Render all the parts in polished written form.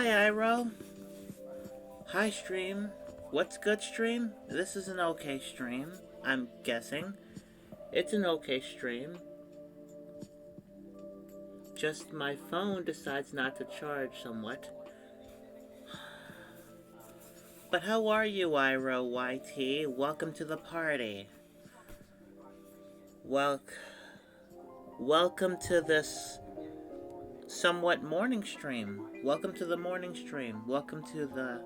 Hi, Iro. Hi, stream. What's good, stream? This is an okay stream, I'm guessing. It's an okay stream. Just my phone decides not to charge somewhat. But how are you, Iro YT? Welcome to the party. Welcome to this somewhat morning stream. Welcome to the morning stream. Welcome to the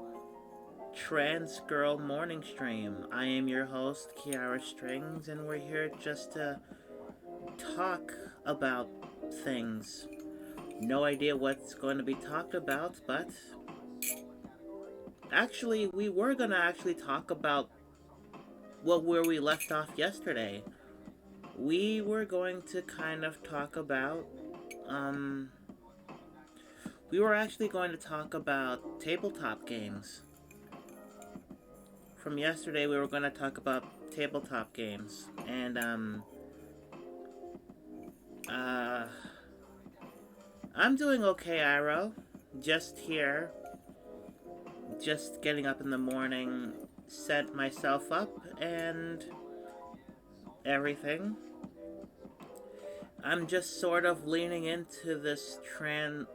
Trans Girl Morning Stream. I am your host, Kiara Strings, and we're here just to talk about things. No idea what's going to be talked about, but actually, we were going to talk about where we left off yesterday. We were going to kind of talk about, we were actually going to talk about tabletop games. From yesterday, we were going to talk about tabletop games, and, I'm doing okay, Iro. Just here. Just getting up in the morning, set myself up, and everything. I'm just sort of leaning into this trans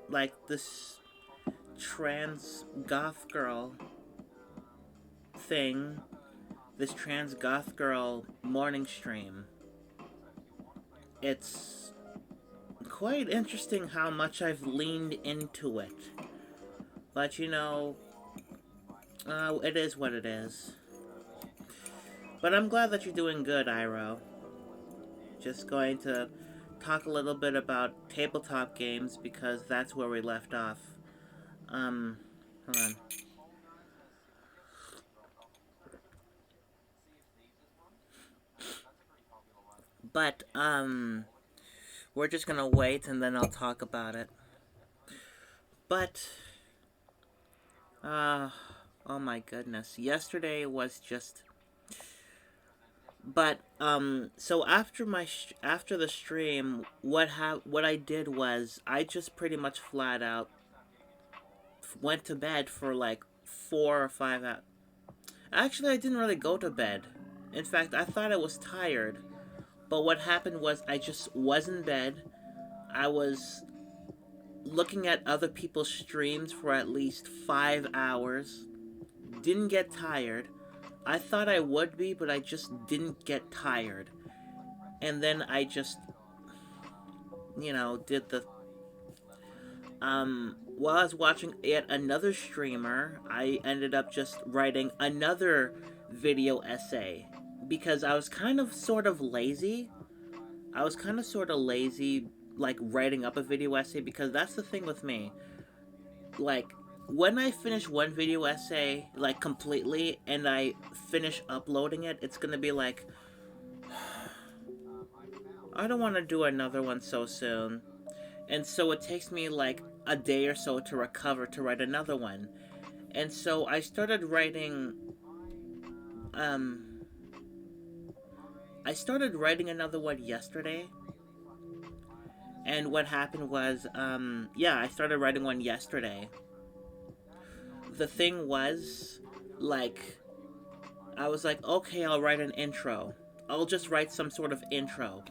goth girl thing. This trans goth girl morning stream. It's quite interesting how much I've leaned into it. But you know, it is what it is. But I'm glad that you're doing good, Iro. Just going to talk a little bit about tabletop games because that's where we left off. Hold on. But, we're just gonna wait and then I'll talk about it. But, oh my goodness. Yesterday was just... But, so after after the stream, what I did was, I just pretty much flat out went to bed for like 4 or 5 hours. Actually, I didn't really go to bed. In fact, I thought I was tired. But what happened was I just was in bed. I was looking at other people's streams for at least 5 hours. Didn't get tired. I thought I would be, but I just didn't get tired. And then I just, did the... While I was watching yet another streamer, I ended up just writing another video essay. Because I was kind of sort of lazy. Like, writing up a video essay, because that's the thing with me. Like, when I finish one video essay, like, completely, and I finish uploading it, it's gonna be like, I don't want to do another one so soon. And so it takes me, like, a day or so to recover to write another one. And so I started writing, another one yesterday. And what happened was, I started writing one yesterday. The thing was, like, I was like, okay, I'll write an intro. I'll just write some sort of intro.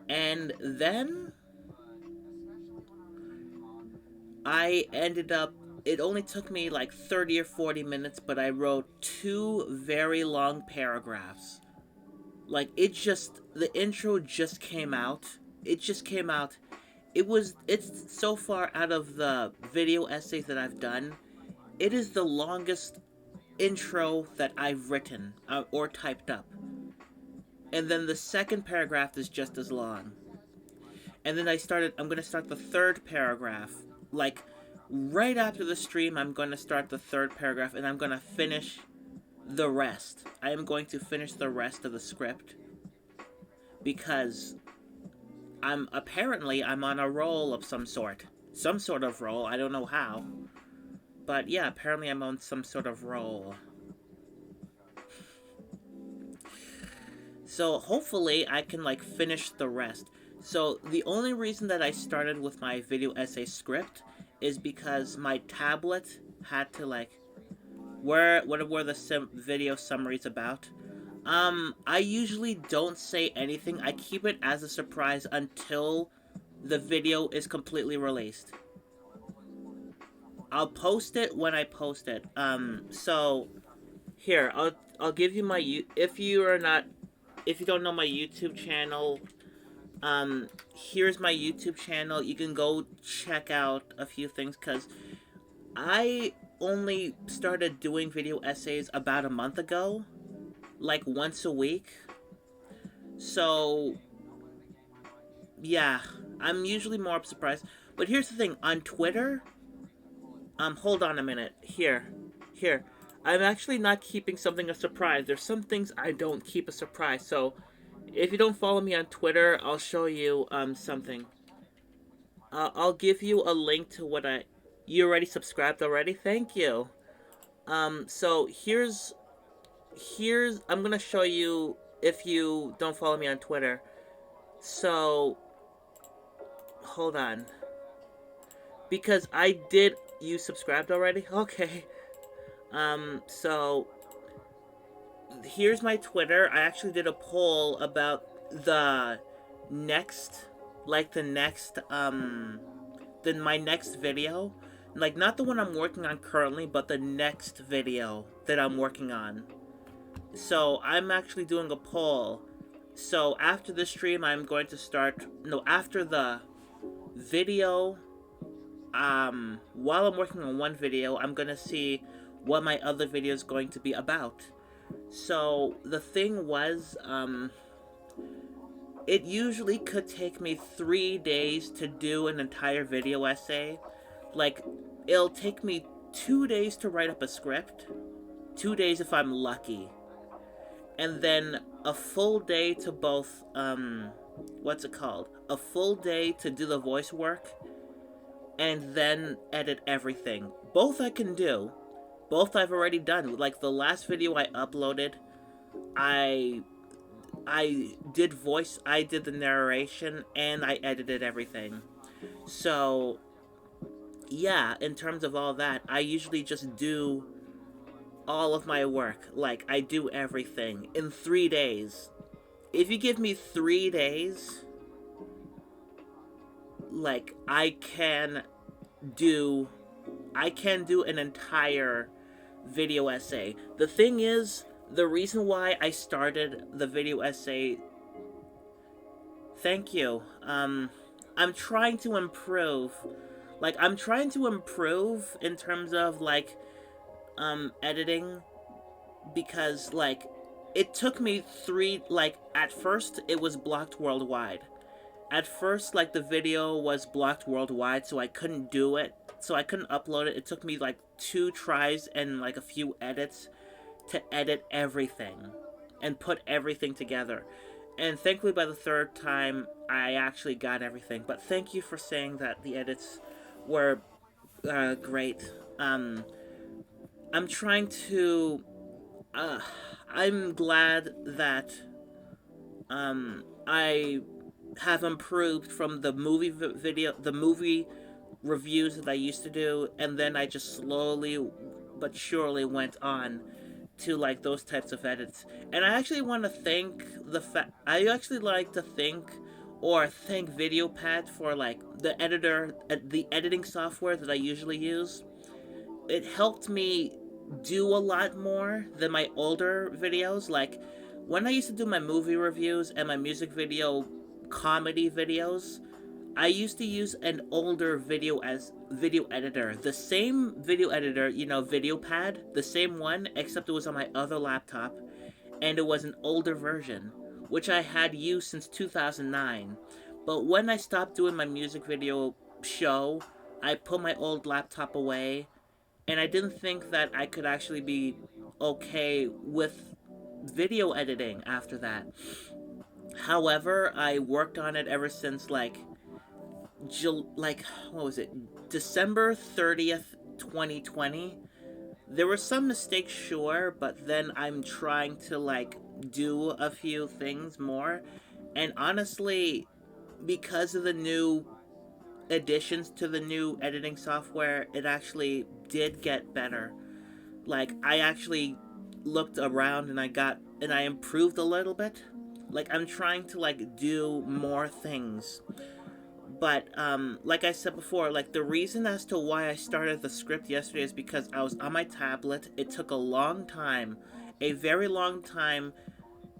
And then I ended up, it only took me like 30 or 40 minutes, but I wrote 2 very long paragraphs. Like, the intro just came out. It's so far out of the video essays that I've done. It is the longest intro that I've written or typed up. And then the second paragraph is just as long. And then I'm going to start the third paragraph. Like, right after the stream, I'm going to start the third paragraph, and I'm going to finish the rest. I am going to finish the rest of the script. Because I'm on a roll of some sort. Some sort of roll, I don't know how. But yeah, apparently I'm on some sort of roll. So hopefully I can, like, finish the rest. So the only reason that I started with my video essay script is because my tablet had to like what were the video summaries about. I usually don't say anything. I keep it as a surprise until the video is completely released. I'll post it when I post it. So here, I'll give you my if you don't know my YouTube channel, here's my YouTube channel. You can go check out a few things because I only started doing video essays about a month ago, like once a week. So yeah, I'm usually more surprised. But here's the thing, on Twitter, hold on a minute. Here. I'm actually not keeping something a surprise. There's some things I don't keep a surprise. So if you don't follow me on Twitter, I'll show you something. I'll give you a link to what I. You already subscribed already? Thank you. So here's I'm gonna show you if you don't follow me on Twitter. So hold on. Because I did you subscribed already? Okay. So here's my Twitter. I actually did a poll about the next my next video. Like not the one I'm working on currently, but the next video that I'm working on. So I'm actually doing a poll. So after the stream I'm going to start after the video while I'm working on one video, I'm gonna see what my other video is going to be about. So the thing was, it usually could take me 3 days to do an entire video essay. Like, it'll take me 2 days to write up a script, 2 days if I'm lucky, and then a full day to both, what's it called? A full day to do the voice work, and then edit everything. Both I can do. Both I've already done. Like the last video I uploaded, I did the narration and I edited everything. So yeah, in terms of all that, I usually just do all of my work. Like I do everything in 3 days. If you give me 3 days, like I can do an entire video essay. The thing is, the reason why I started the video essay, thank you, I'm trying to improve. Like, I'm trying to improve in terms of, like, editing, because, like, it took me at first, it was blocked worldwide. At first, like, the video was blocked worldwide, so I couldn't do it. So I couldn't upload it. It took me, like, 2 tries and, like, a few edits to edit everything and put everything together. And thankfully, by the 3rd time, I actually got everything. But thank you for saying that the edits were great. I'm trying to... I'm glad that I have improved from the movie reviews that I used to do, and then I just slowly but surely went on to like those types of edits. And I actually want to thank I actually like to thank VideoPad for like the editing software that I usually use. It helped me do a lot more than my older videos. Like when I used to do my movie reviews and my music video comedy videos, I used to use an older video editor. The same video editor, VideoPad, the same one, except it was on my other laptop, and it was an older version, which I had used since 2009. But when I stopped doing my music video show, I put my old laptop away, and I didn't think that I could actually be okay with video editing after that. However, I worked on it ever since what was it? December 30th, 2020. There were some mistakes, sure, but then I'm trying to do a few things more. And honestly, because of the new additions to the new editing software, it actually did get better. Like, I actually looked around and I improved a little bit. Like, I'm trying to like do more things. But like I said before, like the reason as to why I started the script yesterday is because I was on my tablet. It took a long time, a very long time.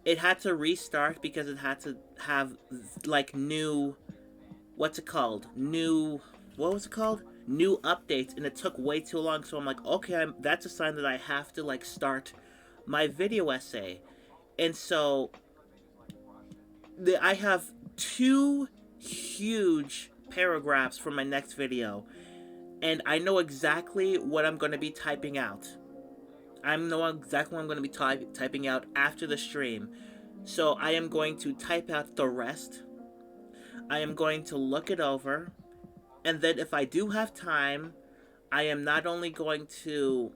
It had to restart because it had to have like new, what's it called? New, what was it called? New updates, and it took way too long. So I'm like, okay, that's a sign that I have to like start my video essay. And so I have two huge paragraphs for my next video, and I know exactly what I'm going to be typing out. I know exactly what I'm going to be typing out after the stream. So I am going to type out the rest. I am going to look it over, and then if I do have time, I am not only going to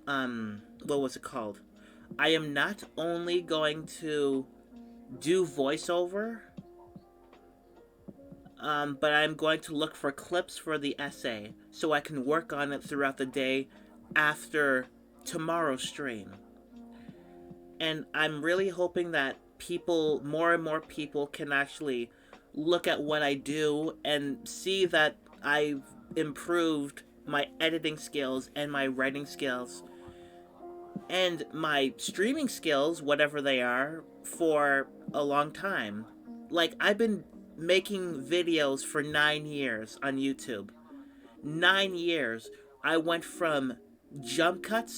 what was it called? I am not only going to do voiceover, but I'm going to look for clips for the essay so I can work on it throughout the day after tomorrow's stream. And I'm really hoping that people, more and more people, can actually look at what I do and see that I've improved my editing skills and my writing skills and my streaming skills, whatever they are, for a long time. Like, I've been making videos for 9 years on YouTube. 9 years. I went from jump cut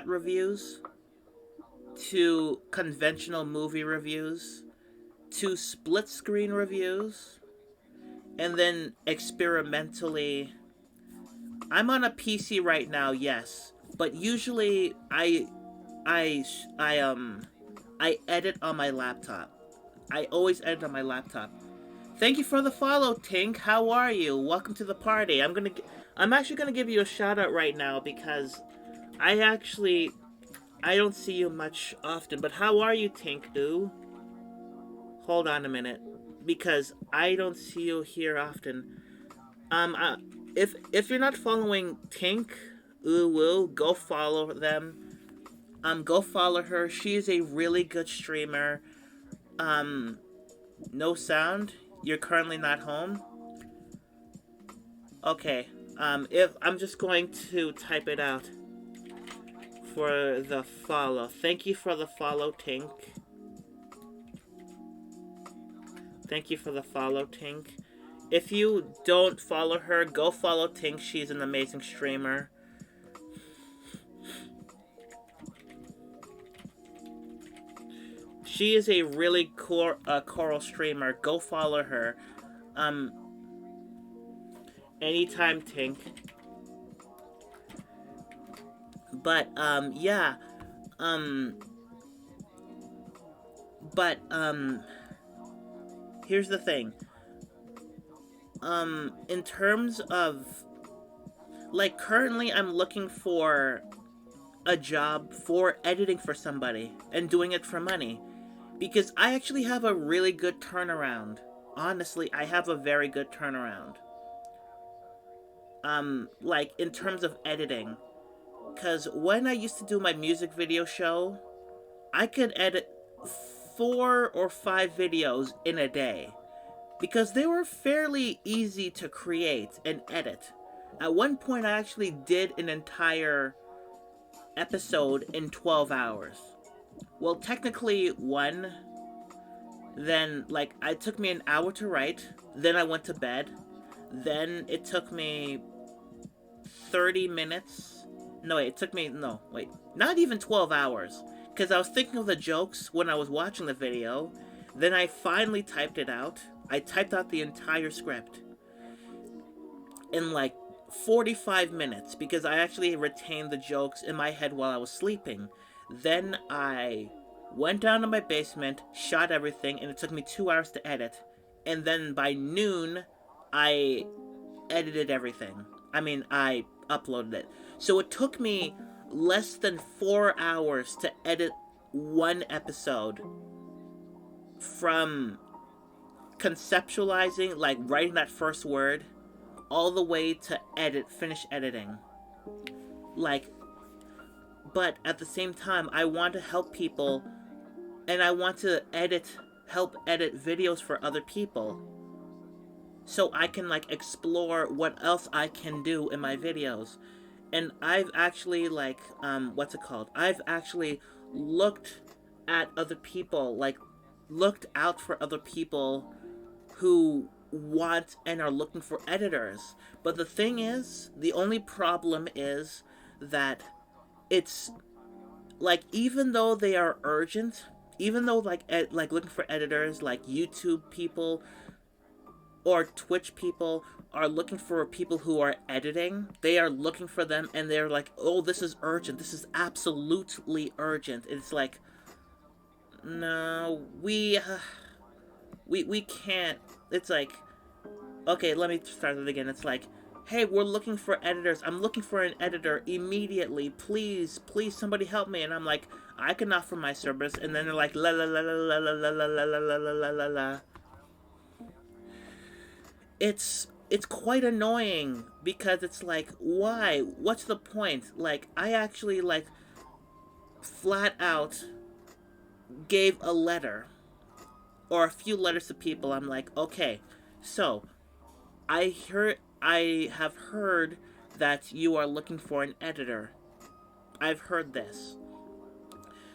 reviews, to conventional movie reviews, to split screen reviews, and then experimentally. I'm on a PC right now, yes, but usually I edit on my laptop. I always edit on my laptop. Thank you for the follow, Tink. How are you? Welcome to the party. I'm actually gonna give you a shout out right now because I don't see you much often. But how are you, Tink? Ooh. Hold on a minute, because I don't see you here often. If you're not following Tink, go follow them. Go follow her. She is a really good streamer. No sound. You're currently not home. Okay. If I'm just going to type it out for the follow. Thank you for the follow, Tink. Thank you for the follow, Tink. If you don't follow her, go follow Tink. She's an amazing streamer. She is a really cool choral streamer. Go follow her. Anytime, Tink. But yeah. Here's the thing. In terms of, like, currently I'm looking for a job for editing for somebody and doing it for money, because I actually have a really good turnaround. Honestly, I have a very good turnaround. Like, in terms of editing. Because when I used to do my music video show, I could edit 4 or 5 videos in a day, because they were fairly easy to create and edit. At one point, I actually did an entire episode in 12 hours. Well, technically one. Then, like, it took me an hour to write. Then I went to bed. Then it took me 30 minutes. No, wait, it took me, no, wait, not even 12 hours. Because I was thinking of the jokes when I was watching the video. Then I finally typed it out. I typed out the entire script in like 45 minutes, because I actually retained the jokes in my head while I was sleeping. Then I went down to my basement, shot everything, and it took me 2 hours to edit. And then by noon, I edited everything. I uploaded it. So it took me less than 4 hours to edit one episode from conceptualizing, like writing that first word, all the way to finish editing. Like, but at the same time, I want to help people, and I want to help edit videos for other people, so I can like explore what else I can do in my videos. And I've actually like what's it called? I've actually looked at other people, like looked out for other people who want and are looking for editors. But the thing is, the only problem is that it's like, even though they are urgent, even though like looking for editors, like YouTube people or Twitch people are looking for people who are editing, they are looking for them, and they're like, oh, this is urgent, this is absolutely urgent. It's like, no, we can't. It's like, okay, let me start it again. It's like, hey, we're looking for editors. I'm looking for an editor immediately. Please, please, somebody help me. And I'm like, I can offer my service. And then they're like, la la la la la la la la la la la la la la. It's quite annoying, because it's like, why? What's the point? Like, I actually like flat out gave a letter or a few letters to people. I'm like, okay, so I have heard that you are looking for an editor. I've heard this.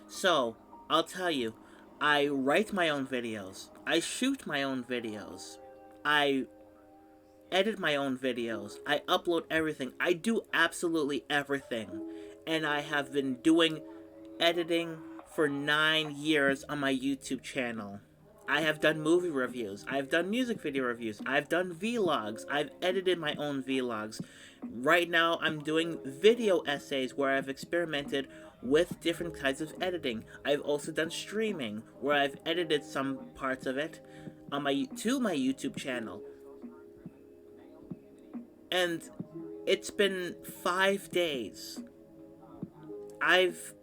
So, I'll tell you, I write my own videos. I shoot my own videos. I edit my own videos. I upload everything. I do absolutely everything. And I have been doing editing for 9 years on my YouTube channel. I have done movie reviews. I've done music video reviews. I've done vlogs. I've edited my own vlogs. Right now, I'm doing video essays where I've experimented with different kinds of editing. I've also done streaming where I've edited some parts of it on my YouTube channel. And it's been 5 days. I've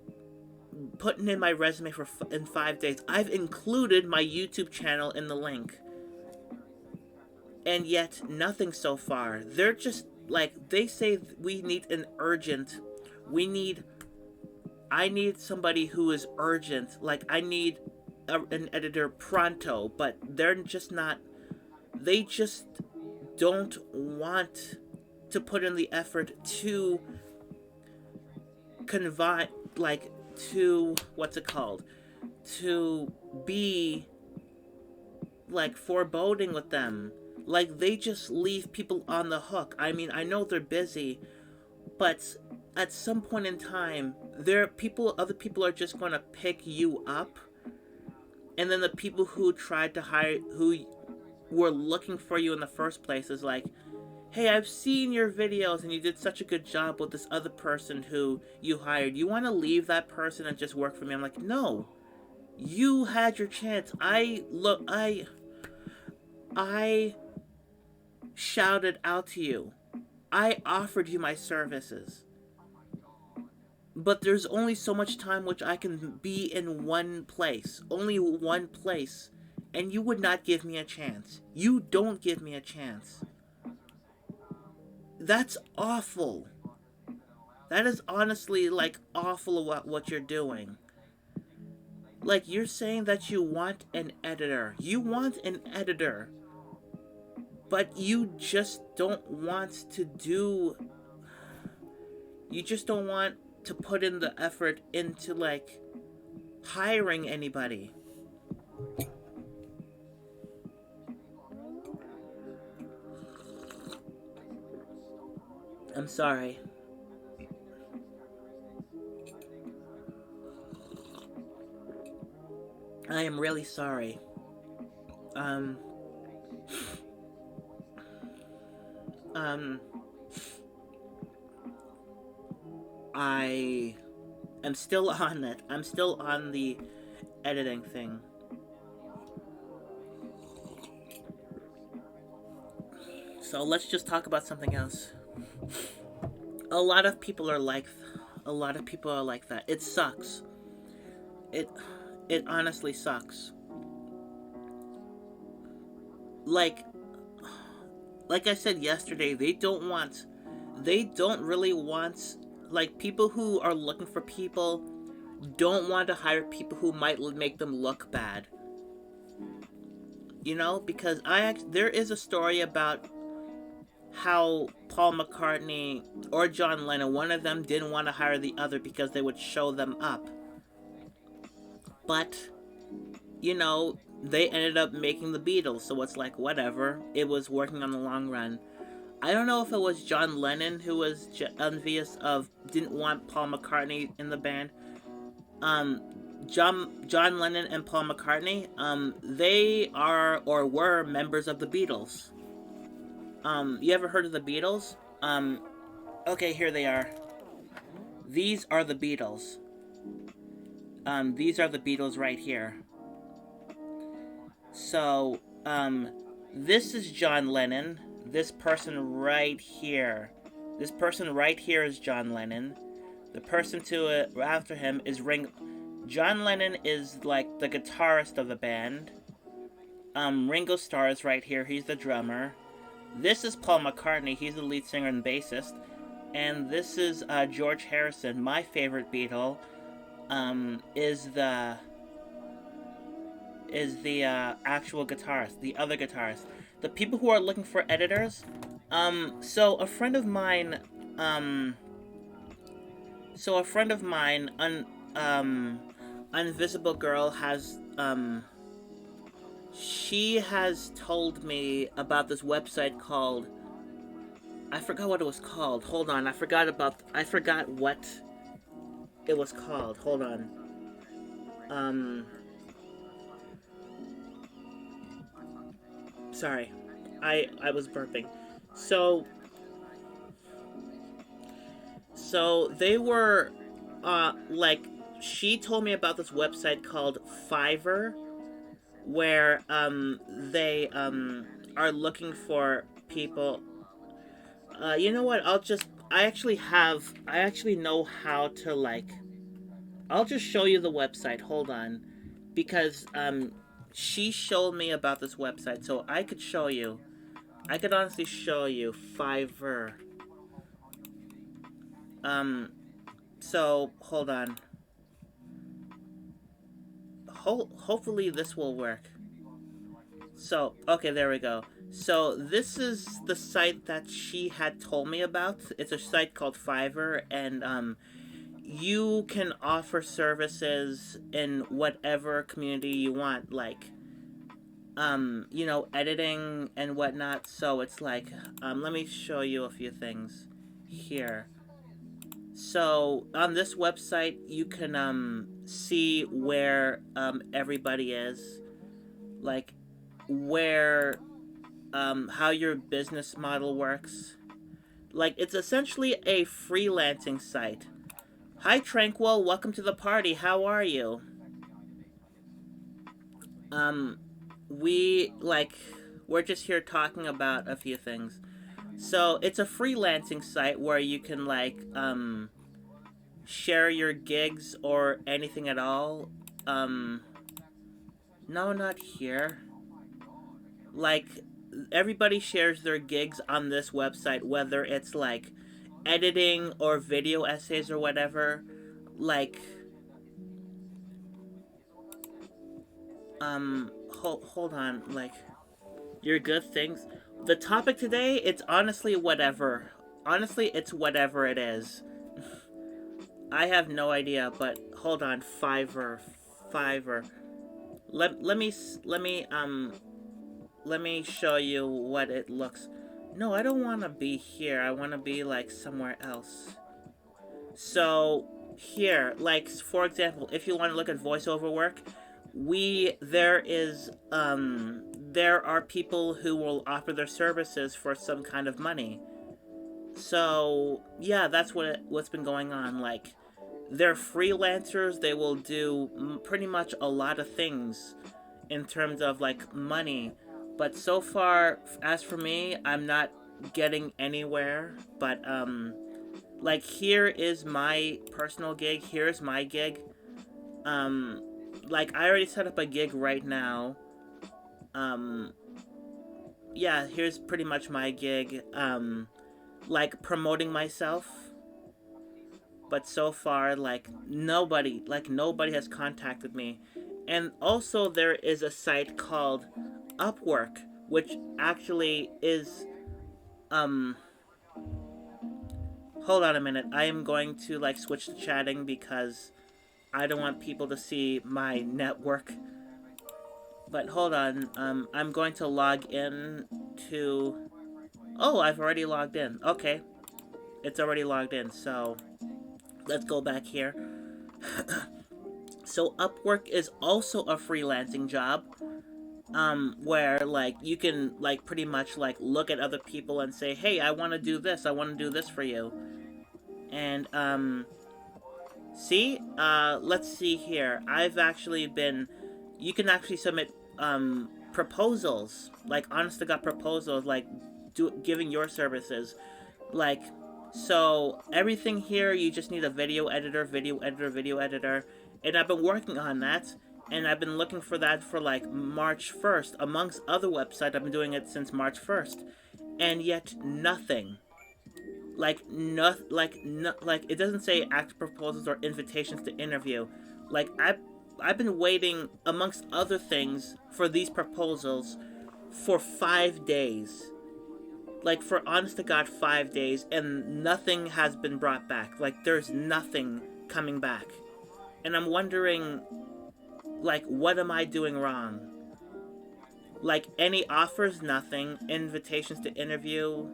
put in my resume in 5 days. I've included my YouTube channel in the link. And yet, nothing so far. They're just, like, they say we need an urgent. I need somebody who is urgent. Like, I need an editor pronto. But they're just not, they just don't want to put in the effort to to be like foreboding with them. Like, they just leave people on the hook. I mean, I know they're busy, but at some point in time, other people are just going to pick you up, and then the people who tried to hire, who were looking for you in the first place, is like, hey, I've seen your videos and you did such a good job with this other person who you hired. You want to leave that person and just work for me? I'm like, no. You had your chance. I shouted out to you. I offered you my services. But there's only so much time which I can be in one place. Only one place. And you would not give me a chance. You don't give me a chance. That's awful. That is honestly, like, awful what you're doing. Like, you're saying that you want an editor. You want an editor. But you just don't want to do... You just don't want to put in the effort into, like, hiring anybody. I'm sorry. I am really sorry. I am still on it. I'm still on the editing thing. So let's just talk about something else. A lot of people are like that. It sucks. It honestly sucks. like I said yesterday, they don't really want, like, people who are looking for people don't want to hire people who might make them look bad. You know, because there is a story about how Paul McCartney or John Lennon, one of them didn't want to hire the other because they would show them up. But, you know, they ended up making the Beatles, so it's like, whatever. It was working on the long run. I don't know if it was John Lennon who was envious of, didn't want Paul McCartney in the band. John Lennon and Paul McCartney, they are or were members of the Beatles. You ever heard of the Beatles? Okay, here they are. These are the Beatles. These are the Beatles right here. So, this is John Lennon. This person right here. This person right here is John Lennon. The person after him is Ringo. John Lennon is like the guitarist of the band. Ringo Starr is right here. He's the drummer. This is Paul McCartney. He's the lead singer and bassist. And this is George Harrison. My favorite Beatle is the actual guitarist, the other guitarist. The people who are looking for editors. So a friend of mine, Invisible Girl has, she has told me about this website called, I forgot what it was called. Hold on, I forgot what it was called. Hold on. Sorry. I was burping. So they were, like, she told me about this website called Fiverr, where, they, are looking for people. You know what? I actually know how to, like, I'll just show you the website. Hold on. Because, she showed me about this website, so I could show you. I could honestly show you Fiverr. So, hold on. Hopefully this will work. So, okay, there we go. So, this is the site that she had told me about. It's a site called Fiverr, and, you can offer services in whatever community you want, like, you know, editing and whatnot. So it's like, let me show you a few things here. So on this website, you can, see where, everybody is, like, where, how your business model works. Like, it's essentially a freelancing site. Hi, Tranquil. Welcome to the party. How are you? We're just here talking about a few things. So, it's a freelancing site where you can, like, share your gigs or anything at all. No, not here. Like, everybody shares their gigs on this website, whether it's, like, editing or video essays or whatever. Like, hold on, like, your good things. The topic today, it's honestly whatever. Honestly, it's whatever it is. I have no idea, but hold on, Fiverr. Let me show you what it looks. No, I don't want to be here. I want to be, like, somewhere else. So, here, like, for example, if you want to look at voiceover work, there are people who will offer their services for some kind of money. So, yeah, that's what's been going on. Like, they're freelancers. They will do pretty much a lot of things in terms of, like, money. But so far, as for me, I'm not getting anywhere. But, like, here is my personal gig. Here's my gig. Like, I already set up a gig right now. yeah, here's pretty much my gig. Like promoting myself, but so far, nobody has contacted me. And also, there is a site called Upwork, which actually is, um, hold on a minute. I am going to, like, switch to chatting because I don't want people to see my network. But hold on, I'm going to log in to... Oh, I've already logged in. Okay, it's already logged in, so let's go back here. So Upwork is also a freelancing job, where like you can like pretty much like look at other people and say, hey, I want to do this, I want to do this for you. And see, let's see here. I've actually been, you can actually submit proposals, like honest to god proposals, like giving your services, like, so everything here, you just need a video editor, video editor, and I've been working on that, and I've been looking for that for like March 1st, amongst other websites. I've been doing it since March 1st, and yet nothing. Like it doesn't say active proposals or invitations to interview. Like I've been waiting, amongst other things, for these proposals for 5 days. Like, for honest to god 5 days, and nothing has been brought back. Like, there's nothing coming back. And I'm wondering, like, what am I doing wrong? Like, any offers, nothing. Invitations to interview,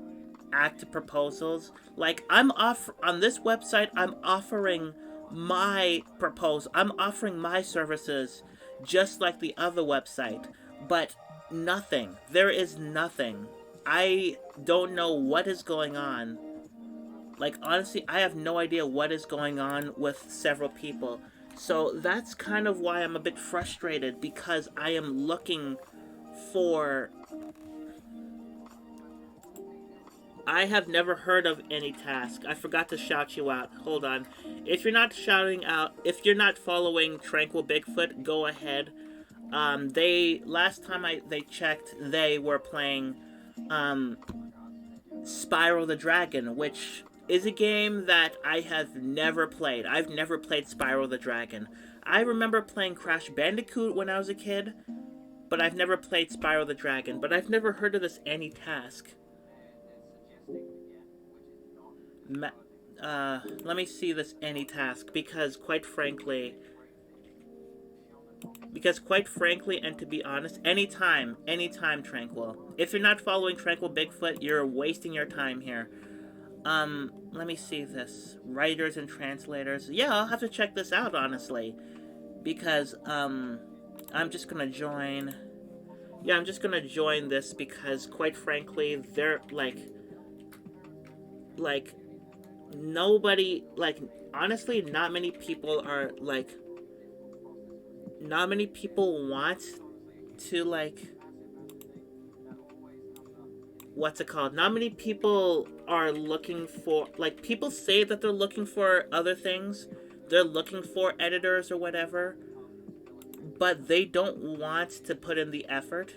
active proposals. Like, on this website, I'm offering my proposal. I'm offering my services just like the other website. But nothing. There is nothing. I don't know what is going on. Like, honestly, I have no idea what is going on with several people. So that's kind of why I'm a bit frustrated, because I am looking for... I have never heard of any task. I forgot to shout you out. Hold on. If you're not shouting out, if you're not following Tranquil Bigfoot, go ahead. Last time they checked, they were playing Spyro the Dragon, which is a game that I have never played. I've never played Spyro the Dragon. I remember playing Crash Bandicoot when I was a kid, but I've never played Spyro the Dragon. But I've never heard of this any task. Let me see this any task, because quite frankly, and to be honest, anytime, Tranquil. If you're not following Tranquil Bigfoot, you're wasting your time here. Let me see this. Writers and translators. Yeah, I'll have to check this out, honestly. Because, I'm just gonna join... Yeah, I'm just gonna join this because, quite frankly, they're, like, nobody, like, honestly, not many people are, like... Not many people want to, like... What's it called? Not many people are looking for... Like, people say that they're looking for other things. They're looking for editors or whatever. But they don't want to put in the effort.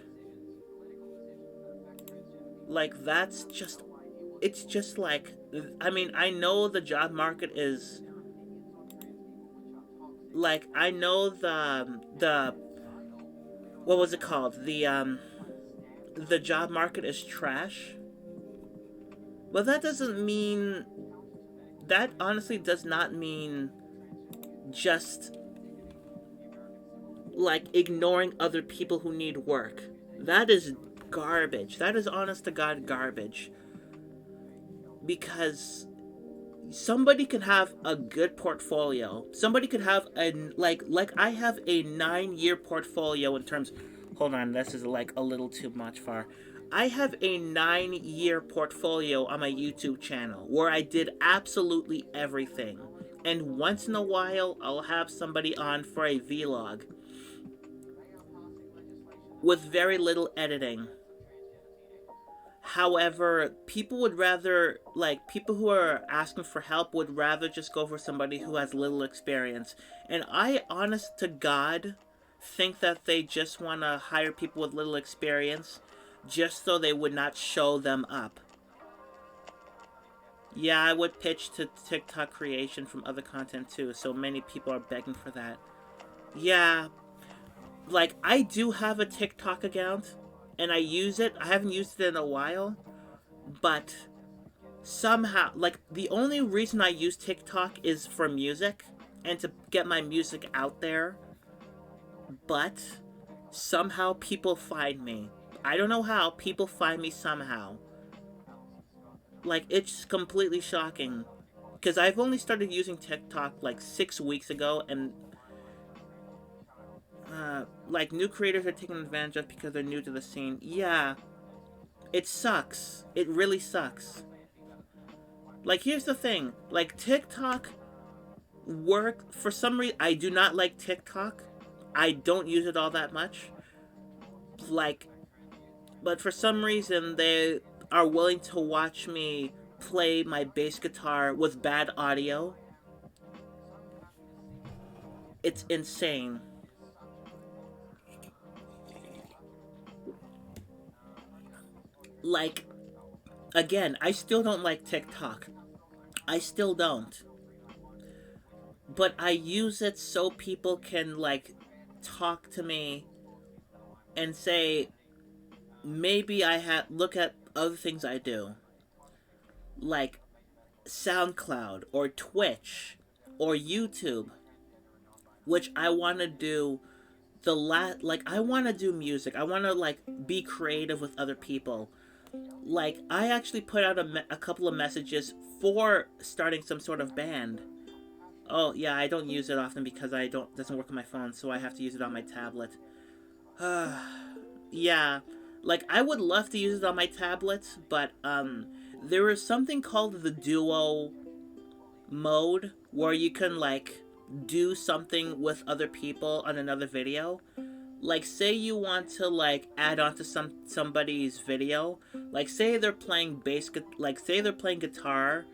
Like, that's just... It's just like... I mean, I know the job market is... Like, I know the... What was it called? The job market is trash. But that doesn't mean... That honestly does not mean just... like, ignoring other people who need work. That is garbage. That is honest to God garbage. Because somebody could have a good portfolio. Somebody could have a, like I have a 9-year portfolio in terms... Hold on, this is like a little too much far. I have a 9-year portfolio on my YouTube channel where I did absolutely everything. And once in a while, I'll have somebody on for a vlog with very little editing. However, people would rather, like, people who are asking for help would rather just go for somebody who has little experience. And I, honest to God, think that they just want to hire people with little experience just so they would not show them up. Yeah, I would pitch to TikTok creation from other content too, so many people are begging for that. Yeah, like, I do have a TikTok account, and I use it. I haven't used it in a while, but somehow, like, the only reason I use TikTok is for music and to get my music out there, but somehow people find me. I don't know how, people find me somehow. Like, it's completely shocking. Because I've only started using TikTok like 6 weeks ago, and like, new creators are taken advantage of because they're new to the scene. Yeah, it sucks. It really sucks. Like, here's the thing. Like, TikTok work for some reason. I do not like TikTok. I don't use it all that much. Like, but for some reason they are willing to watch me play my bass guitar with bad audio. It's insane. Like, again, I still don't like TikTok. I still don't. But I use it so people can, like, talk to me and say, maybe I have, look at other things I do. Like SoundCloud or Twitch or YouTube, which I want to do like, I want to do music. I want to, like, be creative with other people. Like, I actually put out a couple of messages for starting some sort of band. Oh yeah, I don't use it often because I don't doesn't work on my phone, so I have to use it on my tablet. Yeah, like, I would love to use it on my tablet, but there is something called the duo mode where you can, like, do something with other people on another video. Like, say you want to, like, add on to somebody's video. Like, say they're playing say they're playing guitar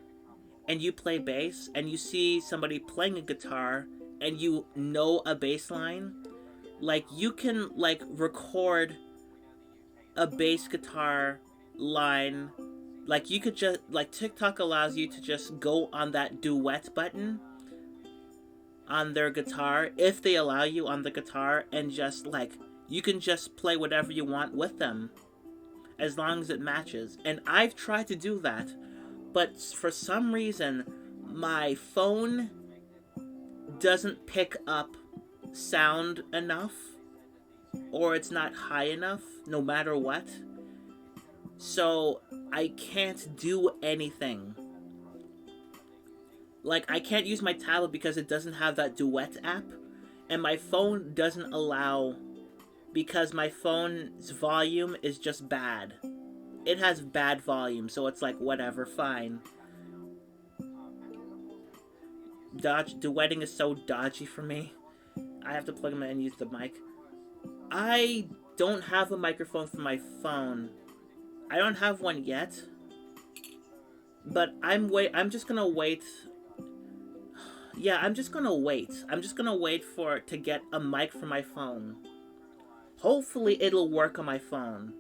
and you play bass, and you see somebody playing a guitar and you know a bass line. Like, you can, like, record a bass guitar line. Like, you could just, like, TikTok allows you to just go on that duet button on their guitar, if they allow you on the guitar, and just, like, you can just play whatever you want with them as long as it matches. And I've tried to do that, but for some reason my phone doesn't pick up sound enough, or it's not high enough no matter what. So I can't do anything. Like, I can't use my tablet because it doesn't have that duet app, and my phone doesn't allow, because my phone's volume is just bad. It has bad volume, so it's like, whatever, fine. Duetting is so dodgy for me. I have to plug them in and use the mic. I don't have a microphone for my phone. I don't have one yet. But I'm just gonna wait. Yeah, I'm just gonna wait. I'm just gonna wait to get a mic for my phone. Hopefully it'll work on my phone.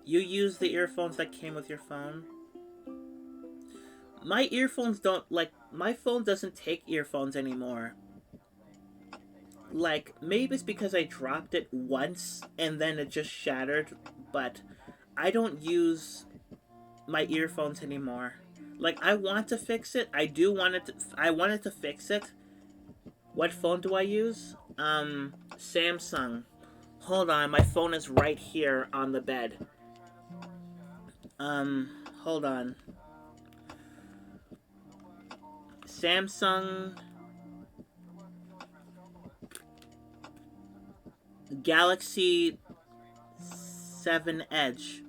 You use the earphones that came with your phone? My earphones don't, like, my phone doesn't take earphones anymore. Like, maybe it's because I dropped it once and then it just shattered, but I don't use my earphones anymore. Like, I want to fix it. I wanted to fix it. What phone do I use? Samsung. Hold on, my phone is right here on the bed. Hold on. Samsung Galaxy 7 Edge.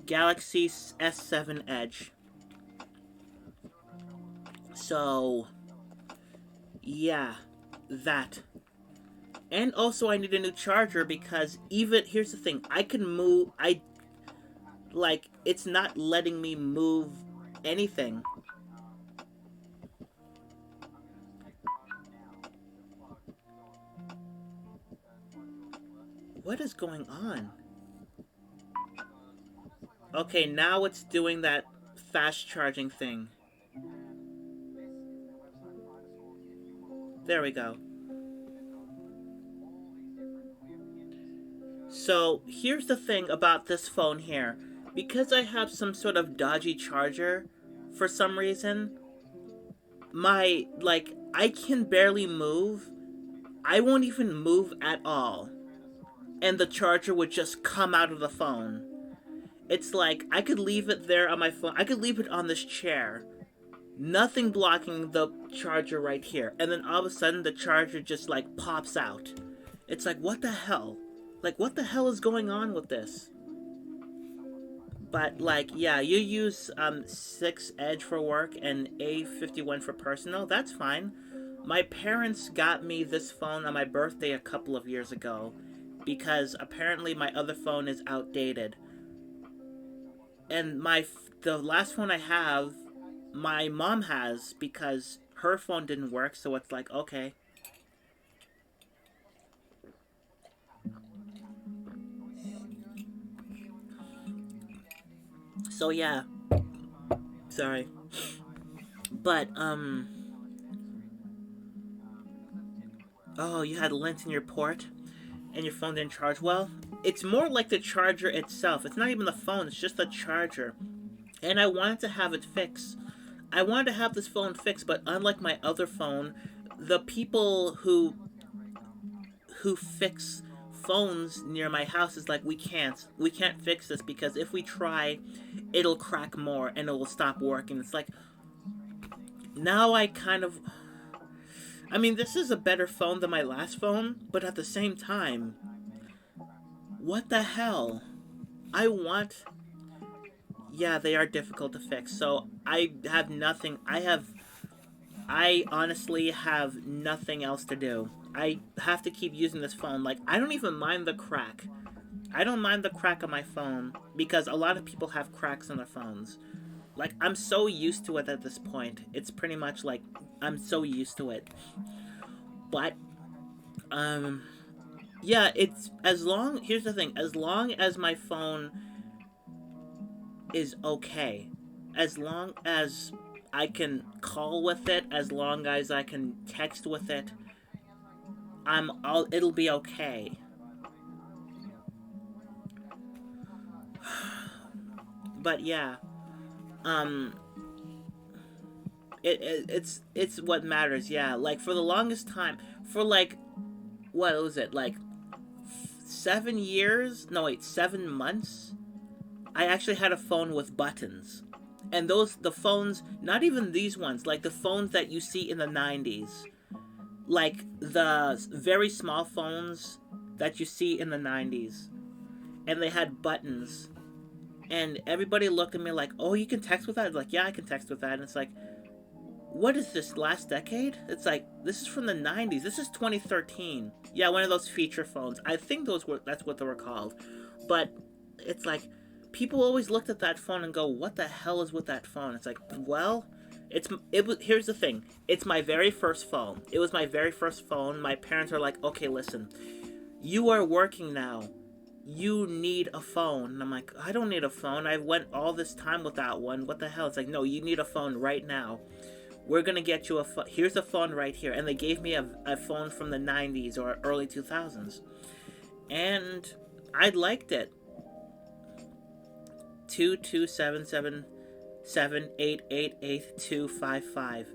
Galaxy S7 Edge. So, yeah, that. And also I need a new charger because here's the thing, I can move, like, it's not letting me move anything. What is going on? Okay, now it's doing that fast charging thing. There we go. So, here's the thing about this phone here. Because I have some sort of dodgy charger, for some reason, I can barely move. I won't even move at all. And the charger would just come out of the phone. It's like, I could leave it there on my phone. I could leave it on this chair. Nothing blocking the charger right here. And then all of a sudden, the charger just, like, pops out. It's like, what the hell? Like, what the hell is going on with this? But, like, yeah, you use 6 Edge for work and A51 for personal. That's fine. My parents got me this phone on my birthday a couple of years ago because apparently my other phone is outdated. And the last phone I have, my mom has because her phone didn't work, so it's like, okay. So yeah. Sorry. But, oh, you had lint in your port and your phone didn't charge well? It's more like the charger itself. It's not even the phone, it's just the charger. And I wanted to have it fixed. I wanted to have this phone fixed, but unlike my other phone, the people who fix phones near my house is like, we can't fix this because if we try, it'll crack more and it will stop working. It's like, now I mean, this is a better phone than my last phone, but at the same time, what the hell? I want... Yeah, they are difficult to fix, so I have nothing... I honestly have nothing else to do. I have to keep using this phone. Like, I don't even mind the crack. I don't mind the crack on my phone, because a lot of people have cracks on their phones. Like, I'm so used to it at this point. It's pretty much like, I'm so used to it. But, yeah, it's, here's the thing, as long as my phone is okay, as long as I can call with it, as long as I can text with it, it'll be okay. But yeah, it's what matters. Yeah, like for the longest time, for like, what was it, like 7 years? No, wait, 7 months. I actually had a phone with buttons, and the phones, not even these ones, like the phones that you see in the 90s, like the very small phones that you see in the 90s, and they had buttons. And everybody looked at me like, oh, you can text with that? I'm like, yeah, I can text with that. And it's like, what is this, last decade? It's like, this is from the 90s. This is 2013. Yeah, one of those feature phones. I think that's what they were called. But it's like, people always looked at that phone and go, what the hell is with that phone? It's like, well, here's the thing. It's my very first phone. It was my very first phone. My parents are like, okay, listen, you are working now. You need a phone. And I'm like, I don't need a phone. I went all this time without one. What the hell? It's like, no, you need a phone right now. We're going to get you here's a phone right here. And they gave me a phone from the 90s or early 2000s. And I liked it. 2277778888255.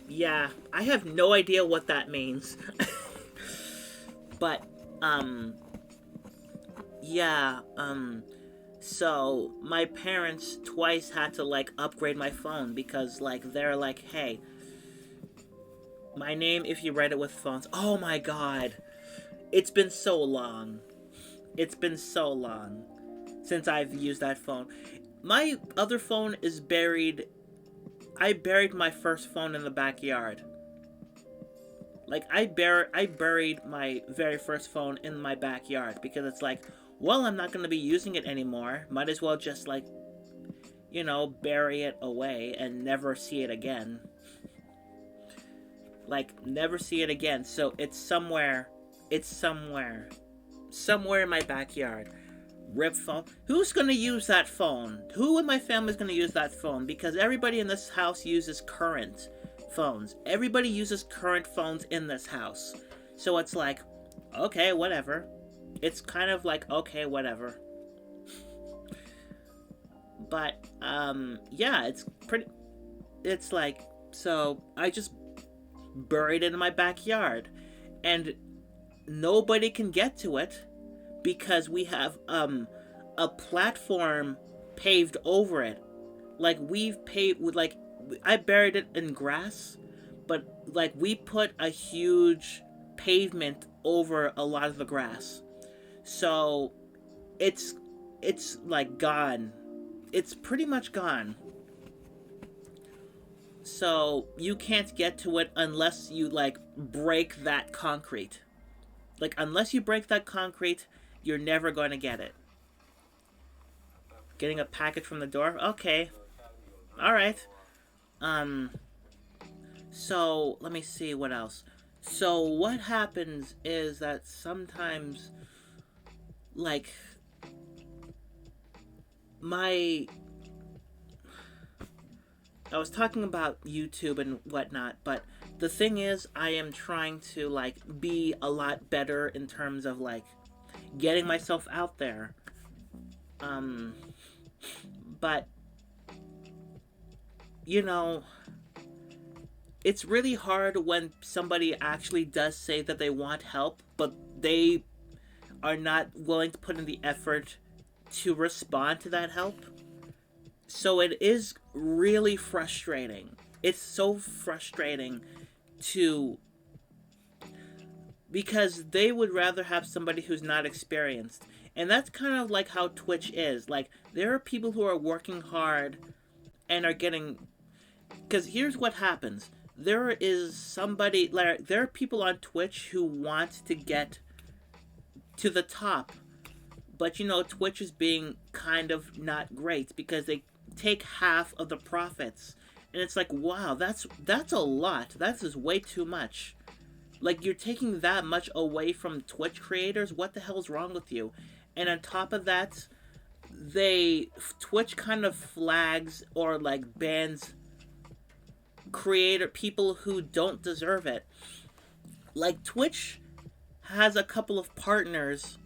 Yeah, I have no idea what that means. But yeah, so my parents twice had to, like, upgrade my phone because, like, they're like, hey, my name if you read it with phones. Oh my god. It's been so long. It's been so long since I've used that phone. My other phone is buried. I buried my first phone in the backyard. Like, I buried my very first phone in my backyard because it's like, well, I'm not going to be using it anymore. Might as well just, like, you know, bury it away and never see it again. Like, never see it again. So it's somewhere It's somewhere in my backyard. Rip phone. Who's gonna use that phone? Who in my family is gonna use that phone? Because everybody in this house uses current phones. Everybody uses current phones in this house. So it's like, okay, whatever. It's kind of like, okay, whatever. But, yeah, it's like, so I just buried it in my backyard. And nobody can get to it because we have, a platform paved over it. Like, we've paved with, like, I buried it in grass, but, like, we put a huge pavement over a lot of the grass. So, it's like, gone. It's pretty much gone. So, you can't get to it unless you, like, break that concrete. Like, unless you break that concrete, you're never going to get it. Getting a package from the door? Okay. Alright. So, let me see what else. So, what happens is that sometimes, like, I was talking about YouTube and whatnot, but the thing is, I am trying to, like, be a lot better in terms of, like, getting myself out there. But, you know, it's really hard when somebody actually does say that they want help, but they are not willing to put in the effort to respond to that help. So it is really frustrating. It's so frustrating because they would rather have somebody who's not experienced. And that's kind of like how Twitch is. Like, there are people who are working hard and are getting... Because here's what happens. There are people on Twitch who want to get to the top. But, you know, Twitch is being kind of not great because they take half of the profits. And it's like, wow, that's a lot. That is way too much. Like, you're taking that much away from Twitch creators? What the hell's wrong with you? And on top of that, Twitch kind of flags or, like, bans people who don't deserve it. Like, Twitch has a couple of partners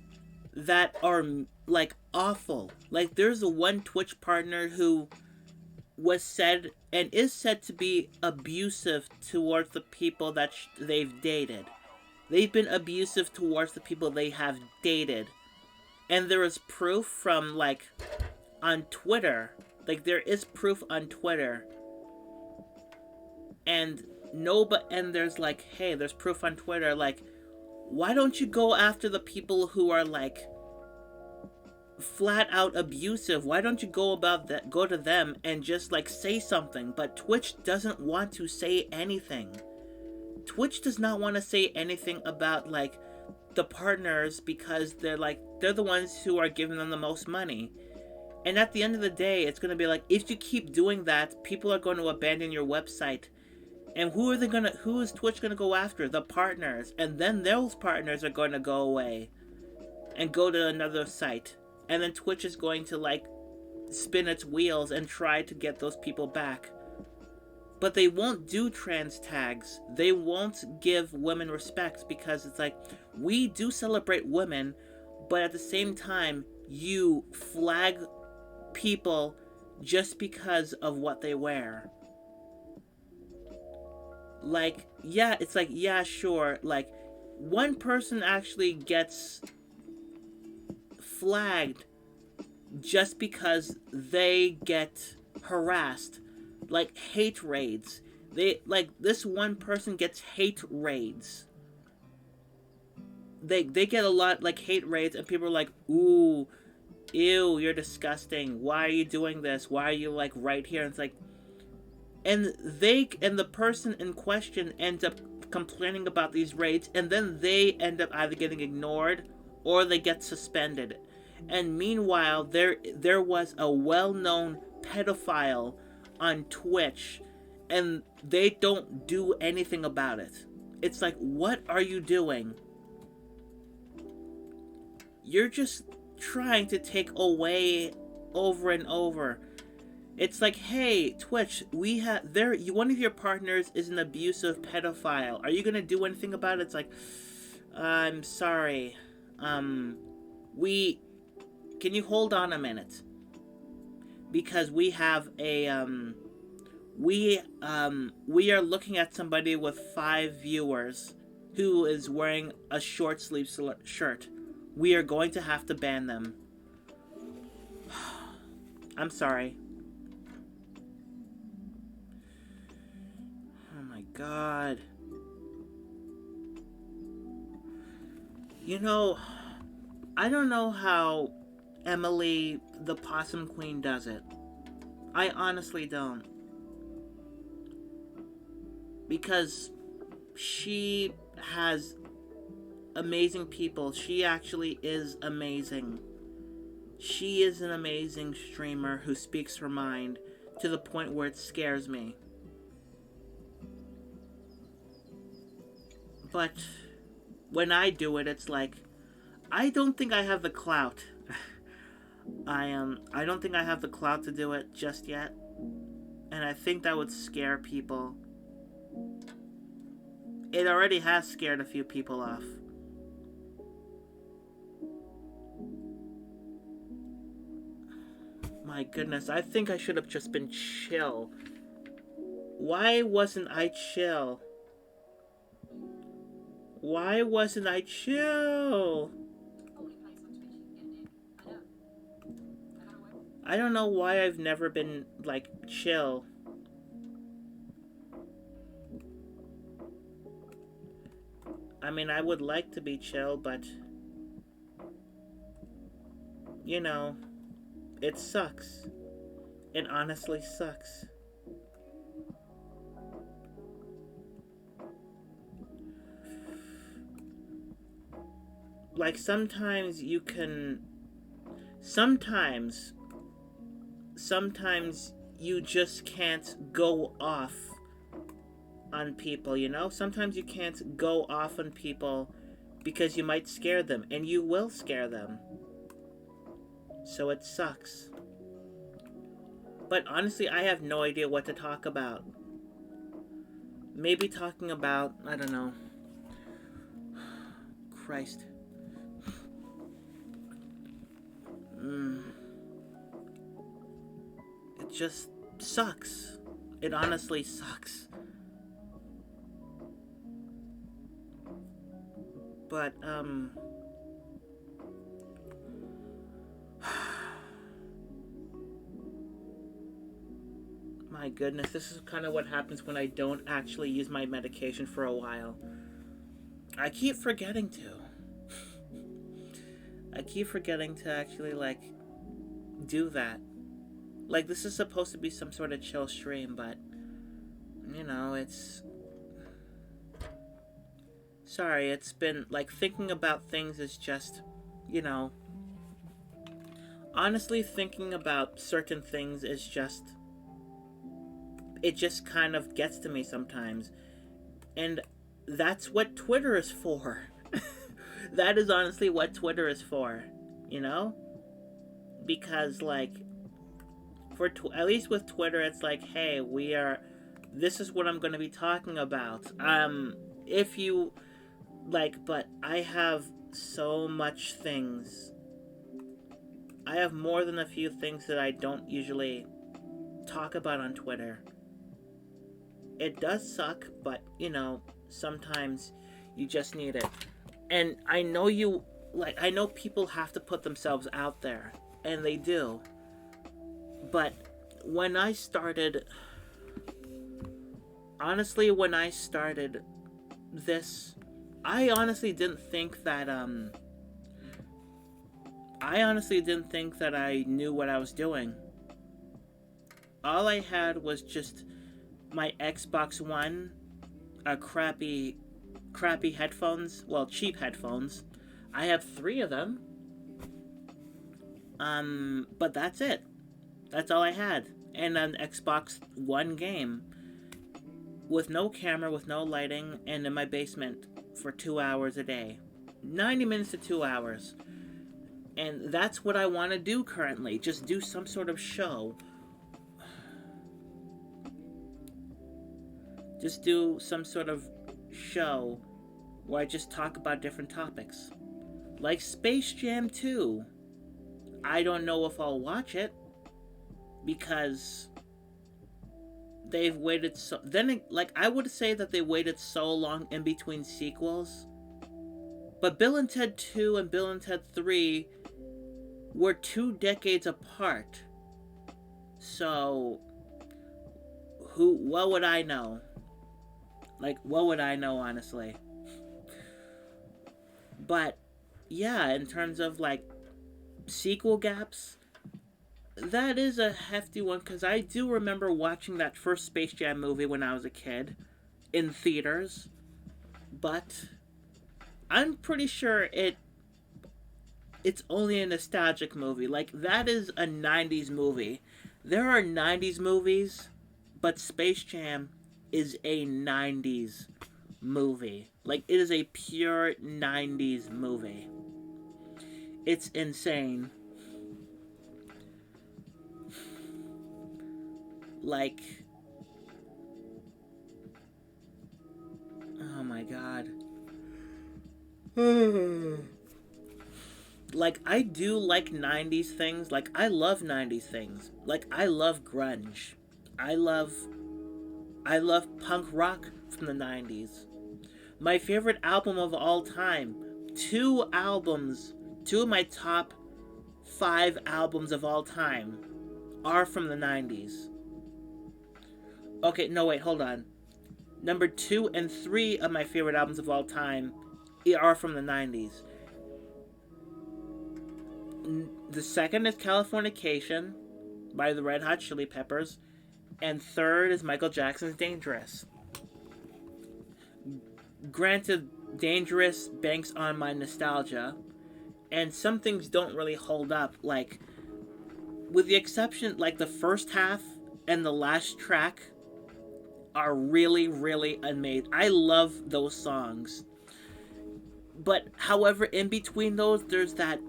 that are, like, awful. Like, there's a one Twitch partner who was said and is said to be abusive towards the people that they've dated. They've been abusive towards the people they have dated. And there is proof from, like, on Twitter. Like, there is proof on Twitter. And there's, like, hey, there's proof on Twitter. Like, why don't you go after the people who are, like, flat out abusive? Why don't you go to them and just, like, say something? But Twitch doesn't want to say anything. Twitch does not want to say anything about, like, the partners because they're the ones who are giving them the most money. And at the end of the day, it's going to be like, if you keep doing that, people are going to abandon your website. And who is Twitch going to go after? The partners. And then those partners are going to go away and go to another site. And then Twitch is going to, like, spin its wheels and try to get those people back. But they won't do trans tags. They won't give women respect because it's like, we do celebrate women, but at the same time, you flag people just because of what they wear. Like, yeah, it's like, yeah, sure. Like, one person actually gets flagged just because they get harassed. Like, hate raids. This one person gets hate raids. They get a lot, like, hate raids, and people are like, ooh, ew, you're disgusting. Why are you doing this? Why are you, like, right here? And it's like, and the person in question ends up complaining about these raids, and then they end up either getting ignored or they get suspended. And meanwhile, there was a well-known pedophile on Twitch, and they don't do anything about it. It's like, what are you doing? you're just trying to take away over and over. It's like, hey, Twitch, we have there. One of your partners is an abusive pedophile. Are you gonna do anything about it? It's like, I'm sorry. We can you hold on a minute? Because we have a we are looking at somebody with 5 viewers who is wearing a short sleeve shirt. We are going to have to ban them. I'm sorry. Oh my god. You know, I don't know how Emily the Possum Queen does it. I honestly don't. Because she has amazing people. She actually is amazing. She is an amazing streamer who speaks her mind to the point where it scares me. But when I do it, it's like, I don't think I have the clout. I don't think I have the clout to do it just yet. And I think that would scare people. It already has scared a few people off. My goodness, I think I should have just been chill. Why wasn't I chill? Why wasn't I chill? I don't know why I've never been, like, chill. I mean, I would like to be chill, but... You know, it sucks. It honestly sucks. Like, sometimes you can... Sometimes you just can't go off on people, you know? Sometimes you can't go off on people because you might scare them, and you will scare them. So it sucks. But honestly, I have no idea what to talk about. Maybe talking about, I don't know. Christ. It just sucks. It honestly sucks. But, my goodness, this is kind of what happens when I don't actually use my medication for a while. I keep forgetting to. I keep forgetting to actually, like, do that. Like, this is supposed to be some sort of chill stream, but, you know, it's... Sorry, it's been, like, thinking about things is just, you know... Honestly, thinking about certain things is just... It just kind of gets to me sometimes. And that's what Twitter is for. That is honestly what Twitter is for, you know? Because, like, at least with Twitter, it's like, hey, this is what I'm going to be talking about. If you, like, but I have so much things. I have more than a few things that I don't usually talk about on Twitter. It does suck, but, you know, sometimes you just need it. And I know I know people have to put themselves out there, and they do. But when I started, honestly, when I started this, I honestly didn't think that, I knew what I was doing. All I had was just my Xbox One, a crappy headphones, well, cheap headphones. I have 3 of them. But that's it. That's all I had. And an Xbox One game. With no camera, with no lighting, and in my basement for 2 hours a day. 90 minutes to 2 hours. And that's what I want to do currently. Just do some sort of show. Just do some sort of show where I just talk about different topics. Like Space Jam 2. I don't know if I'll watch it because they've waited so... Then, like, I would say that they waited so long in between sequels. But Bill and Ted 2 and Bill and Ted 3 were 2 decades apart. So, what would I know? Like, what would I know, honestly? But, yeah, in terms of, like, sequel gaps, that is a hefty one, because I do remember watching that first Space Jam movie when I was a kid, in theaters, but I'm pretty sure it's only a nostalgic movie. Like, that is a 90s movie. There are 90s movies, but Space Jam is a 90s movie. Like, it is a pure 90s movie. It's insane. Like, oh my god. Like, I do like 90s things. Like, I love 90s things. Like, I love grunge. I love punk rock from the 90s. My favorite album of all time. 2 albums. 2 of my top 5 albums of all time are from the 90s. Okay, no, wait, hold on. Number 2 and 3 of my favorite albums of all time are from the 90s. The second is Californication by the Red Hot Chili Peppers. And third is Michael Jackson's Dangerous. Granted, Dangerous banks on my nostalgia. And some things don't really hold up. Like, with the exception, like the first half and the last track are really, really amazing. I love those songs. But, however, in between those, there's that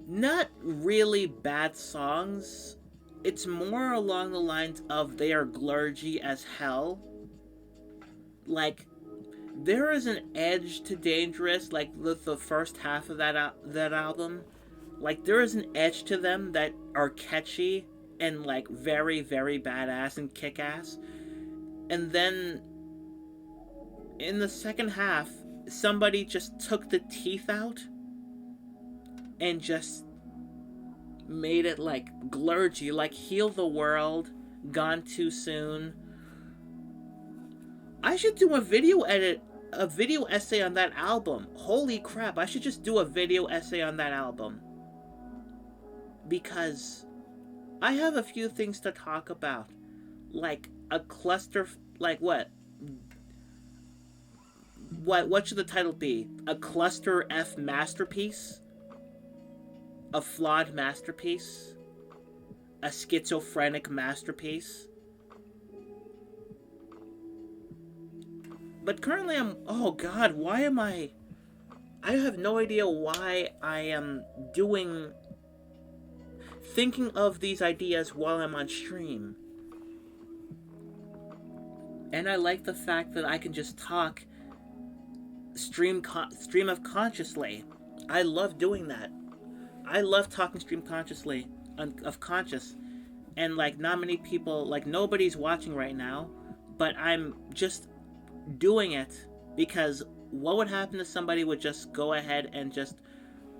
not really bad songs. It's more along the lines of they are glurgy as hell. Like, there is an edge to Dangerous, like with the first half of that album. Like, there is an edge to them that are catchy and, like, very, very badass and kick-ass. And then, in the second half, somebody just took the teeth out and just made it, like, glurgy, like Heal the World, Gone Too Soon. I should do a video essay on that album. Holy crap, I should just do a video essay on that album. Because I have a few things to talk about. Like a cluster, like what? What should the title be? A cluster F masterpiece? A flawed masterpiece? A schizophrenic masterpiece? But currently oh god, why am I have no idea why I am thinking of these ideas while I'm on stream. And I like the fact that I can just talk stream of consciously. I love doing that. I love talking stream consciously, of conscious. And, like, not many people, like, nobody's watching right now, but I'm just doing it because what would happen if somebody would just go ahead and just,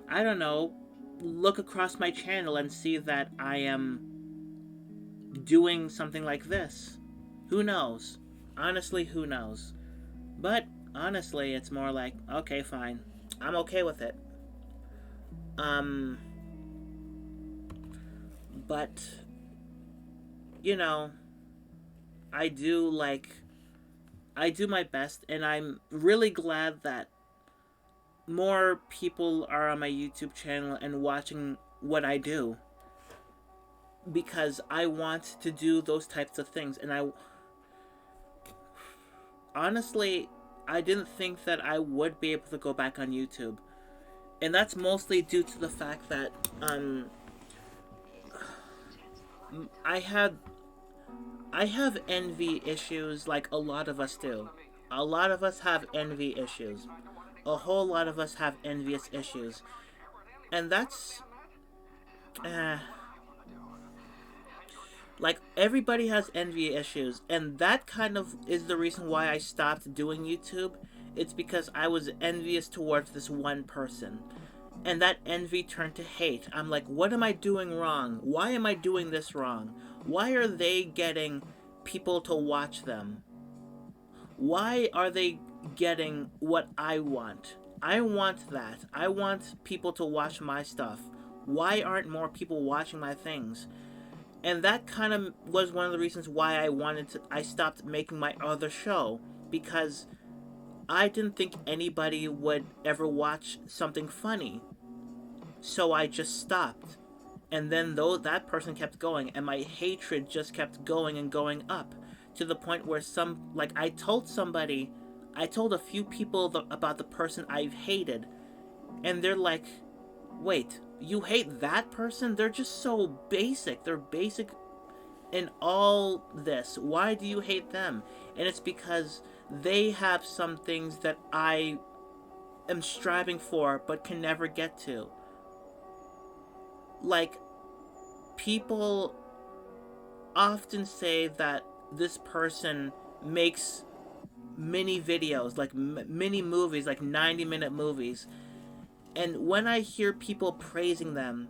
I don't know, look across my channel and see that I am doing something like this? Who knows? Honestly, who knows? But, honestly, it's more like, okay, fine. I'm okay with it. But, you know, I do my best, and I'm really glad that more people are on my YouTube channel and watching what I do. Because I want to do those types of things, and honestly, I didn't think that I would be able to go back on YouTube. And that's mostly due to the fact that I had I have envy issues like a lot of us do. A lot of us have envy issues. A whole lot of us have envious issues. And that's uh, like everybody has envy issues, and that kind of is the reason why I stopped doing YouTube. It's because I was envious towards this one person, and that envy turned to hate. I'm like, what am I doing wrong? Why am I doing this wrong? Why are they getting people to watch them? Why are they getting what I want? I want that. I want people to watch my stuff. Why aren't more people watching my things? And that kind of was one of the reasons why I stopped making my other show, because I didn't think anybody would ever watch something funny. So I just stopped. And then though that person kept going, and my hatred just kept going and going up, to the point where I told somebody, I told a few people about the person I've hated, and they're like, wait, you hate that person? They're just so basic. They're basic in all this. Why do you hate them? And it's because they have some things that I am striving for but can never get to. Like, people often say that this person makes mini videos, like mini movies, like 90-minute movies. And when I hear people praising them,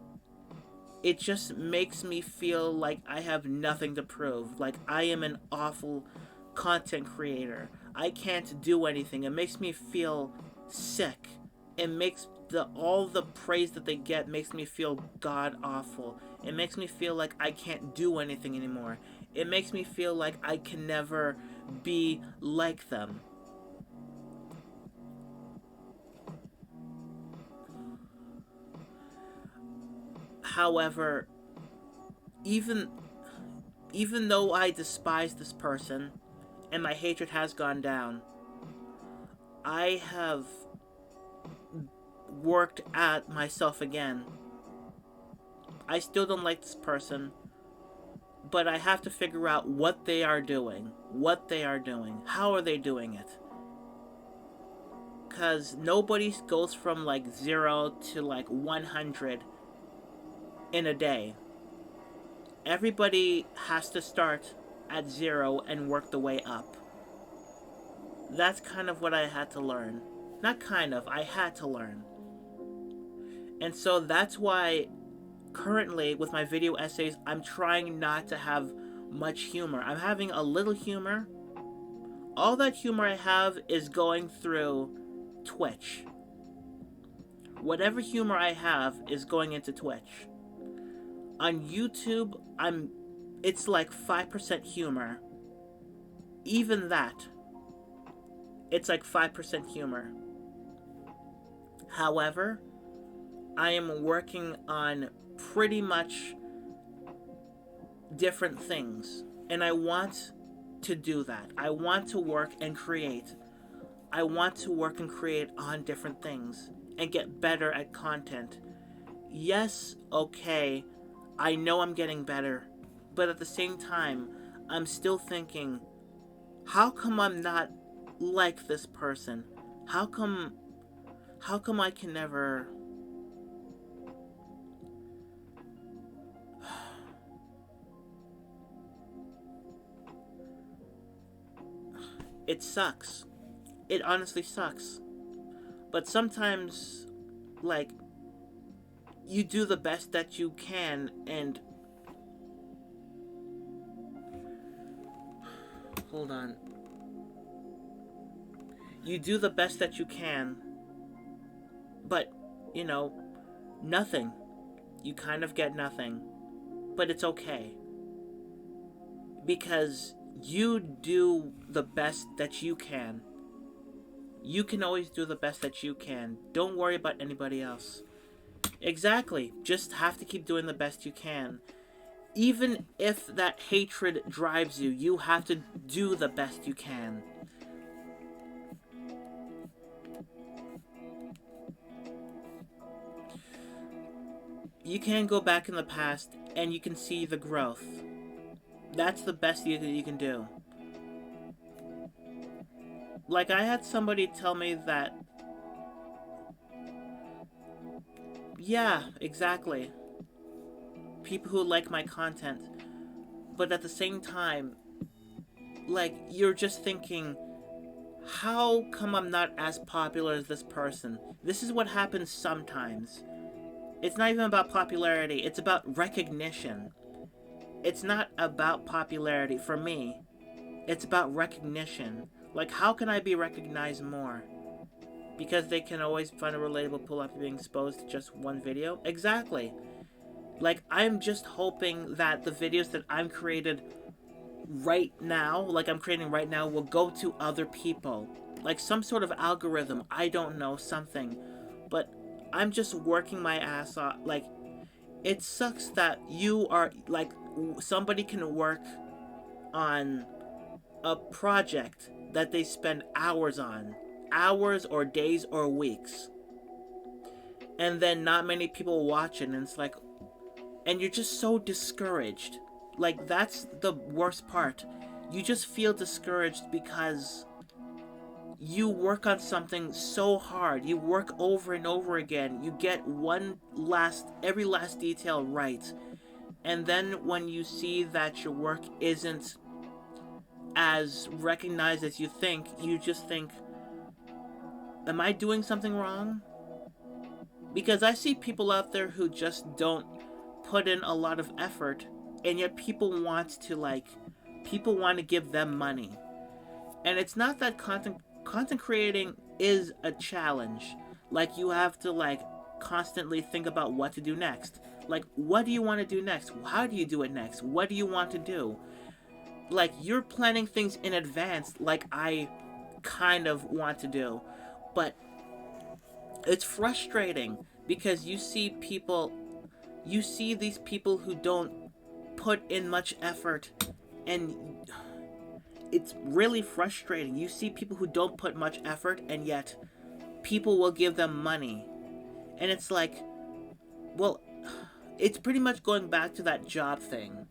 it just makes me feel like I have nothing to prove. Like I am an awful content creator. I can't do anything. It makes me feel sick. It makes all the praise that they get makes me feel god awful. It makes me feel like I can't do anything anymore. It makes me feel like I can never be like them. However, even even though I despise this person and my hatred has gone down, I have worked at myself again. I still don't like this person, but I have to figure out what they are doing. What they are doing. How are they doing it? Because nobody goes from like 0 to like 100 in a day. Everybody has to start at 0 and work the way up. That's kind of what I had to learn. Not kind of, I had to learn. And so that's why currently with my video essays, I'm trying not to have much humor. I'm having a little humor. All that humor I have is going through Twitch. Whatever humor I have is going into Twitch. On YouTube, it's like 5% humor. Even that, it's like 5% humor. However, I am working on pretty much different things, and I want to do that. I want to work and create. I want to work and create on different things and get better at content. Yes, okay, I know I'm getting better, but at the same time, I'm still thinking, how come I'm not like this person? How come I can never... It sucks. It honestly sucks. But sometimes, like, you do the best that you can, and... Hold on. You do the best that you can, but, you know, nothing. You kind of get nothing. But it's okay. Because you do the best that you can. You can always do the best that you can. Don't worry about anybody else. Exactly. Just have to keep doing the best you can. Even if that hatred drives you, you have to do the best you can. you can go back in the past and you can see the growth. That's the best you can do. Like, I had somebody tell me that, yeah, exactly. People who like my content. But at the same time, like, you're just thinking, how come I'm not as popular as this person? This is what happens sometimes. It's not even about popularity, it's about recognition. It's not about popularity for me. It's about recognition. Like, how can I be recognized more? Because they can always find a relatable pull after being exposed to just one video? Exactly. Like, I'm just hoping that the videos that I'm created right now, will go to other people. Like some sort of algorithm, I don't know, something. But I'm just working my ass off. Like, it sucks that you are, like, somebody can work on a project that they spend hours on. Hours or days or weeks. And then not many people watch it, and it's like, and you're just so discouraged. Like, that's the worst part. You just feel discouraged because you work on something so hard. You work over and over again. You get every last detail right. And then when you see that your work isn't as recognized as you think, you just think, am I doing something wrong? Because I see people out there who just don't put in a lot of effort, and yet people want to give them money. And it's not that content creating is a challenge. Like, you have to, like, constantly think about what to do next. Like, what do you want to do next? How do you do it next? What do you want to do? Like, you're planning things in advance, like I kind of want to do. But it's frustrating because you see these people who don't put in much effort, and it's really frustrating. You see people who don't put much effort, and yet people will give them money. And it's like, well, it's pretty much going back to that job thing.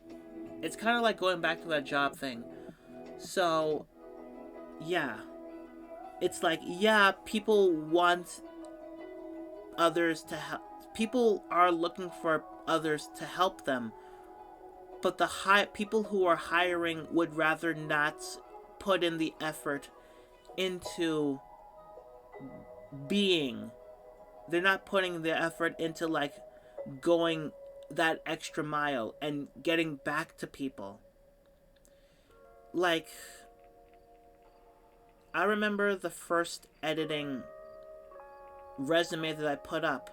It's kind of like going back to that job thing. So, yeah. It's like, yeah, people want others to help. People are looking for others to help them. But the people who are hiring would rather not put in the effort into being. They're not putting the effort into, like, going that extra mile and getting back to people. Like, I remember the first editing resume that I put up.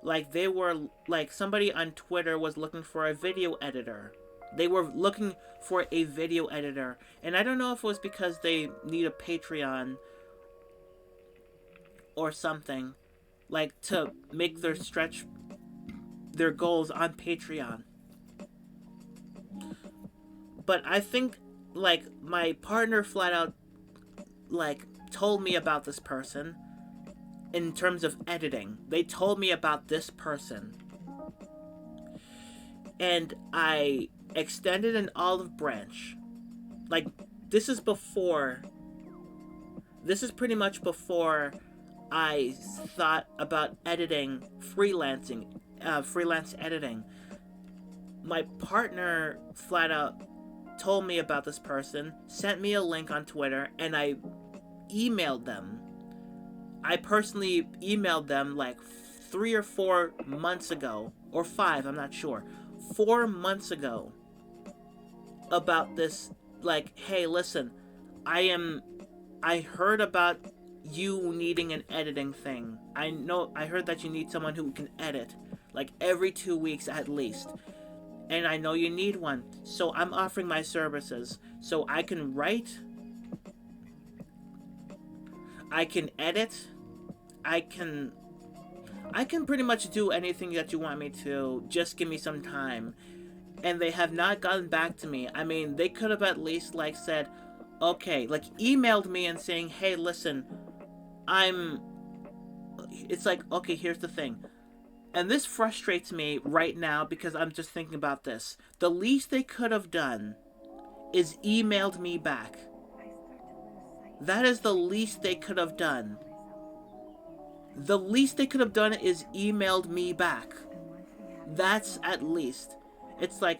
Like, they were, like, somebody on Twitter was looking for a video editor. They were looking for a video editor. And I don't know if it was because they need a Patreon or something, like, to make their goals on Patreon. But I think, like, my partner flat out, like, told me about this person in terms of editing. They told me about this person. And I extended an olive branch. Like, this is pretty much before I thought about editing, freelance editing. My partner flat out told me about this person, sent me a link on Twitter, and I emailed them. I personally emailed them like 3 or 4 months ago, or 5, I'm not sure. 4 months ago, about this, like, hey, listen, I heard about you needing an editing thing. I heard that you need someone who can edit, like, every 2 weeks at least. And I know you need one, so I'm offering my services. So I can write, I can edit, I can pretty much do anything that you want me to. Just give me some time. And they have not gotten back to me. I mean, they could have at least, like, said, okay, like, emailed me and saying, hey, listen, it's like, okay, here's the thing. And this frustrates me right now because I'm just thinking about this. The least they could have done is emailed me back. That is the least they could have done. The least they could have done is emailed me back. That's at least. It's like,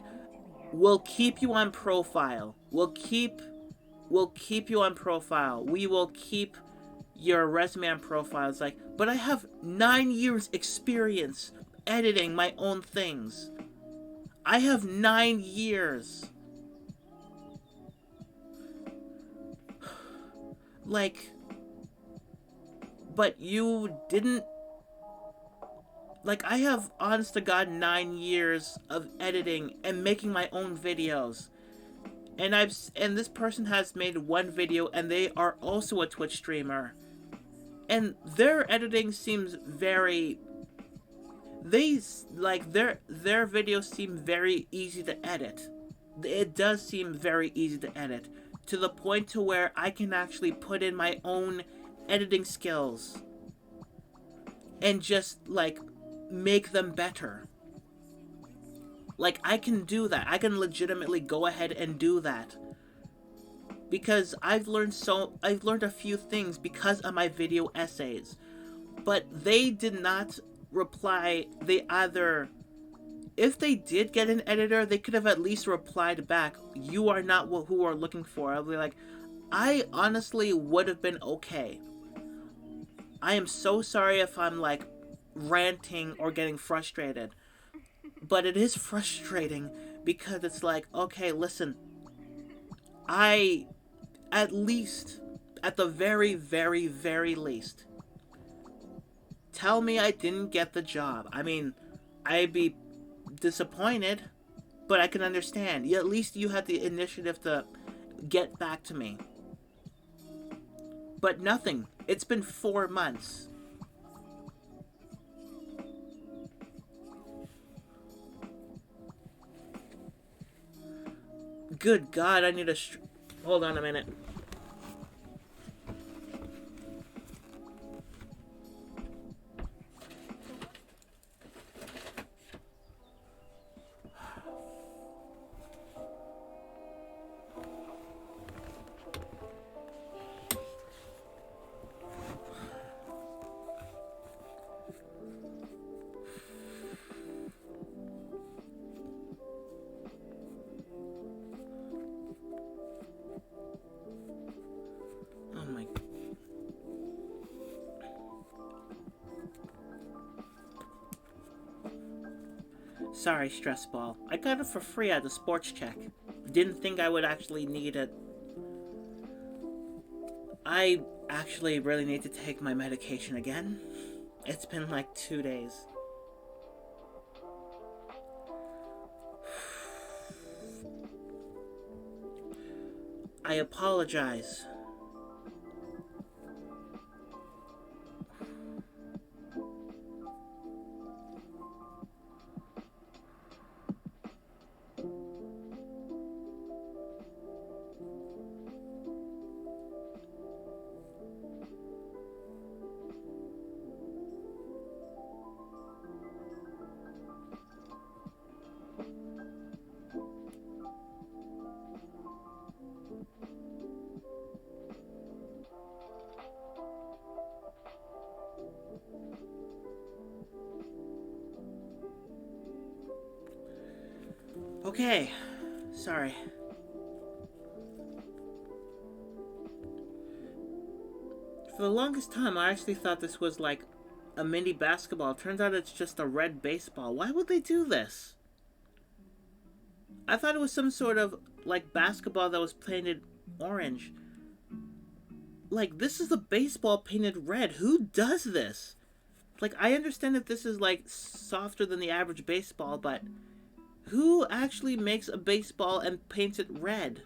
we'll keep you on profile. We'll keep you on profile. We will keep your resume on profile. It's like, but I have 9 years experience editing my own things. I have 9 years. Like, but you didn't. Like, I have, honest to God, 9 years of editing and making my own videos. And this person has made one video, and they are also a Twitch streamer. And their editing seems very... their videos seem very easy to edit. It does seem very easy to edit. To the point to where I can actually put in my own editing skills. And just, like, make them better. Like, I can do that. I can legitimately go ahead and do that. Because I've learned a few things because of my video essays. But they did not reply. They either... If they did get an editor, they could have at least replied back, "You are not who we're looking for." I'll be like, I honestly would have been okay. I am so sorry if I'm, like, ranting or getting frustrated. But it is frustrating because it's like, okay, listen. At the very, very, very least, tell me I didn't get the job. I mean, I'd be disappointed, but I can understand. At least you had the initiative to get back to me. But nothing. It's been 4 months. Good God, I need a... Hold on a minute. Oh my... Sorry, stress ball. I got it for free at the sports check. Didn't think I would actually need it. I actually really need to take my medication again. It's been like 2 days. I apologize. Okay, sorry. For the longest time, I actually thought this was like a mini basketball. Turns out it's just a red baseball. Why would they do this? I thought it was some sort of like basketball that was painted orange. Like, this is a baseball painted red. Who does this? Like, I understand that this is like softer than the average baseball, but who actually makes a baseball and paints it red?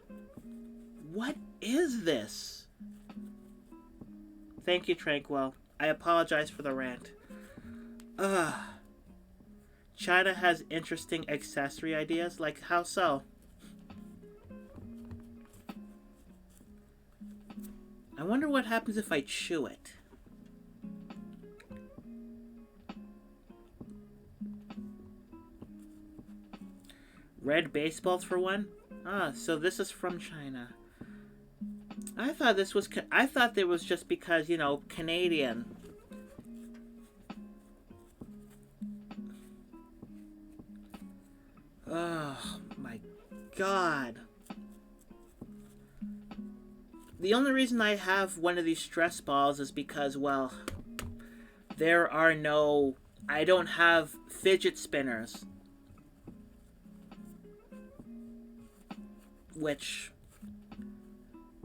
What is this? Thank you, Tranquil. I apologize for the rant. Ugh. China has interesting accessory ideas. Like, how so? I wonder what happens if I chew it. Red baseballs for one? Ah, so this is from China. I thought this was. I thought it was just because, you know, Canadian. Oh my god. The only reason I have one of these stress balls is because, well, there are no. I don't have fidget spinners. Which.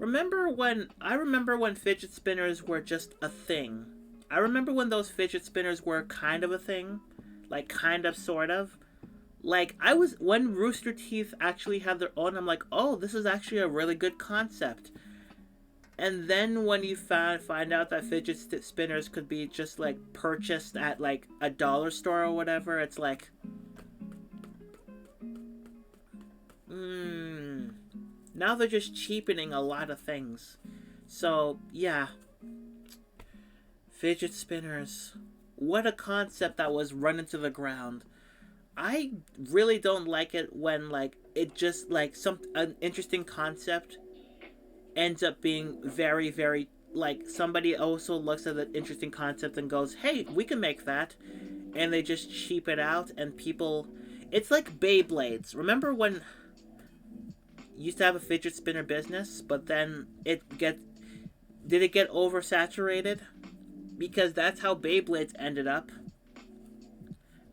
I remember when fidget spinners were just a thing. I remember when those fidget spinners were kind of a thing. Like, kind of, sort of. Like, when Rooster Teeth actually had their own, I'm like, oh, this is actually a really good concept. And then when you find out that fidget spinners could be just, like, purchased at, like, a dollar store or whatever, it's like, now they're just cheapening a lot of things. So, yeah. Fidget spinners. What a concept that was run into the ground. I really don't like it when, like, it just, like, an interesting concept ends up being very, very, like, somebody also looks at the interesting concept and goes, hey, we can make that. And they just cheap it out, and people... It's like Beyblades. Remember when used to have a fidget spinner business, but then did it get oversaturated? Because that's how Beyblades ended up.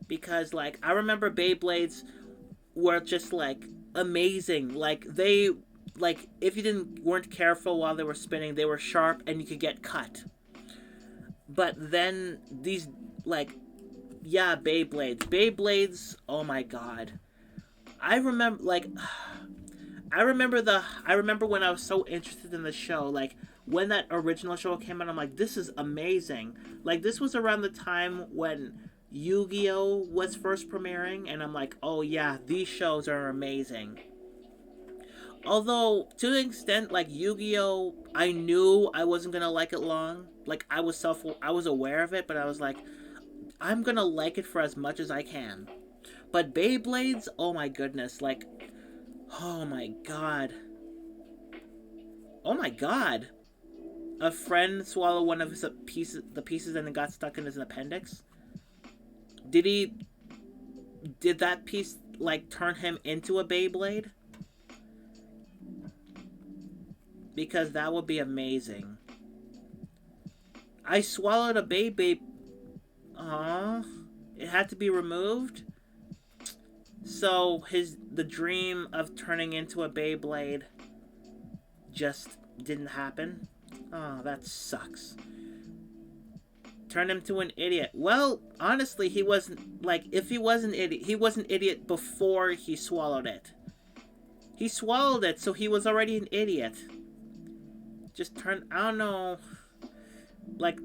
Because, like, I remember Beyblades were just, like, amazing. Like, they, like, if you weren't careful while they were spinning, they were sharp and you could get cut. But then these, like, yeah, Beyblades, oh my god. I remember, like, I remember when I was so interested in the show, like, when that original show came out, I'm like, this is amazing. Like, this was around the time when Yu-Gi-Oh! Was first premiering, and I'm like, oh yeah, these shows are amazing. Although, to an extent, like, Yu-Gi-Oh! I knew I wasn't gonna like it long. Like, I was aware of it, but I was like, I'm gonna like it for as much as I can. But Beyblades, oh my goodness, like, oh my god. Oh my god. A friend swallowed one of the pieces and it got stuck in his appendix? Did that piece, like, turn him into a Beyblade? Because that would be amazing. I swallowed a Beyblade. Aww. It had to be removed? So, the dream of turning into a Beyblade just didn't happen? Oh, that sucks. Turned him to an idiot. Well, honestly, he wasn't, like, if he was an idiot, he was an idiot before he swallowed it. He swallowed it, so he was already an idiot. I don't know. Like,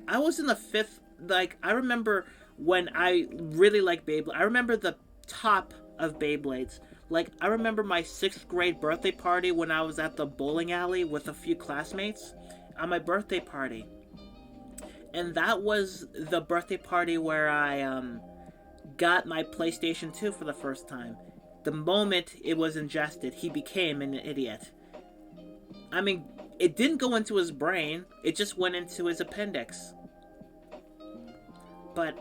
I was in the 5th, like, I remember when I really liked Beyblade. I remember the top of Beyblades. Like, I remember my 6th grade birthday party when I was at the bowling alley with a few classmates on my birthday party. And that was the birthday party where I got my PlayStation 2 for the first time. The moment it was ingested, he became an idiot. I mean, it didn't go into his brain, it just went into his appendix. But,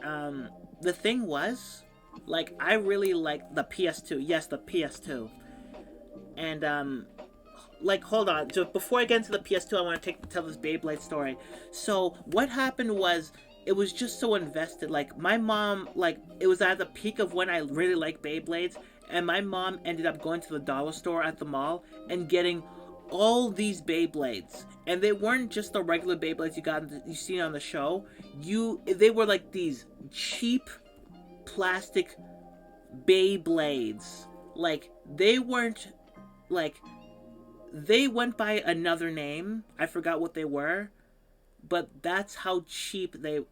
the thing was, like, I really liked the PS2. Yes, the PS2. And, like, hold on. So before I get into the PS2, I want to tell this Beyblade story. So, what happened was, it was just so invested. Like, my mom, like, it was at the peak of when I really liked Beyblades, and my mom ended up going to the dollar store at the mall and getting all these Beyblades. And they weren't just the regular Beyblades you seen on the show. They were like these cheap plastic Beyblades. Like, they weren't, like, they went by another name. I forgot what they were. But that's how cheap they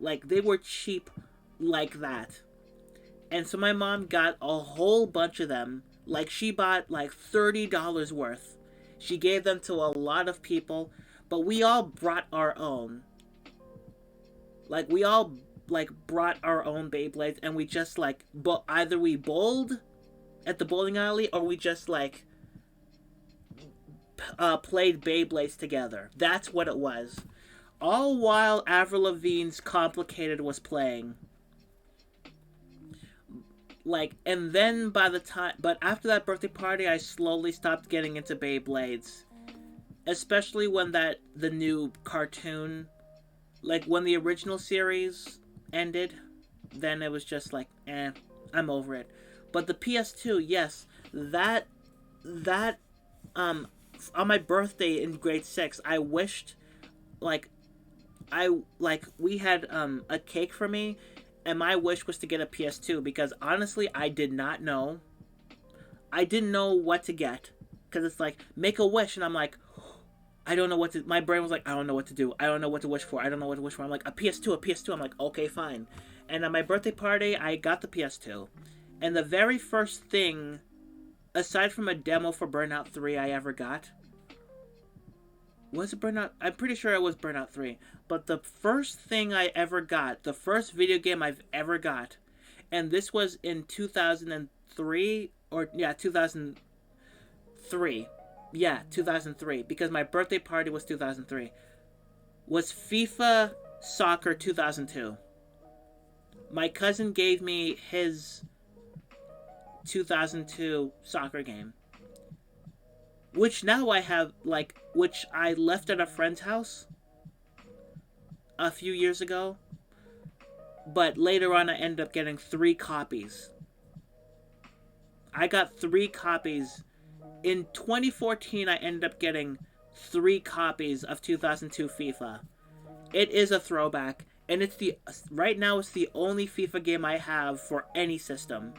were cheap like that. And so my mom got a whole bunch of them. Like, she bought like $30 worth. She gave them to a lot of people, but we all brought our own. Like, we all, like, brought our own Beyblades, and we just, like, either we bowled, at the bowling alley, or we just like played Beyblades together. That's what it was. All while Avril Lavigne's Complicated was playing. Like, and then by the time, but after that birthday party, I slowly stopped getting into Beyblades. Especially when the new cartoon, like when the original series ended, then it was just like, I'm over it. But the PS2, yes, that on my birthday in grade 6, I wished, like, we had a cake for me, and my wish was to get a PS2 because honestly, I did not know. I didn't know what to get because it's like make a wish, and I'm like, I don't know what to. My brain was like, I don't know what to do. I don't know what to wish for. I don't know what to wish for. I'm like a PS2, a PS2. I'm like, okay, fine. And at my birthday party, I got the PS2, and the very first thing, aside from a demo for Burnout 3, I ever got. Was it Burnout? I'm pretty sure it was Burnout 3. But the first thing I ever got, the first video game I've ever got, and this was in 2003, or, yeah, 2003. Yeah, 2003, because my birthday party was 2003, was FIFA Soccer 2002. My cousin gave me his 2002 soccer game, which now I have, like, which I left at a friend's house a few years ago, but later on I ended up getting 3 copies. I got 3 copies. In 2014, I ended up getting 3 copies of 2002 FIFA. It is a throwback, and right now it's the only FIFA game I have for any system.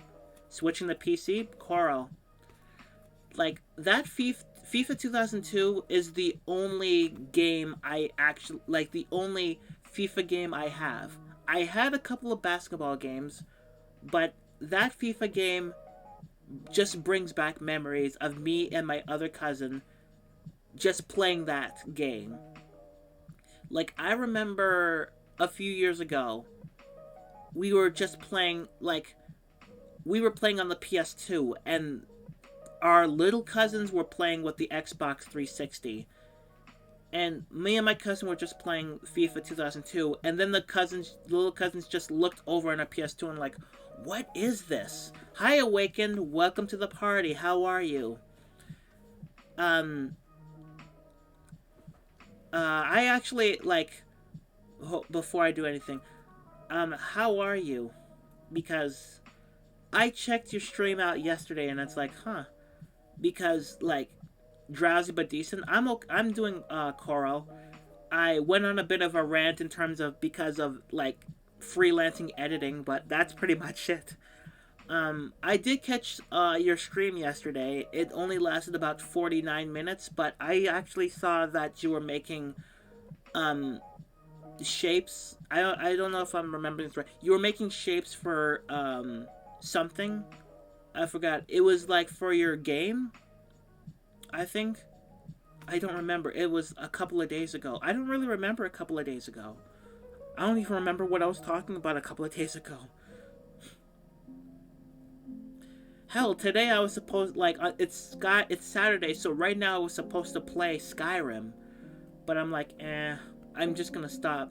Switching the PC, Coral. Like, that FIFA 2002 is the only game I actually, like, the only FIFA game I have. I had a couple of basketball games, but that FIFA game just brings back memories of me and my other cousin just playing that game. Like, I remember a few years ago, we were just playing, like, we were playing on the PS2, and our little cousins were playing with the Xbox 360. And me and my cousin were just playing FIFA 2002, and then the little cousins just looked over on our PS2 and like, what is this? Hi, Awakened. Welcome to the party. How are you? I actually, like, before I do anything, how are you? Because I checked your stream out yesterday, and it's like, huh. Because, like, drowsy but decent. I'm doing, Coral. I went on a bit of a rant in terms of, because of, like, freelancing editing, but that's pretty much it. I did catch, your stream yesterday. It only lasted about 49 minutes, but I actually saw that you were making, shapes. I don't know if I'm remembering this right. You were making shapes for, something. I forgot. It was, like, for your game, I think. I don't remember. It was a couple of days ago. I don't really remember a couple of days ago. I don't even remember what I was talking about a couple of days ago. Hell, today I was supposed, like, it's Saturday, so right now I was supposed to play Skyrim. But I'm like, I'm just gonna stop.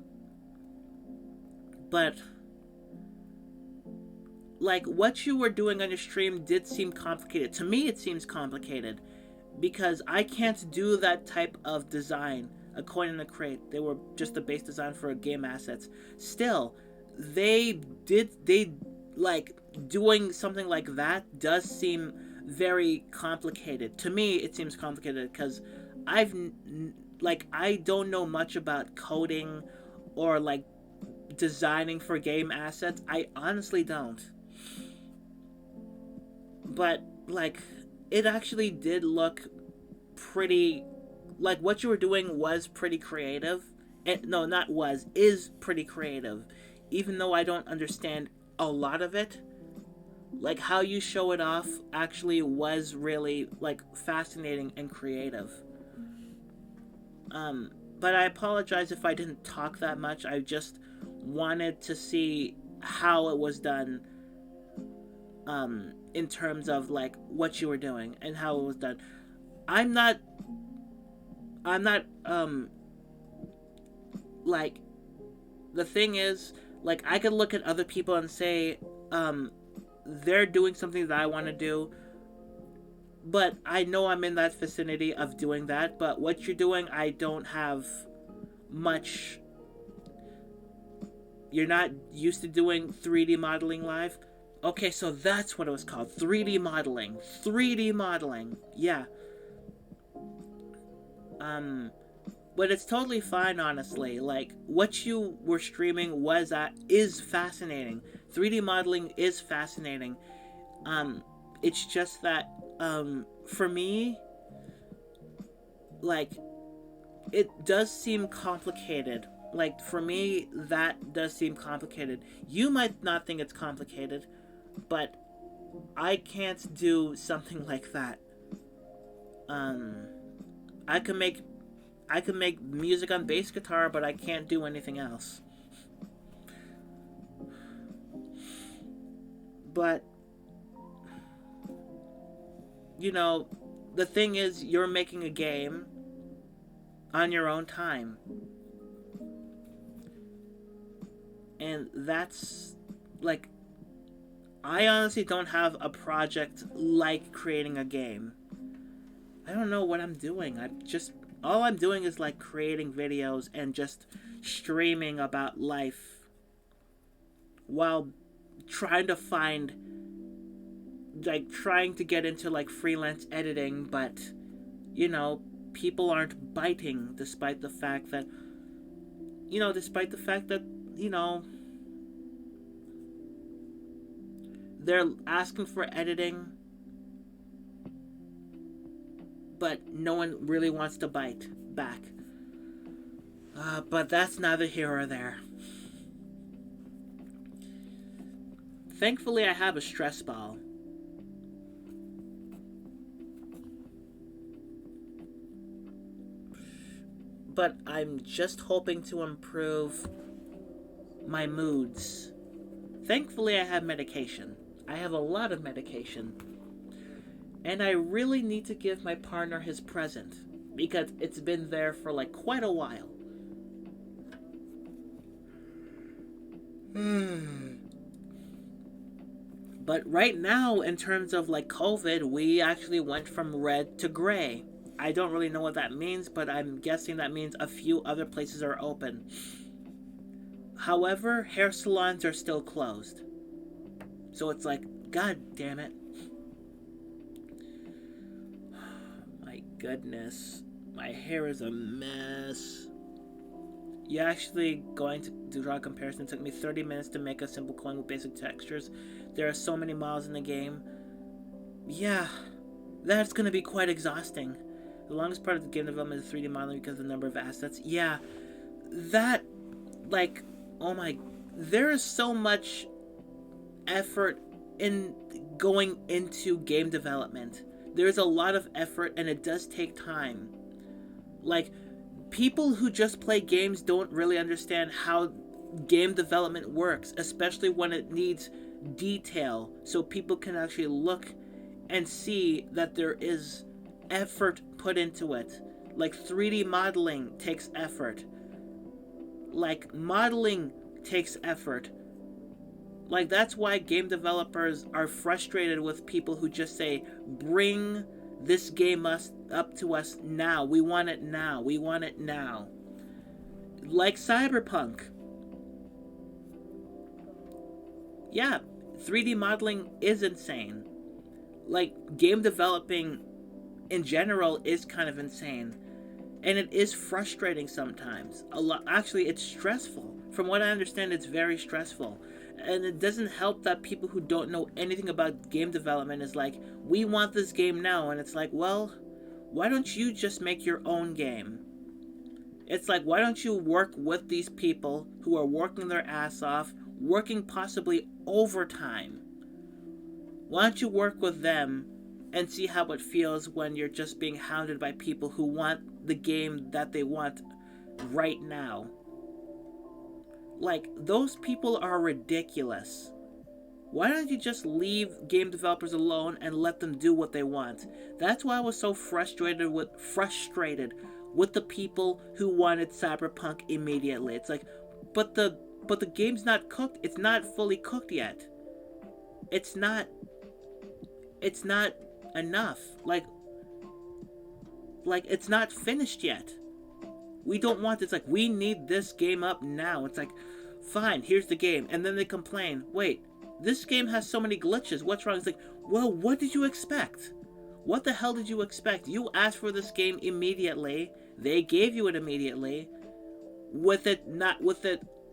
But, like, what you were doing on your stream did seem complicated. To me, it seems complicated. Because I can't do that type of design. According to Crate, they were just the base design for game assets. Still, like, doing something like that does seem very complicated. To me, it seems complicated because I don't know much about coding or, like, designing for game assets. I honestly don't. But, like, it actually did look pretty, like, what you were doing was pretty creative. No, not was, is pretty creative. Even though I don't understand a lot of it, like, how you show it off actually was really, like, fascinating and creative. But I apologize if I didn't talk that much. I just wanted to see how it was done. in terms of like what you were doing and how it was done. I'm not I'm not like the thing is, like, I could look at other people and say they're doing something that I want to do, but I know I'm in that vicinity of doing that. But what you're doing, I don't have much. You're not used to doing 3D modeling live. Okay, so that's what it was called. 3D modeling. 3D modeling. Yeah. But it's totally fine, honestly. Like, what you were streaming is fascinating. 3D modeling is fascinating. It's just that, for me, like, it does seem complicated. Like, for me, that does seem complicated. You might not think it's complicated, but I can't do something like that. I can make music on bass guitar, but I can't do anything else. But you know, the thing is, you're making a game on your own time. And that's like, I honestly don't have a project like creating a game. I don't know what I'm doing. All I'm doing is like creating videos and just streaming about life while trying to find, like, trying to get into like freelance editing, but people aren't biting despite the fact that they're asking for editing, but no one really wants to bite back. But that's neither here or there. Thankfully, I have a stress ball. But I'm just hoping to improve my moods. Thankfully, I have medication. I have a lot of medication. And I really need to give my partner his present, because it's been there for like quite a while. But right now, in terms of like COVID, we actually went from red to gray. I don't really know what that means, but I'm guessing that means a few other places are open. However, hair salons are still closed. So it's like, god damn it. My goodness. My hair is a mess. Yeah, actually, going to draw a comparison, it took me 30 minutes to make a simple coin with basic textures. There are so many models in the game. Yeah, that's going to be quite exhausting. The longest part of the game development is 3D modeling because of the number of assets. Yeah, that, like, oh my, there is so much effort in going into game development. There's a lot of effort, and it does take time. Like, people who just play games don't really understand how game development works, especially when it needs detail, so people can actually look and see that there is effort put into it. Like, 3D modeling takes effort. Like, modeling takes effort. Like, that's why game developers are frustrated with people who just say, bring this game up to us now. We want it now. We want it now. Like Cyberpunk. Yeah, 3D modeling is insane. Like, game developing in general is kind of insane. And it is frustrating sometimes. Actually, it's stressful. From what I understand, it's very stressful. And it doesn't help that people who don't know anything about game development is like, we want this game now. And it's like, well, why don't you just make your own game? It's like, why don't you work with these people who are working their ass off, working possibly overtime? Why don't you work with them and see how it feels when you're just being hounded by people who want the game that they want right now? Like, those people are ridiculous. Why don't you just leave game developers alone and let them do what they want? That's why I was so frustrated with the people who wanted Cyberpunk immediately. It's like, but the game's not cooked. It's not fully cooked yet. It's not it's not enough. Like it's not finished yet. We don't want this. Like, we need this game up now. It's like, fine, here's the game. And then they complain, wait, this game has so many glitches. What's wrong? It's like, well, what did you expect? What the hell did you expect? You asked for this game immediately. They gave you it immediately. With it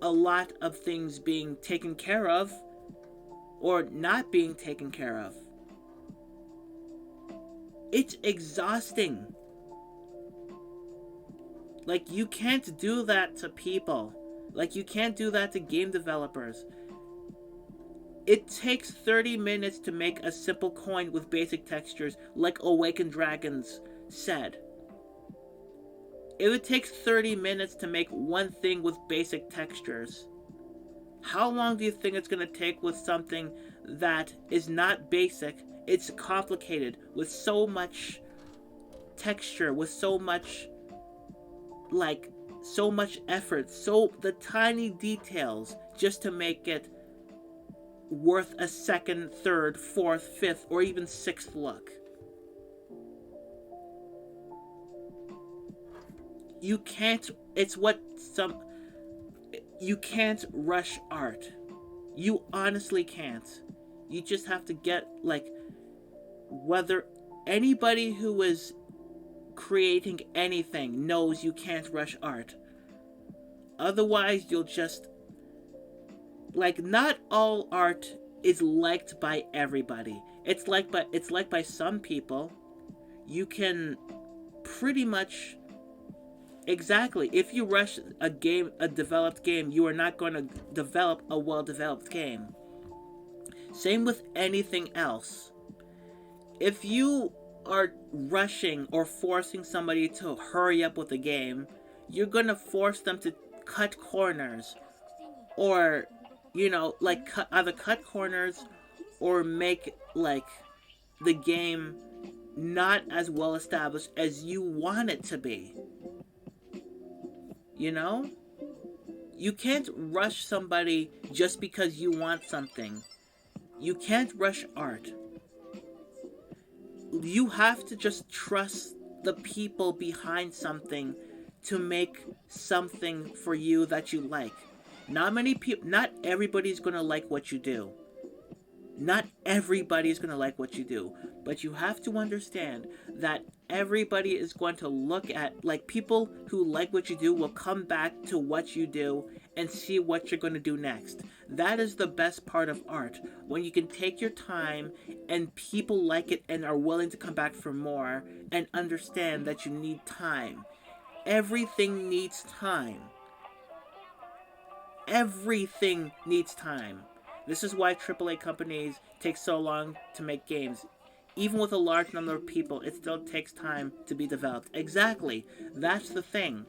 a lot of things being taken care of or not being taken care of. It's exhausting. Like, you can't do that to people. Like, you can't do that to game developers. It takes 30 minutes to make a simple coin with basic textures, like Awakened Dragons said. It would take 30 minutes to make one thing with basic textures. How long do you think it's going to take with something that is not basic? It's complicated, with so much texture, with so much effort, so the tiny details just to make it worth a second, third, fourth, fifth, or even sixth look. You can't rush art. You honestly can't. You just have to get, whether anybody who is creating anything knows you can't rush art. Otherwise, you'll just... not all art is liked by everybody. It's liked by some people. You can pretty much... Exactly. If you rush a developed game, you are not going to develop a well-developed game. Same with anything else. If you are rushing or forcing somebody to hurry up with a game, you're going to force them to cut corners. Or, either cut corners or make, the game not as well established as you want it to be. You can't rush somebody just because you want something. You can't rush art. You have to just trust the people behind something to make something for you that you like. Not everybody's gonna like what you do. Not everybody's gonna like what you do. But you have to understand that everybody is going to look at, people who like what you do will come back to what you do and see what you're going to do next. That is the best part of art, when you can take your time and people like it and are willing to come back for more and understand that you need time. Everything needs time. Everything needs time. This is why AAA companies take so long to make games. Even with a large number of people, it still takes time to be developed. Exactly. That's the thing.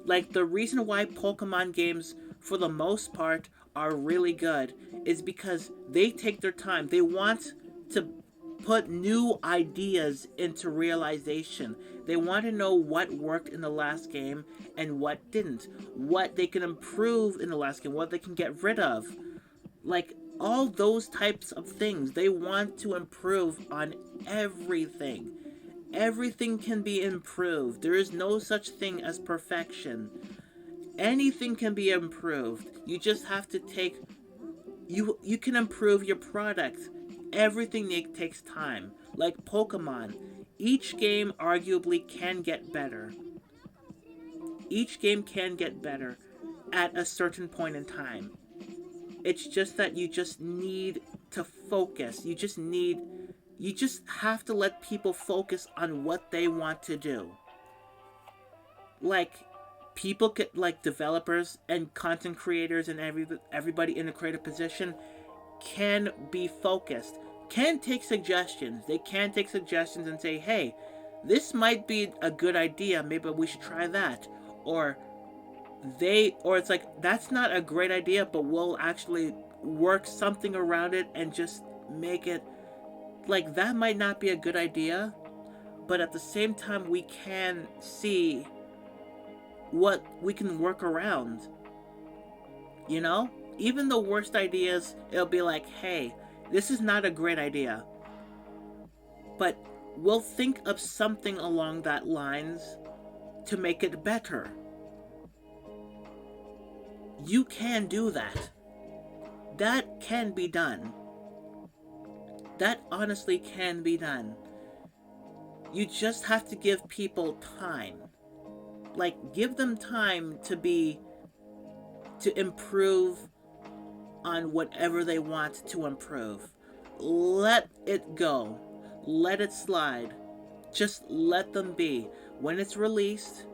The reason why Pokemon games, for the most part, are really good is because they take their time. They want to put new ideas into realization. They want to know what worked in the last game and what didn't. What they can improve in the last game, what they can get rid of. All those types of things. They want to improve on everything. Everything can be improved. There is no such thing as perfection. Anything can be improved. You just have to take... You can improve your product. Everything takes time. Like Pokemon. Each game arguably can get better. Each game can get better at a certain point in time. It's just that you just need to focus. You just have to let people focus on what they want to do. People developers and content creators and everybody in a creative position can be focused. Can take suggestions. They can take suggestions and say, hey, this might be a good idea. Maybe we should try that. Or it's that's not a great idea, but we'll actually work something around it and just make it like that might not be a good idea, but at the same time we can see what we can work around. You know? Even the worst ideas, it'll be like, hey, this is not a great idea. But we'll think of something along that lines to make it better. You can do that. That can be done. That honestly can be done. You just have to give people time. Like, give them time to improve on whatever they want to improve. Let it go. Let it slide. Just let them be. When it's released,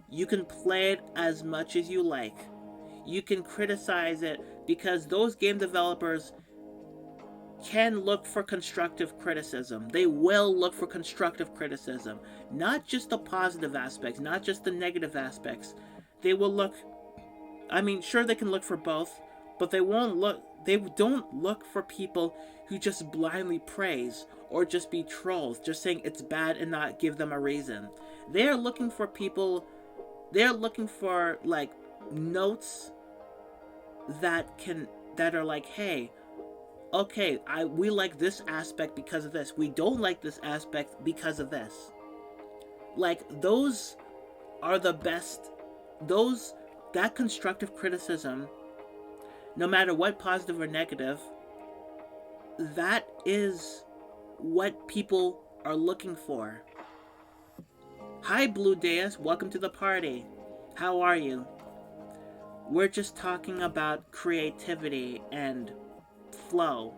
you can play it as much as you like. You can criticize it because those game developers can look for constructive criticism. They will look for constructive criticism. Not just the positive aspects, not just the negative aspects. They will look, I mean, sure they can look for both, but they don't look for people who just blindly praise or just be trolls, just saying it's bad and not give them a reason. They're looking for like notes that are like, hey, okay, we like this aspect because of this. We don't like this aspect because of this. Like, those are the best. That constructive criticism, no matter what positive or negative, that is what people are looking for. Hi, Blue Deus. Welcome to the party. How are you? We're just talking about creativity and flow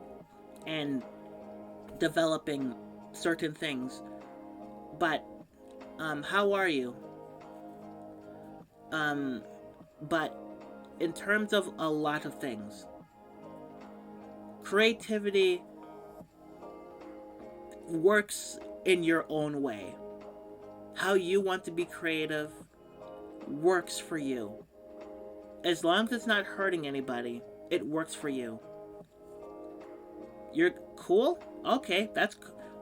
and developing certain things. But how are you? But in terms of a lot of things, creativity works in your own way. How you want to be creative works for you. As long as it's not hurting anybody, it works for you. You're cool? Okay,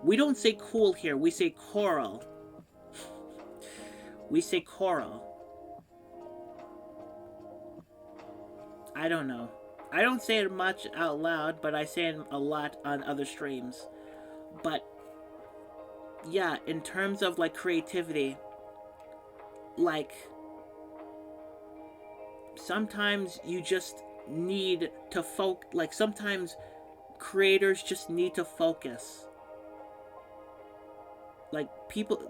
we don't say cool here, we say coral. We say coral. I don't know. I don't say it much out loud, but I say it a lot on other streams. But yeah, in terms of like creativity, like sometimes you just need to sometimes creators just need to focus. Like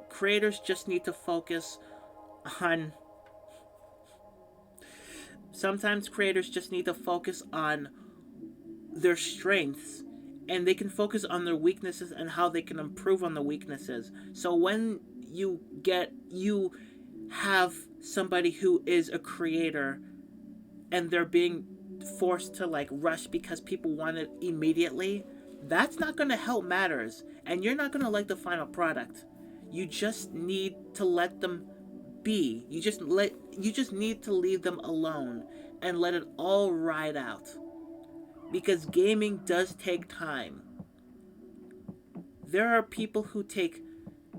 creators just need to focus on sometimes creators just need to focus on their strengths, and they can focus on their weaknesses and how they can improve on the weaknesses. So when you have somebody who is a creator and they're being forced to like rush because people want it immediately, that's not going to help matters, and you're not going to like the final product. You just need to let them be. You just need to leave them alone and let it all ride out. Because gaming does take time. There are people who take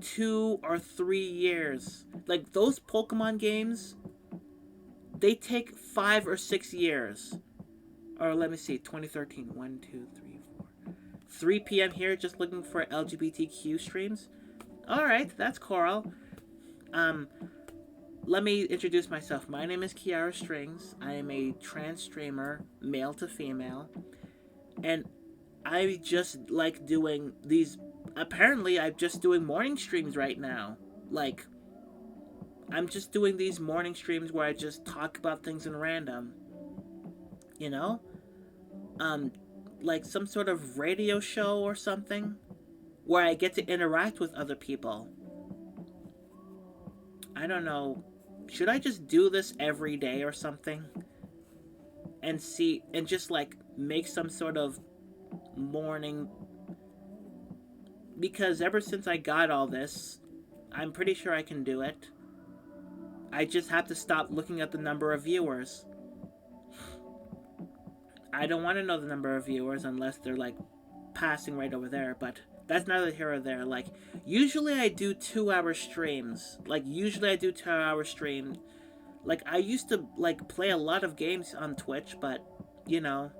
2 or 3 years. Like those Pokemon games, they take 5 or 6 years. Or let me see, 2013, 1, 2, 3, 4. 3 p.m. here, just looking for LGBTQ streams. Alright, that's Coral. Let me introduce myself. My name is Kiara Strings. I am a trans streamer, male to female. And I just like doing these. Apparently, I'm just doing morning streams right now. Like, I'm just doing these morning streams where I just talk about things in random. You know? Like some sort of radio show or something where I get to interact with other people. I don't know. Should I just do this every day or something? And just like make some sort of morning. Because ever since I got all this, I'm pretty sure I can do it. I just have to stop looking at the number of viewers. I don't want to know the number of viewers unless they're like passing right over there, but that's neither here or there. Like, usually I do 2 hour streams. Like, usually I do 2 hour streams. Like, I used to, like, play a lot of games on Twitch, but, you know,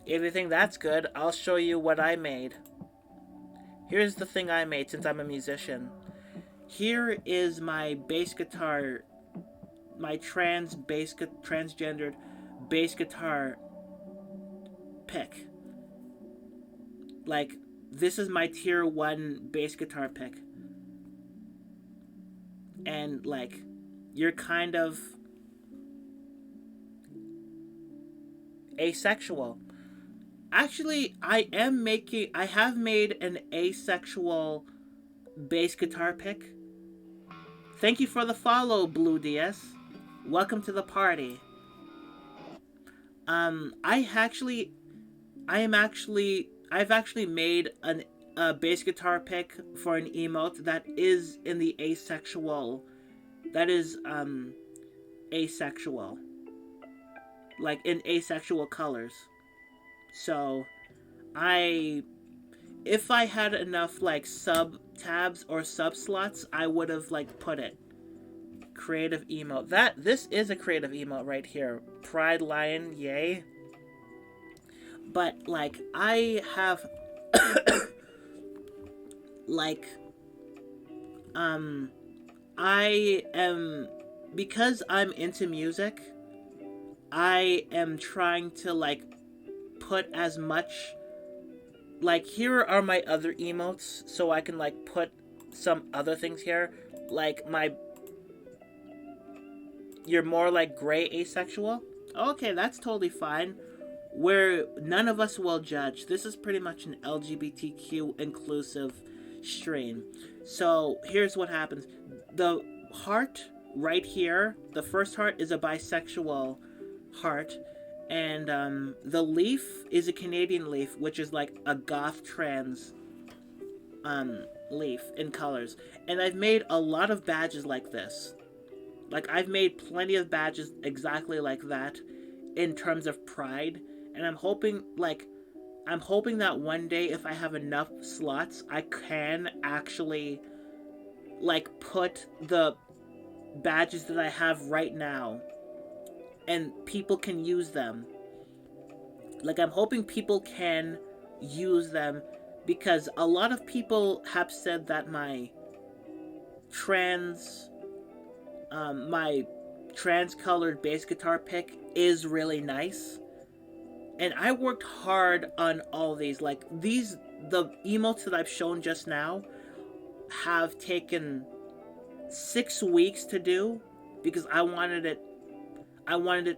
if you think that's good, I'll show you what I made. Here's the thing I made since I'm a musician. Here is my bass guitar, my transgendered bass guitar pick. Like, this is my tier 1 bass guitar pick. And, like, you're kind of asexual. Actually, I have made an asexual bass guitar pick. Thank you for the follow, Blue DS. Welcome to the party. I've actually made a bass guitar pick for an emote that is in the asexual. That is asexual. Like in asexual colors. So if I had enough like sub tabs or sub slots, I would have like put it. Creative emote. This is a creative emote right here. Pride Lion, yay. But like I have like I am, because I'm into music, I am trying to like put as much, like, here are my other emotes, so I can like put some other things here, like you're more like gray asexual. Okay, that's totally fine. Where none of us will judge. This is pretty much an LGBTQ inclusive stream. So here's what happens. The heart right here, the first heart is a bisexual heart, and the leaf is a Canadian leaf, which is like a goth trans leaf in colors. And I've made a lot of badges like this. Like, I've made plenty of badges exactly like that in terms of pride. And I'm hoping that one day, if I have enough slots, I can actually, like, put the badges that I have right now, and people can use them. Like, I'm hoping people can use them, because a lot of people have said that my trans-colored bass guitar pick is really nice. And I worked hard on all these. Like, the emotes that I've shown just now have taken 6 weeks to do, because I wanted it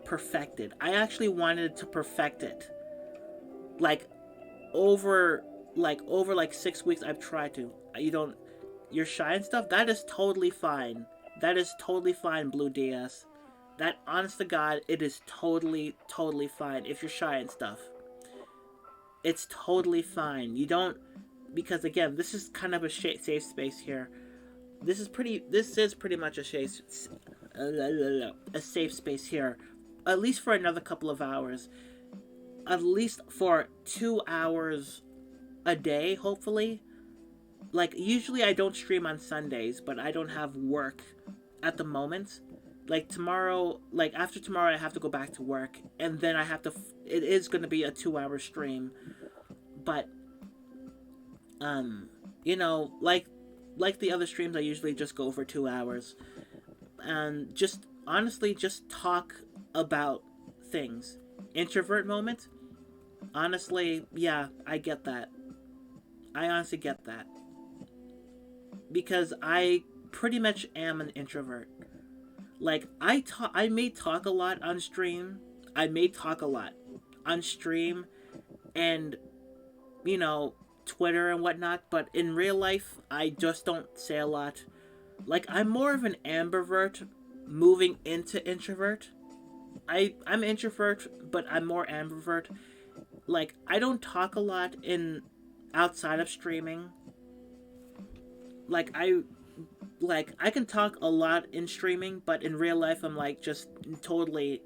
perfected. I actually wanted to perfect it. Like, over 6 weeks I've tried to. You're shy and stuff? That is totally fine. That is totally fine, Blue DS. That, honest to God, it is totally, totally fine if you're shy and stuff. It's totally fine. You don't... Because, again, this is kind of a safe space here. This is pretty much a safe space here. At least for another couple of hours. At least for 2 hours a day, hopefully. Like, usually I don't stream on Sundays, but I don't have work at the moment. Like, tomorrow, like, after tomorrow, I have to go back to work, and then I have to, it is going to be a 2-hour stream, but, you know, like the other streams, I usually just go for 2 hours, and just, honestly, just talk about things. Introvert moment? Honestly, yeah, I get that. I honestly get that. Because I pretty much am an introvert. Like, I may talk a lot on stream. I may talk a lot on stream and, you know, Twitter and whatnot, but in real life, I just don't say a lot. Like, I'm more of an ambivert moving into introvert. I'm introvert, but I'm more ambivert. Like, I don't talk a lot outside of streaming. Like, I can talk a lot in streaming, but in real life, I'm like just totally,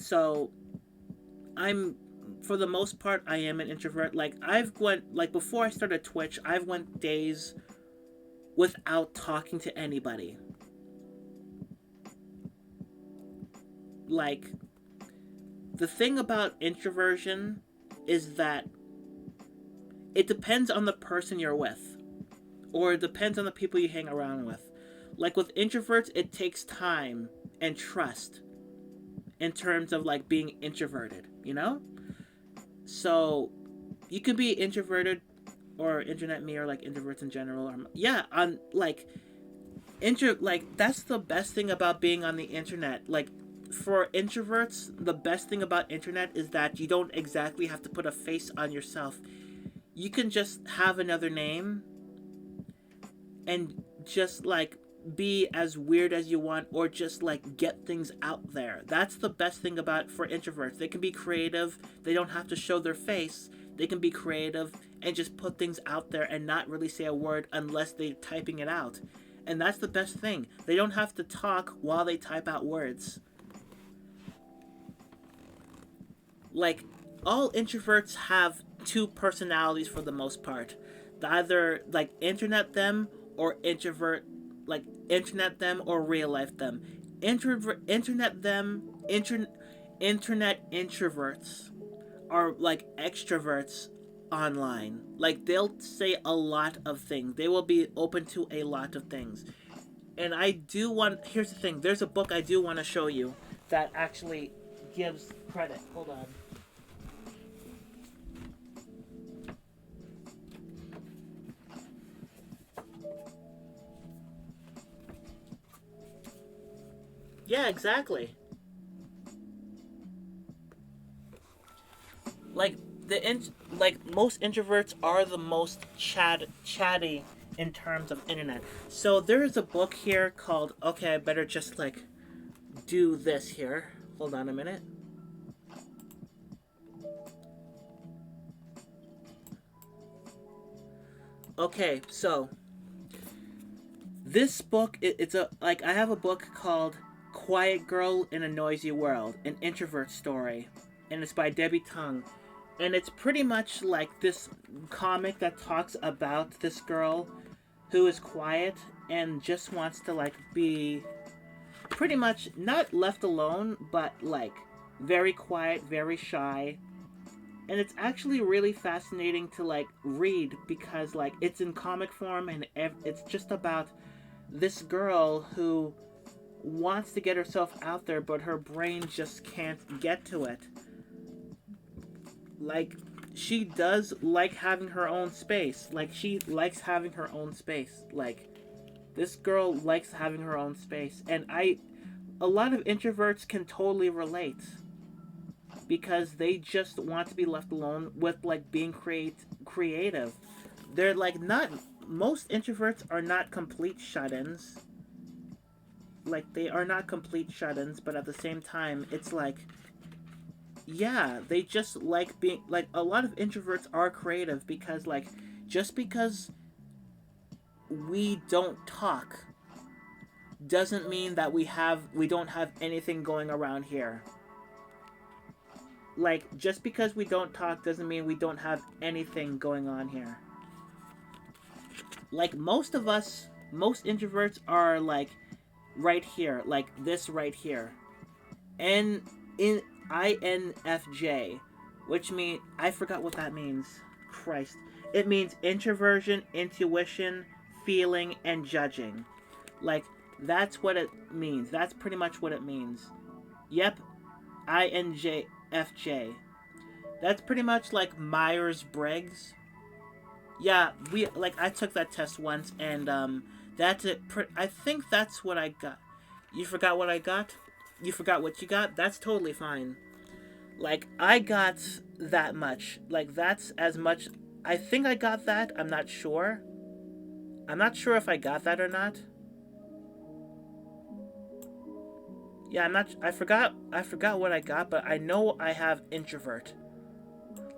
So I'm, for the most part, I am an introvert. Like I've went, like before I started Twitch, I've went days without talking to anybody. Like, the thing about introversion is that it depends on the person you're with, or it depends on the people you hang around with. Like with introverts, it takes time and trust in terms of like being introverted, you know? So you could be introverted or internet me or like introverts in general. Or, yeah, on like like that's the best thing about being on the internet. Like for introverts, the best thing about internet is that you don't exactly have to put a face on yourself. You can just have another name and just like be as weird as you want, or just like get things out there. That's the best thing about, for introverts. They can be creative. They don't have to show their face. They can be creative and just put things out there and not really say a word unless they're typing it out. And that's the best thing. They don't have to talk while they type out words. Like, all introverts have two personalities for the most part. They either like internet them or introvert, like internet them or real life them. Internet them, internet introverts are like extroverts online. Like they'll say a lot of things. They will be open to a lot of things. And I do want, here's the thing. There's a book I do want to show you that actually gives credit. Hold on. Yeah, exactly. Like like most introverts are the most chatty in terms of internet. So there is a book here called, okay, I better just like do this here. Hold on a minute. Okay, so this book, it's a, like, I have a book called Quiet Girl in a Noisy World, an introvert story, and it's by Debbie Tung. And it's pretty much like this comic that talks about this girl who is quiet and just wants to like be pretty much not left alone, but like very quiet, very shy. And it's actually really fascinating to like read because like it's in comic form, and it's just about this girl who wants to get herself out there, but her brain just can't get to it. Like, she does like having her own space. Like, she likes having her own space. Like, this girl likes having her own space. And a lot of introverts can totally relate because they just want to be left alone with like being creative. They're like, not, most introverts are not complete shut-ins. Like, they are not complete shut-ins, but at the same time, it's like, yeah, they just like being, like, a lot of introverts are creative because like, just because we don't talk doesn't mean that we don't have anything going around here. Like, just because we don't talk doesn't mean we don't have anything going on here. Like, most of us, most introverts are like right here, like this right here. And in INFJ, which means, I forgot what that means. Christ. It means introversion, intuition, feeling, and judging. Like, that's what it means. That's pretty much what it means. Yep, INFJ. That's pretty much like Myers-Briggs. Yeah, I took that test once, and that's it. I think that's what I got. You forgot what I got? You forgot what you got? That's totally fine. Like, I got that much. Like, that's as much. I think I got that. I'm not sure. I'm not sure if I got that or not. Yeah, I'm not. I forgot. I forgot what I got, but I know I have introvert.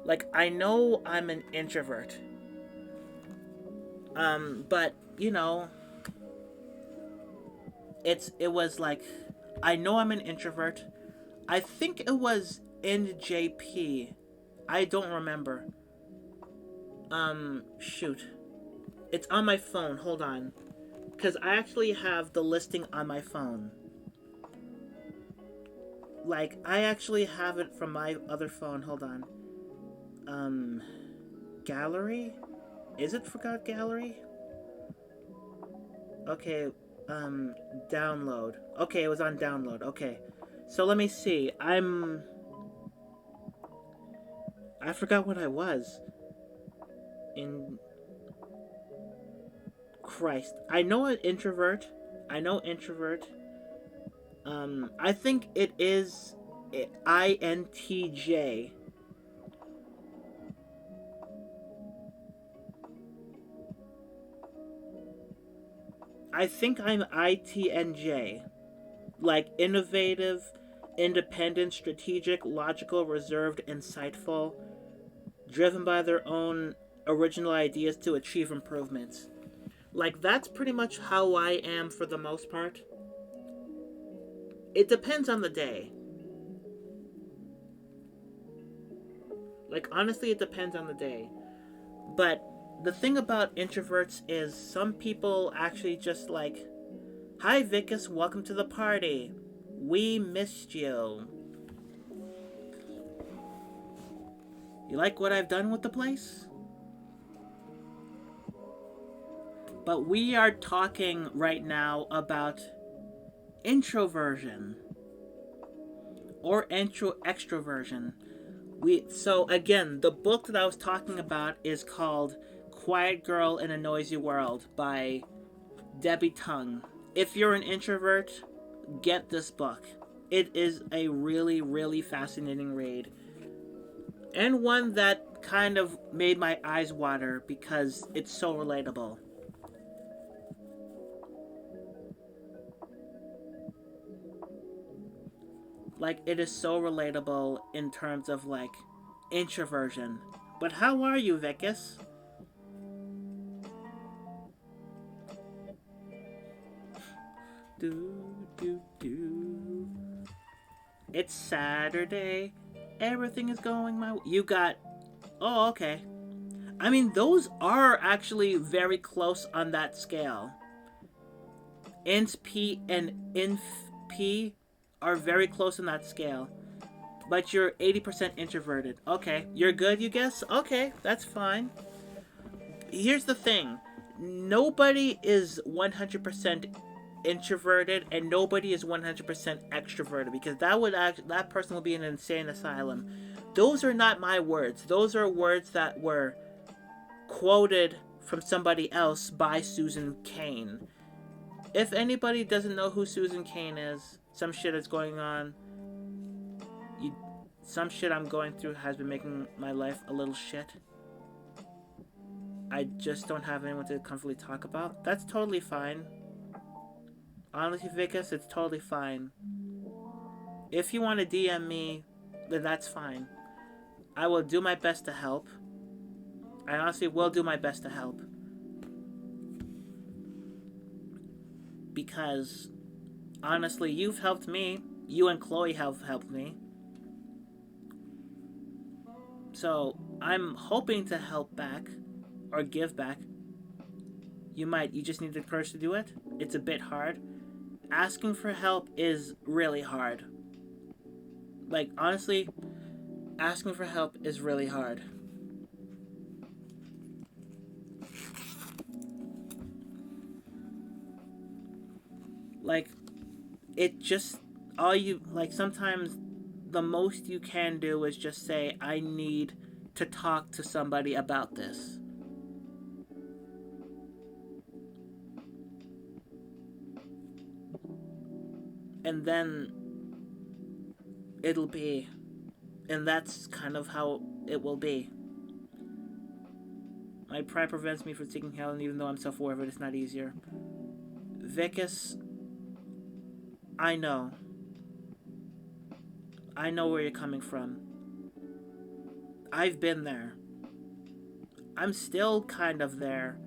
Like, I know I'm an introvert. But you know, it was like, I know I'm an introvert. I think it was NJP. I don't remember. Shoot. It's on my phone. Hold on. Because I actually have the listing on my phone. Like, I actually have it from my other phone. Hold on. Gallery? Is it Forgot Gallery? Okay, download. Okay, it was on download. Okay. So let me see. I forgot what I was. In Christ. I know an introvert. I know introvert. I think it is INTJ. I think I'm ITNJ. Like innovative, independent, strategic, logical, reserved, insightful, driven by their own original ideas to achieve improvements. Like, that's pretty much how I am for the most part. It depends on the day. Like, honestly, it depends on the day. But the thing about introverts is some people actually just like, "Hi, Vicus, welcome to the party. We missed you. You like what I've done with the place?" But we are talking right now about introversion or extroversion. So again, the book that I was talking about is called Quiet Girl in a Noisy World by Debbie Tung. If you're an introvert, get this book. It is a really, really fascinating read. And one that kind of made my eyes water because it's so relatable. Like, it is so relatable in terms of, like, introversion. But how are you, Vicus? Do. It's Saturday. Everything is going my way. You got... Oh, okay. I mean, those are actually very close on that scale. Int P and Inf P are very close on that scale. But you're 80% introverted. Okay. You're good, you guess? Okay, that's fine. Here's the thing. Nobody is 100% introverted and nobody is 100% extroverted, because that person will be in an insane asylum. Those are not my words. Those are words that were quoted from somebody else by Susan Cain. If anybody doesn't know who Susan Cain is, some shit is going on. Some shit I'm going through has been making my life a little shit. I just don't have anyone to comfortably talk about. That's totally fine. Honestly, Vicus, it's totally fine. If you want to DM me, then that's fine. I will do my best to help. I honestly will do my best to help. Because, honestly, you've helped me. You and Chloe have helped me. So, I'm hoping to help back. Or give back. You just need the courage to do it. It's a bit hard. Asking for help is really hard. Like, honestly, asking for help is really hard. Like, it just, sometimes the most you can do is just say, I need to talk to somebody about this. And then it'll be, and that's kind of how it will be. My pride prevents me from seeking help, and even though I'm self-aware of it, it's not easier. Vicus, I know where you're coming from. I've been there. I'm still kind of there.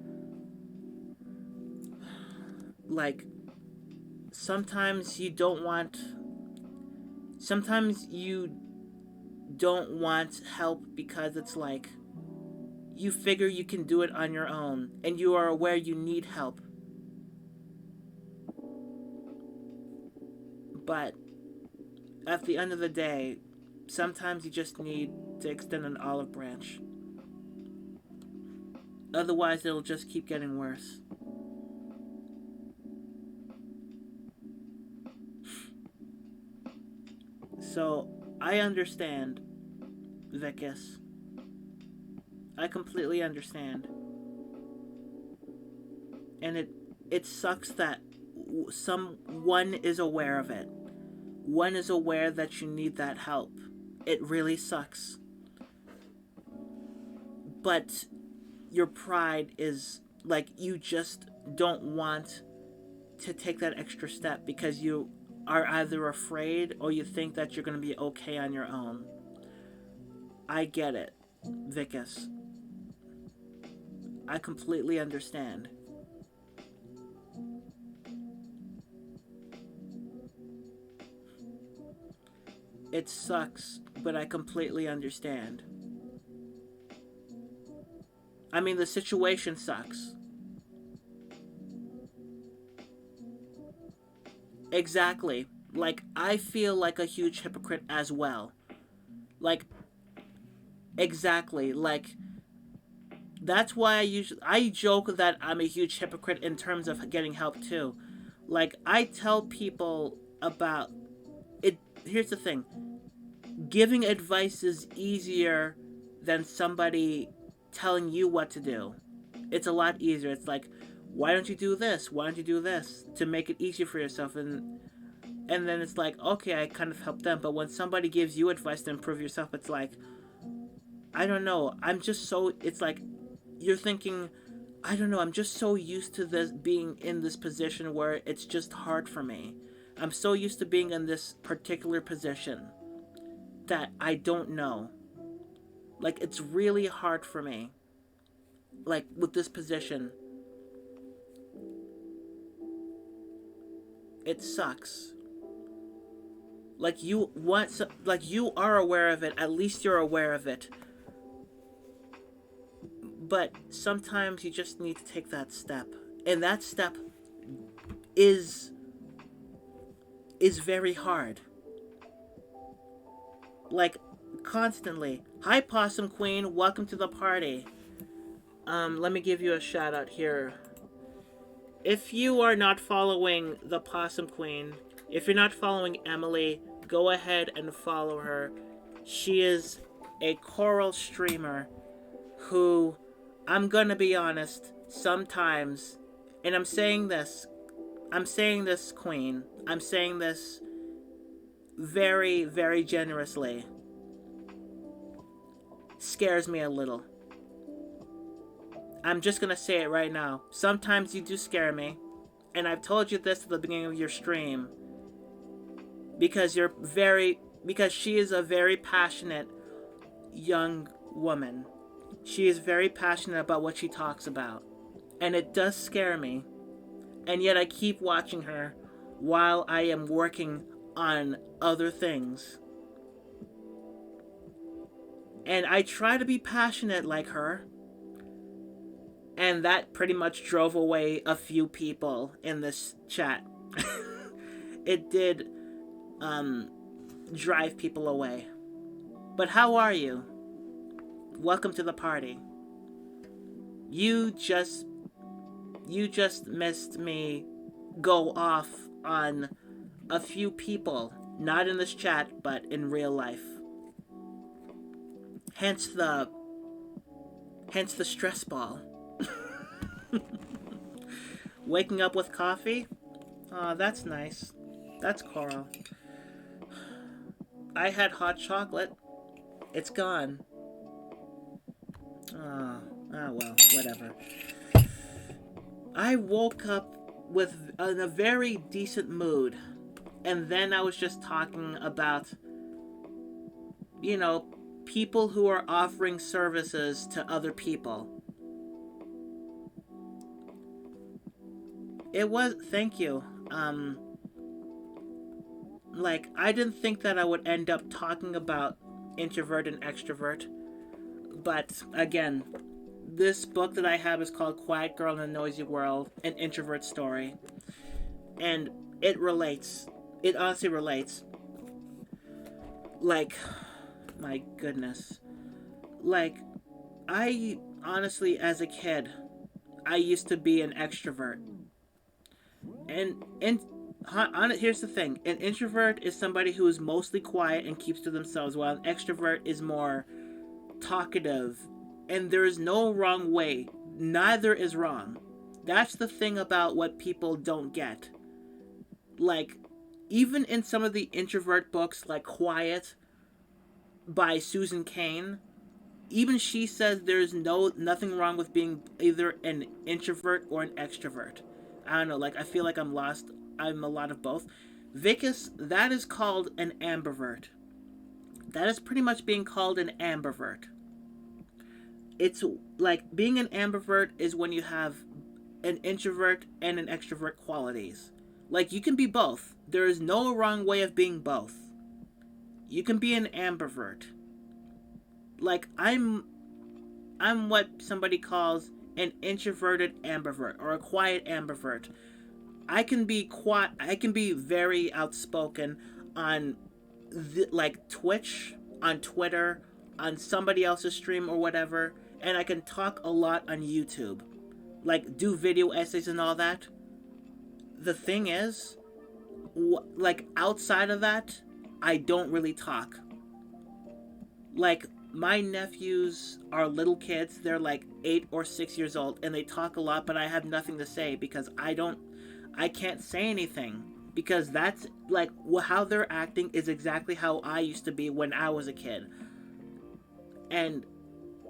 Like, sometimes you don't want sometimes you don't want help because it's like you figure you can do it on your own and you are aware you need help. But at the end of the day, sometimes you just need to extend an olive branch. Otherwise, it'll just keep getting worse. So, I understand, Vicus. I completely understand. And it sucks that someone is aware of it. One is aware that you need that help. It really sucks. But your pride is like you just don't want to take that extra step because you are either afraid or you think that you're going to be okay on your own. I get it, Vicus. I completely understand. It sucks, but I completely understand. I mean, the situation sucks. Exactly. Like, I feel like a huge hypocrite as well. Like, exactly. Like, that's why I joke that I'm a huge hypocrite in terms of getting help too. Like, I tell people about it. Here's the thing: giving advice is easier than somebody telling you what to do. It's a lot easier. It's like, why don't you do this? Why don't you do this to make it easier for yourself? And then it's like, okay, I kind of help them. But when somebody gives you advice to improve yourself, it's like, I don't know. I'm just so. It's like you're thinking, I don't know. I'm just so used to this being in this position where it's just hard for me. I'm so used to being in this particular position that I don't know. Like, it's really hard for me. Like, with this position, it sucks. Like, you are aware of it. At least you're aware of it. But sometimes you just need to take that step. And that step is very hard. Like, constantly. Hi, Possum Queen. Welcome to the party. Let me give you a shout out here. If you are not following the Possum Queen, if you're not following Emily, go ahead and follow her. She is a choral streamer who, I'm gonna be honest, sometimes, and I'm saying this, Queen, I'm saying this very, very generously, scares me a little. I'm just gonna say it right now. Sometimes you do scare me. And I've told you this at the beginning of your stream. Because she is a very passionate young woman. She is very passionate about what she talks about. And it does scare me. And yet I keep watching her while I am working on other things. And I try to be passionate like her. And that pretty much drove away a few people in this chat. It did drive people away. But how are you? Welcome to the party. You just missed me go off on a few people, not in this chat, but in real life. Hence the stress ball. Waking up with coffee? Aw, that's nice. That's Coral. I had hot chocolate. It's gone. Oh, well, whatever. I woke up in a very decent mood. And then I was just talking about, people who are offering services to other people. Thank you. like, I didn't think that I would end up talking about introvert and extrovert. But again, this book that I have is called Quiet Girl in a Noisy World, an introvert story. And it relates. It honestly relates. Like, my goodness. Like, I honestly, as a kid, I used to be an extrovert. And here's the thing: an introvert is somebody who is mostly quiet and keeps to themselves, while an extrovert is more talkative. And there is no wrong way. Neither is wrong. That's the thing about what people don't get. Like, even in some of the introvert books, like Quiet by Susan Cain, even she says there's nothing wrong with being either an introvert or an extrovert. I don't know, like, I feel like I'm lost. I'm a lot of both. Vicus, that is called an ambivert. That is pretty much being called an ambivert. It's like being an ambivert is when you have an introvert and an extrovert qualities. Like, you can be both. There is no wrong way of being both. You can be an ambivert. Like, I'm what somebody calls an introverted ambivert or a quiet ambivert. I can be quiet. I can be very outspoken on like Twitch, on Twitter, on somebody else's stream or whatever, and I can talk a lot on YouTube, like do video essays and all that. The thing is, like, outside of that, I don't really talk. Like, my nephews are little kids. They're like 8 or 6 years old, and they talk a lot, but I have nothing to say because I can't say anything. Because that's, like, how they're acting is exactly how I used to be when I was a kid. And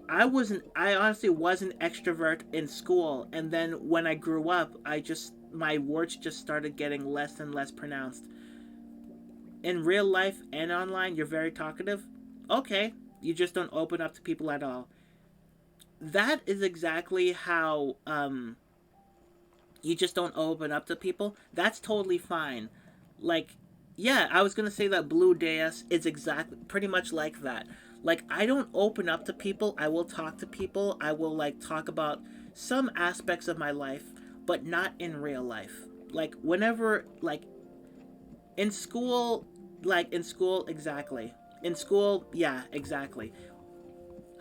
I honestly was an extrovert in school, and then when I grew up, my words just started getting less and less pronounced. In real life and online, you're very talkative. Okay, you just don't open up to people at all. That is exactly how you just don't open up to people. That's totally fine. Like, yeah, I was gonna say that Blue Deus is exactly pretty much like that. Like, I don't open up to people. I will talk to people. I will, like, talk about some aspects of my life, but not in real life. Like, whenever, like, in school, exactly. In school, yeah, exactly.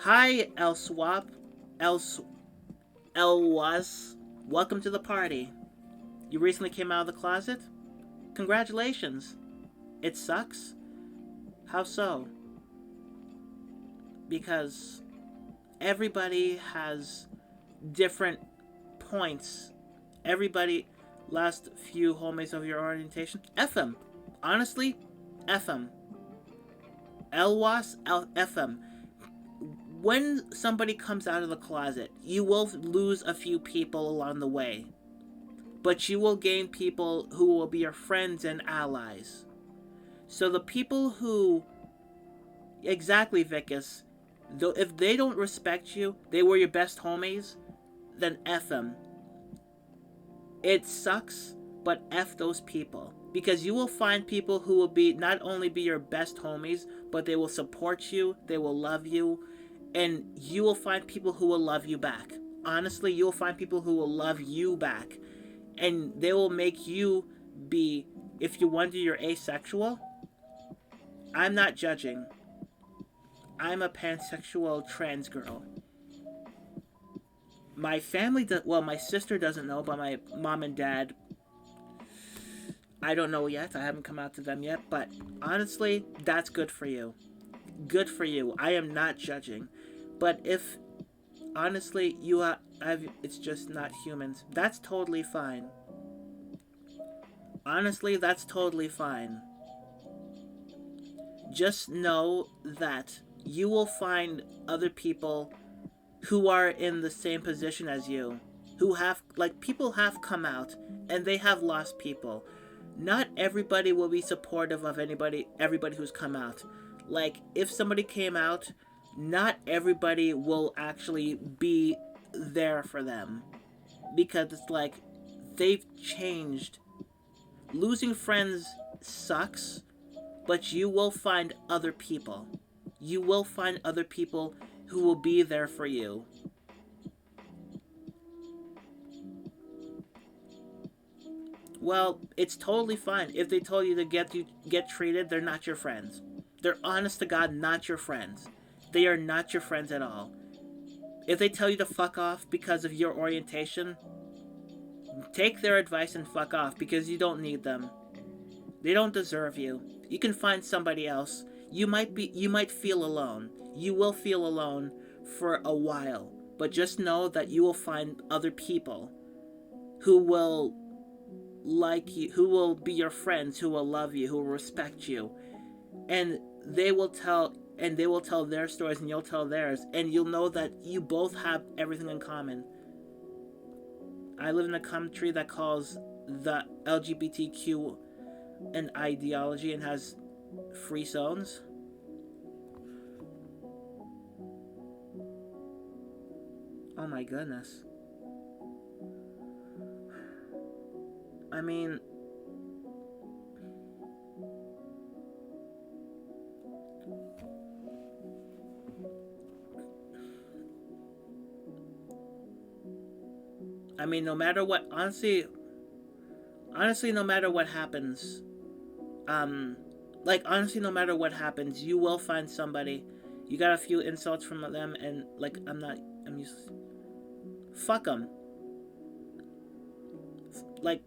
Hi, El Swap. El Was. Welcome to the party. You recently came out of the closet? Congratulations. It sucks? How so? Because everybody has different points. Everybody, last few homies of your orientation, F them. Honestly, F them. Elwas, F them. When somebody comes out of the closet, you will lose a few people along the way. But you will gain people who will be your friends and allies. So the people who... Exactly, Vicus. Though if they don't respect you, they were your best homies, then F them. It sucks, but F those people. Because you will find people who will be not only be your best homies, but they will support you, they will love you, and you will find people who will love you back. Honestly, you will find people who will love you back. And they will make you be, if you wonder you're asexual, I'm not judging. I'm a pansexual trans girl. My family, my sister doesn't know, but my mom and dad, I don't know yet. I haven't come out to them yet, but honestly, that's good for you. Good for you. I am not judging. But if, honestly, it's just not humans, that's totally fine. Honestly, that's totally fine. Just know that you will find other people who are in the same position as you, who have, like, people have come out and they have lost people. Not everybody will be supportive of everybody who's come out. Like, if somebody came out, not everybody will actually be there for them, because it's like they've changed. Losing friends sucks, but you will find other people. You will find other people who will be there for you. Well, it's totally fine. If they told you to get treated, they're not your friends. They're honest to God not your friends. They are not your friends at all. If they tell you to fuck off because of your orientation, take their advice and fuck off because you don't need them. They don't deserve you. You can find somebody else. You might feel alone. You will feel alone for a while, but just know that you will find other people who will like you, who will be your friends, who will love you, who will respect you. And they will tell their stories and you'll tell theirs, and you'll know that you both have everything in common. I live in a country that calls the LGBTQ an ideology and has free zones. Oh my goodness. I mean, no matter what, honestly, no matter what happens, honestly, no matter what happens, you will find somebody. You got a few insults from them, and I'm useless. Fuck them.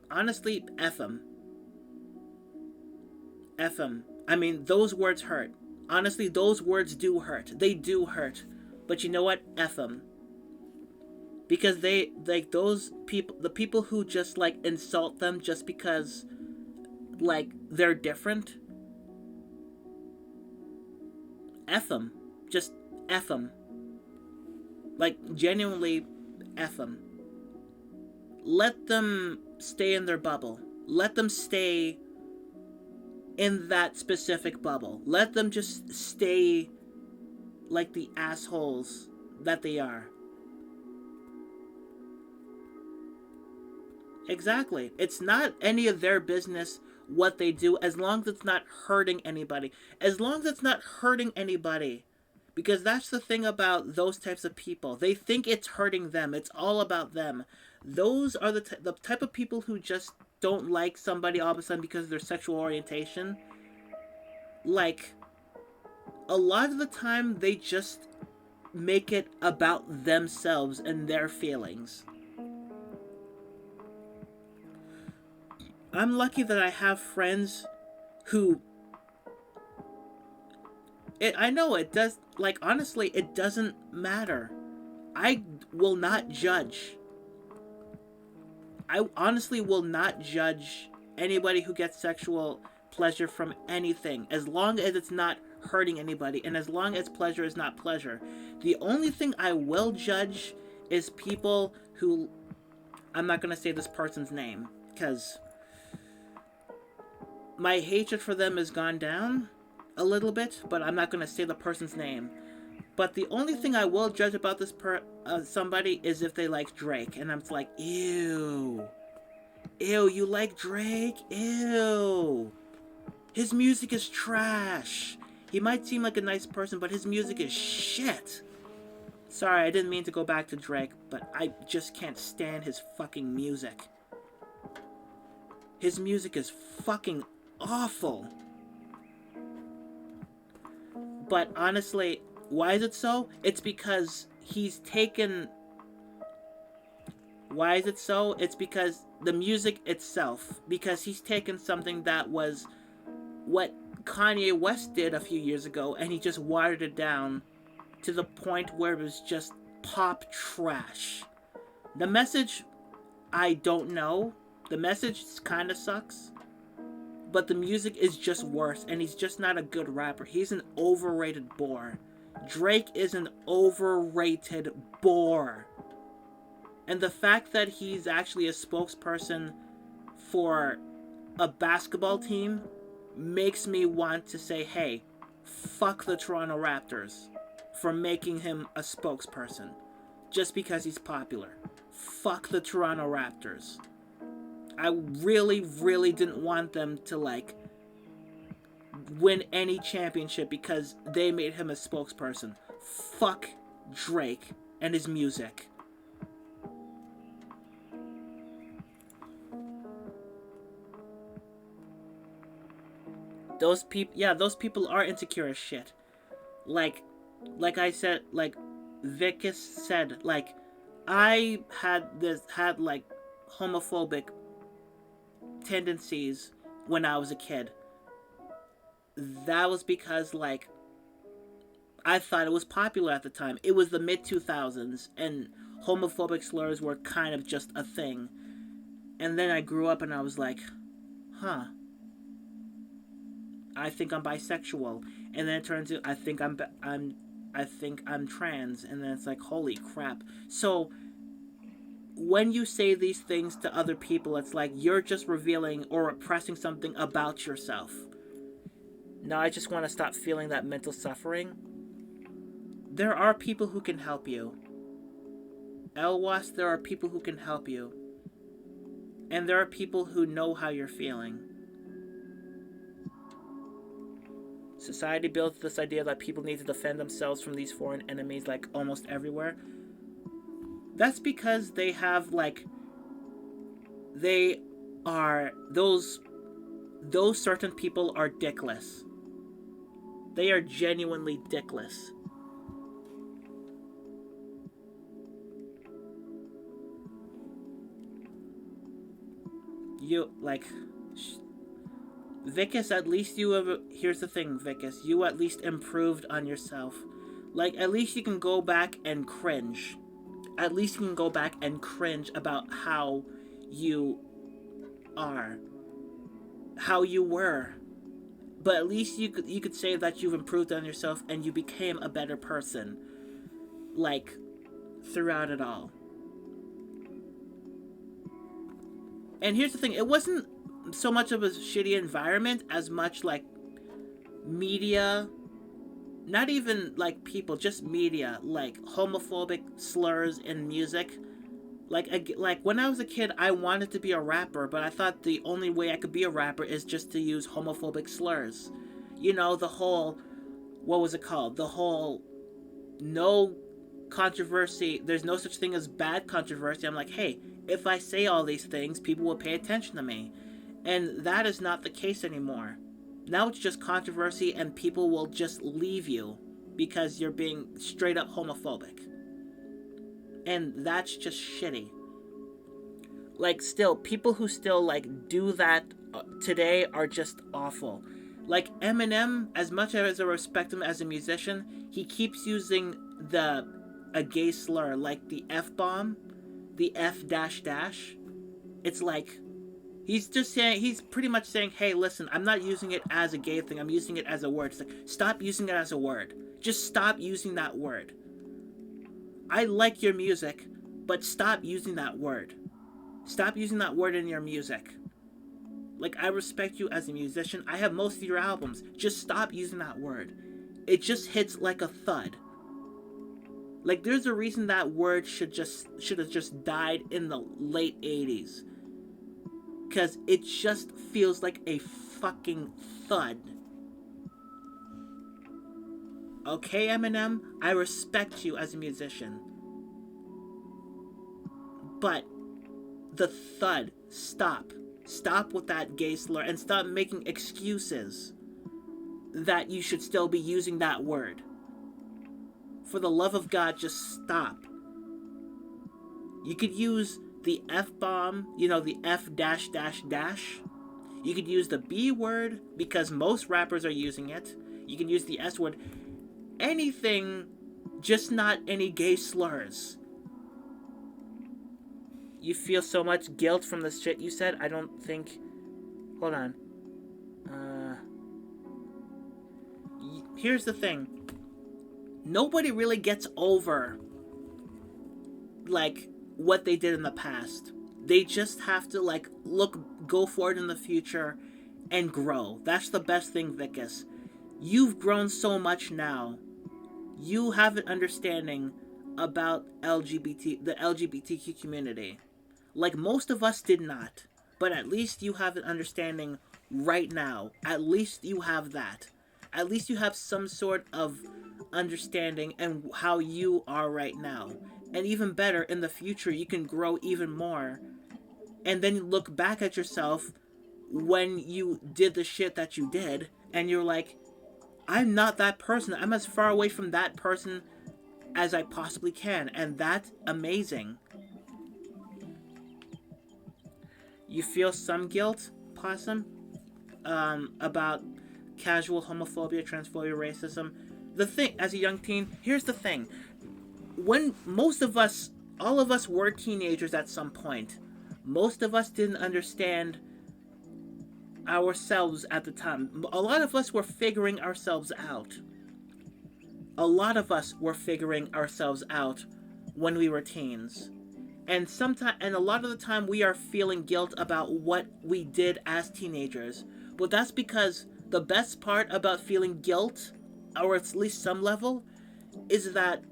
Honestly, F them. F them. Those words hurt. Honestly, those words do hurt. They do hurt. But you know what? F them. Because those people, the people who just, insult them just because, they're different, F them. Just F them. Genuinely F them. Let them stay in their bubble. Let them stay in that specific bubble. Let them just stay like the assholes that they are. Exactly. It's not any of their business what they do, as long as it's not hurting anybody. As long as it's not hurting anybody. Because that's the thing about those types of people. They think it's hurting them. It's all about them. Those are the type of people who just don't like somebody all of a sudden because of their sexual orientation. A lot of the time, they just make it about themselves and their feelings. I'm lucky that I have friends who... I know it does... honestly, it doesn't matter. I will not judge. I honestly will not judge anybody who gets sexual pleasure from anything, as long as it's not hurting anybody, and as long as pleasure is not pleasure. The only thing I will judge is people who... I'm not going to say this person's name, because my hatred for them has gone down a little bit, but I'm not going to say the person's name. But the only thing I will judge about this somebody is if they like Drake, and I'm like, ew. Ew, you like Drake? Ew. His music is trash. He might seem like a nice person, but his music is shit. Sorry, I didn't mean to go back to Drake, but I just can't stand his fucking music. His music is fucking awful. But honestly, why is it so? It's because he's taken... Why is it so? It's because the music itself. Because he's taken something that was what Kanye West did a few years ago, and he just watered it down to the point where it was just pop trash. The message, I don't know. The message kind of sucks. But the music is just worse, and he's just not a good rapper. He's an overrated bore. Drake is an overrated bore. And the fact that he's actually a spokesperson for a basketball team makes me want to say, hey, fuck the Toronto Raptors for making him a spokesperson just because he's popular. Fuck the Toronto Raptors. I really, really didn't want them to, win any championship because they made him a spokesperson. Fuck Drake and his music. Those people are insecure as shit. Like I said, like Vicus said, like I had like homophobic tendencies when I was a kid. That was because like I thought it was popular at the time. It was the mid 2000s and homophobic slurs were kind of just a thing. And then I grew up and I was like, huh, I think I'm bisexual. And then it turns out I think I'm trans, and then it's like, holy crap. So when you say these things to other people, it's like you're just revealing or repressing something about yourself. Now I just want to stop feeling that mental suffering. There are people who can help you. Elwas, there are people who can help you. And there are people who know how you're feeling. Society builds this idea that people need to defend themselves from these foreign enemies like almost everywhere. That's because they have like they are those certain people are dickless. They are genuinely dickless. You like Vicus, at least you have. Here's the thing, Vicus. You at least improved on yourself. Like, at least you can go back and cringe. At least you can go back and cringe about how you are. How you were. But at least you could say that you've improved on yourself and you became a better person. Like, throughout it all. And here's the thing. It wasn't so much of a shitty environment as much like media, not even like people, just media, like homophobic slurs in music. Like when I was a kid, I wanted to be a rapper, but I thought the only way I could be a rapper is just to use homophobic slurs. You know, the whole, what was it called? The whole no controversy, there's no such thing as bad controversy. I'm like, hey, if I say all these things, people will pay attention to me. And that is not the case anymore. Now it's just controversy and people will just leave you because you're being straight up homophobic. And that's just shitty. Like, still, people who still, like, do that today are just awful. Like, Eminem, as much as I respect him as a musician, he keeps using a gay slur, like the F-bomb, the F-dash dash. It's like, he's pretty much saying, hey, listen, I'm not using it as a gay thing, I'm using it as a word. It's like, stop using it as a word. Just stop using that word. I like your music, but stop using that word. Stop using that word in your music. Like, I respect you as a musician. I have most of your albums. Just stop using that word. It just hits like a thud. Like, there's a reason that word should have just died in the late 80s. Because it just feels like a fucking thud. Okay, Eminem, I respect you as a musician. But the thud, stop. Stop with that gay slur and stop making excuses that you should still be using that word. For the love of God, just stop. You could use the F-bomb, you know, the F-dash dash dash. You could use the B word because most rappers are using it. You can use the S word. Anything, just not any gay slurs. You feel so much guilt from the shit you said? I don't think... Hold on. Here's the thing. Nobody really gets over, like, what they did in the past. They just have to, like, go forward in the future and grow. That's the best thing, Vicus. You've grown so much now. You have an understanding about the LGBTQ community. Like, most of us did not. But at least you have an understanding right now. At least you have that. At least you have some sort of understanding and how you are right now. And even better, in the future, you can grow even more. And then you look back at yourself when you did the shit that you did, and you're like, I'm not that person. I'm as far away from that person as I possibly can. And that's amazing. You feel some guilt, Possum, about casual homophobia, transphobia, racism. The thing, as a young teen, here's the thing. When most of us, all of us were teenagers at some point, most of us didn't understand ourselves at the time. A lot of us were figuring ourselves out. A lot of us were figuring ourselves out when we were teens. And a lot of the time we are feeling guilt about what we did as teenagers. But that's because the best part about feeling guilt, or at least some level, is that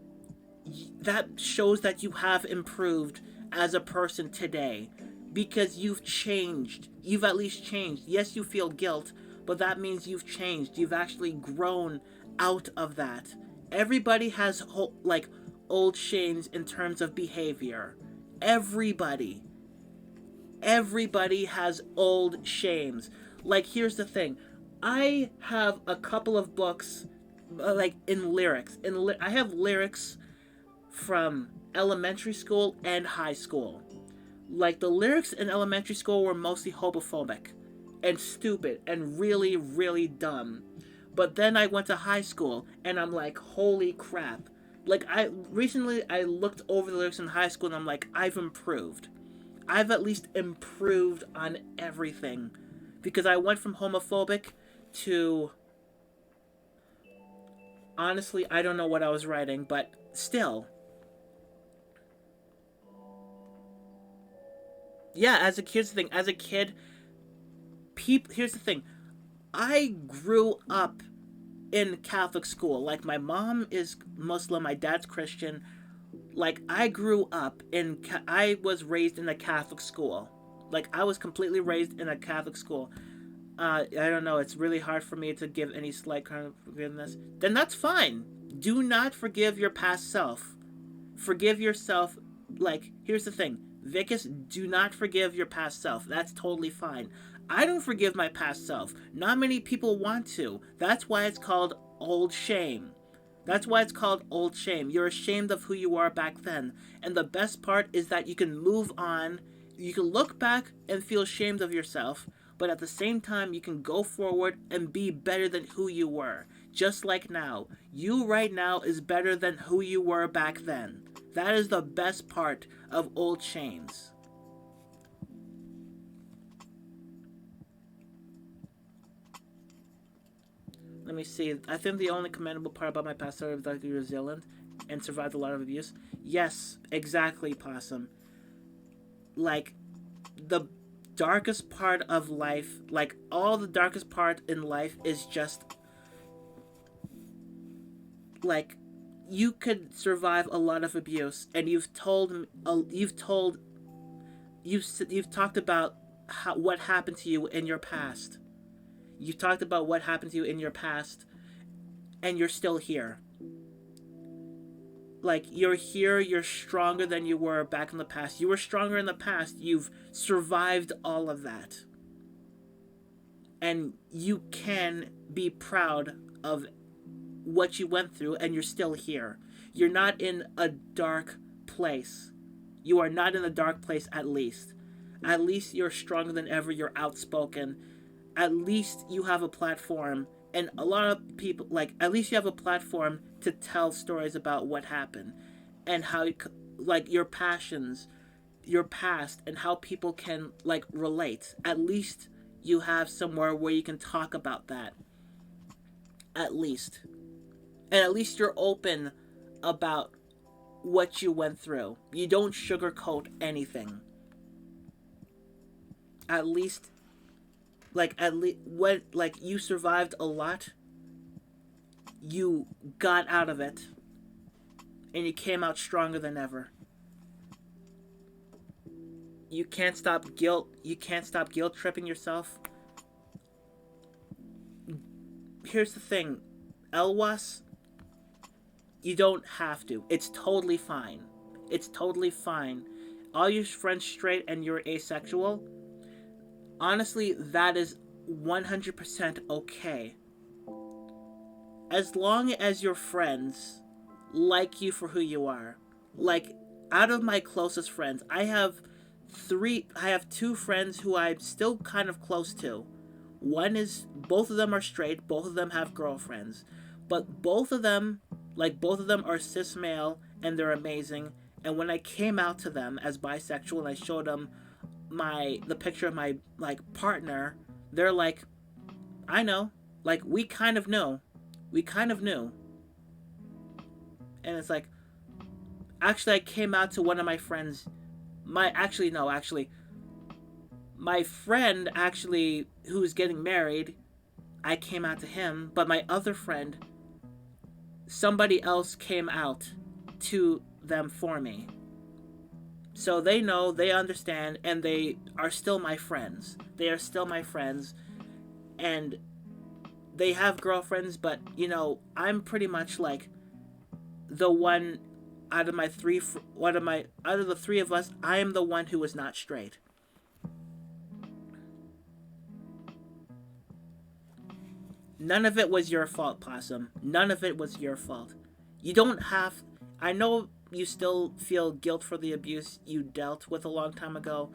shows that you have improved as a person today, because you've changed. You've at least changed. Yes, you feel guilt, but that means you've changed. You've actually grown out of that. Everybody has like old shames in terms of behavior. Everybody. Everybody has old shames. Like, here's the thing. I have a couple of books, like, in lyrics. I have lyrics from elementary school and high school. Like, the lyrics in elementary school were mostly homophobic and stupid and really, really dumb. But then I went to high school and I'm like, holy crap. Like, I looked over the lyrics in high school and I'm like, I've improved. I've at least improved on everything. Because I went from homophobic to... Honestly, I don't know what I was writing, but still. Yeah, here's the thing. As a kid, here's the thing. I grew up in Catholic school. Like, my mom is Muslim, my dad's Christian. Like, I grew up I was raised in a Catholic school. Like, I was completely raised in a Catholic school. I don't know, it's really hard for me to give any slight kind of forgiveness. Then that's fine. Do not forgive your past self. Forgive yourself. Like, here's the thing. Vicus, do not forgive your past self. That's totally fine. I don't forgive my past self. Not many people want to. That's why it's called old shame. That's why it's called old shame. You're ashamed of who you are back then. And the best part is that you can move on. You can look back and feel ashamed of yourself, but at the same time, you can go forward and be better than who you were. Just like now. You right now is better than who you were back then. That is the best part of old shames. Let me see. I think the only commendable part about my past is that you're resilient and survived a lot of abuse. Yes, exactly, Possum. Like, the darkest part of life, like, all the darkest part in life is just, like, you could survive a lot of abuse, and you've talked about what happened to you in your past. You talked about what happened to you in your past, and you're still here. Like, you're here, you're stronger than you were back in the past. You were stronger in the past. You've survived all of that. And you can be proud of what you went through, and you're still here. You're not in a dark place. You are not in a dark place, at least. At least you're stronger than ever. You're outspoken. At least you have a platform, and a lot of people, like, at least you have a platform to tell stories about what happened, and how, like, your passions, your past, and how people can, like, relate. At least you have somewhere where you can talk about that. At least. And at least you're open about what you went through. You don't sugarcoat anything. At least... Like, you survived a lot. You got out of it. And you came out stronger than ever. You can't stop guilt tripping yourself here's the thing, Elwas, you don't have to. It's totally fine. It's totally fine. All your friends straight and you're asexual, honestly, that is 100% okay. As long as your friends like you for who you are. Like, out of my closest friends, I have two friends who I'm still kind of close to. Both of them are straight, both of them have girlfriends. But both of them are cis male and they're amazing. And when I came out to them as bisexual and I showed them the picture of my partner, they're like, I know. Like, we kind of knew. And it's like, actually, I came out to one of my friends. My friend actually who's getting married, I came out to him, but my other friend, somebody else came out to them for me. So they know, they understand, and they are still my friends. And they have girlfriends, but, I'm pretty much like the one out of the three of us, I am the one who is not straight. None of it was your fault, Possum. None of it was your fault. You don't have... I know you still feel guilt for the abuse you dealt with a long time ago,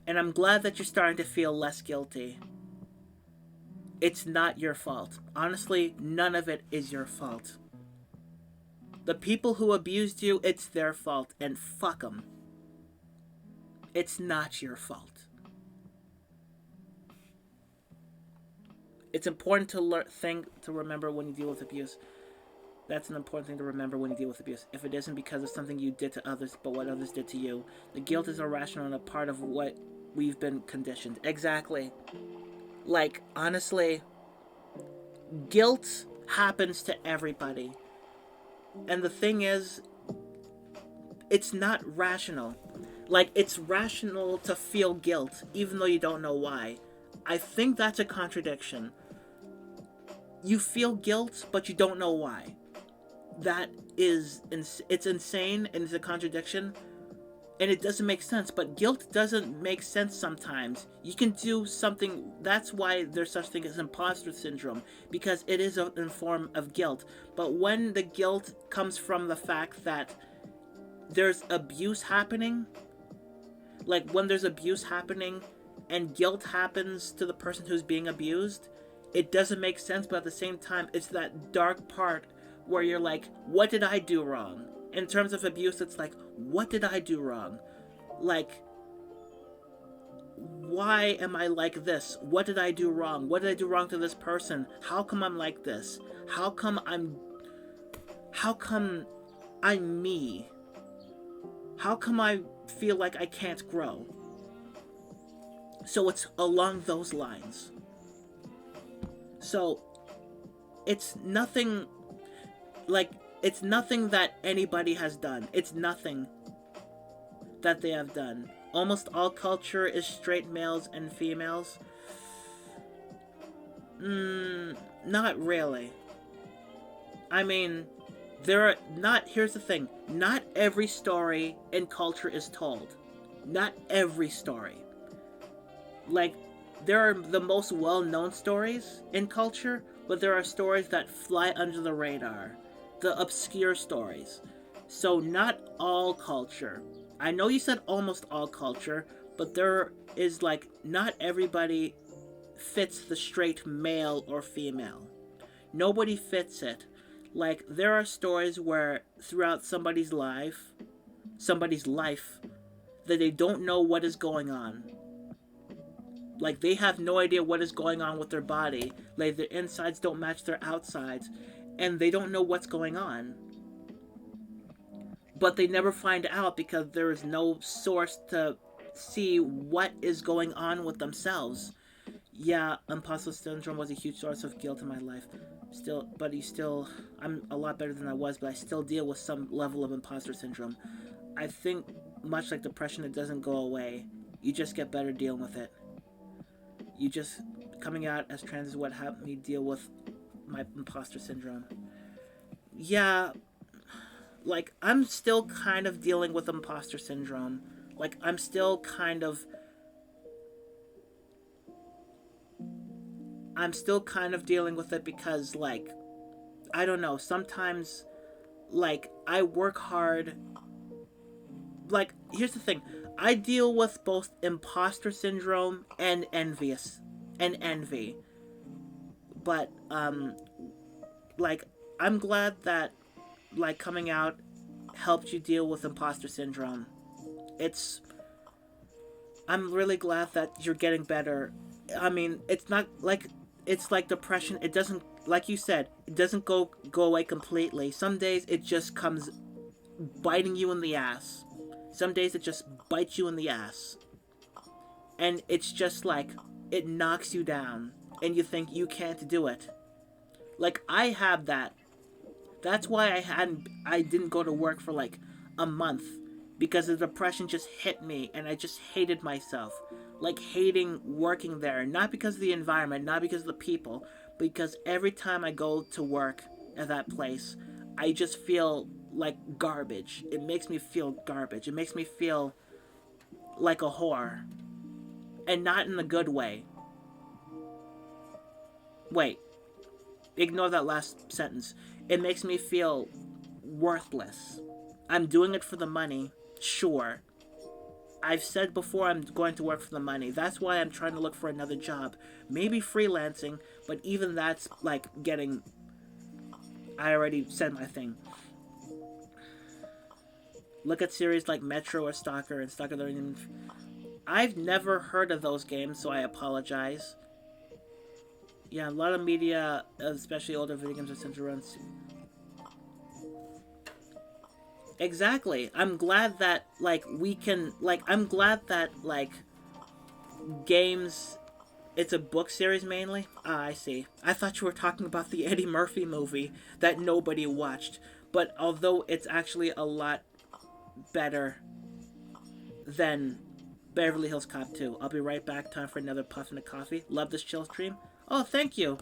and I'm glad that you're starting to feel less guilty. It's not your fault. Honestly, none of it is your fault. The people who abused you, it's their fault, and fuck them. It's not your fault. It's important to remember when you deal with abuse. That's an important thing to remember when you deal with abuse. If it isn't because of something you did to others, but what others did to you, the guilt is irrational and a part of what we've been conditioned. Exactly. Like, honestly, guilt happens to everybody. And the thing is, it's not rational. Like, it's rational to feel guilt, even though you don't know why. I think that's a contradiction. You feel guilt, but you don't know why. It's insane, and it's a contradiction, and it doesn't make sense. But guilt doesn't make sense sometimes. You can do something. That's why there's such thing as imposter syndrome, because it is a form of guilt. But when the guilt comes from the fact that there's abuse happening, like when there's abuse happening and guilt happens to the person who's being abused, it doesn't make sense. But at the same time, it's that dark part where you're like, what did I do wrong? In terms of abuse, it's like, what did I do wrong? Like, why am I like this? What did I do wrong? What did I do wrong to this person? How come I'm like this? How come I'm me? How come I feel like I can't grow? So it's along those lines. So it's nothing that anybody has done. It's nothing that they have done. Almost all culture is straight males and females. Not really. I mean, here's the thing. Not every story in culture is told. Not every story. Like, there are the most well-known stories in culture, but there are stories that fly under the radar. The obscure stories. So not all culture. I know you said almost all culture, but there is not everybody fits the straight male or female. Nobody fits it. Like, there are stories where throughout somebody's life, that they don't know what is going on. Like, they have no idea what is going on with their body. Like, their insides don't match their outsides. And they don't know what's going on. But they never find out because there is no source to see what is going on with themselves. Yeah, imposter syndrome was a huge source of guilt in my life. I'm a lot better than I was, but I still deal with some level of imposter syndrome. I think, much like depression, it doesn't go away. You just get better dealing with it. Coming out as trans is what helped me deal with my imposter syndrome. Yeah, like I'm still kind of dealing with imposter syndrome. Like I'm still kind of dealing with it because like I don't know, sometimes like I work hard. Like here's the thing. I deal with both imposter syndrome and envy. But like I'm glad that like coming out helped you deal with imposter syndrome. It's I'm really glad that you're getting better. I mean, it's not like it's like depression. It doesn't, like you said, it doesn't go away completely. Some days it just comes biting you in the ass. Some days it just bites you in the ass. And it's just like it knocks you down and you think you can't do it. Like I have that. That's why I didn't go to work for like a month because the depression just hit me and I just hated myself. Like hating working there, not because of the environment, not because of the people, because every time I go to work at that place, I just feel like garbage. It makes me feel garbage. It makes me feel like a whore. And not in a good way. Wait, ignore that last sentence. It makes me feel worthless. I'm doing it for the money, sure. I've said before I'm going to work for the money. That's why I'm trying to look for another job. Maybe freelancing, but even that's like getting... I already said my thing. Look at series like Metro or Stalker and Stalker Learning. I've never heard of those games, so I apologize. Yeah, a lot of media, especially older video games, are centered around... Exactly. I'm glad that, like, we can... Like, I'm glad that, like, games... It's a book series, mainly? Ah, I see. I thought you were talking about the Eddie Murphy movie that nobody watched. But although it's actually a lot better than Beverly Hills Cop 2. I'll be right back. Time for another puff and a coffee. Love this chill stream. Oh, thank you.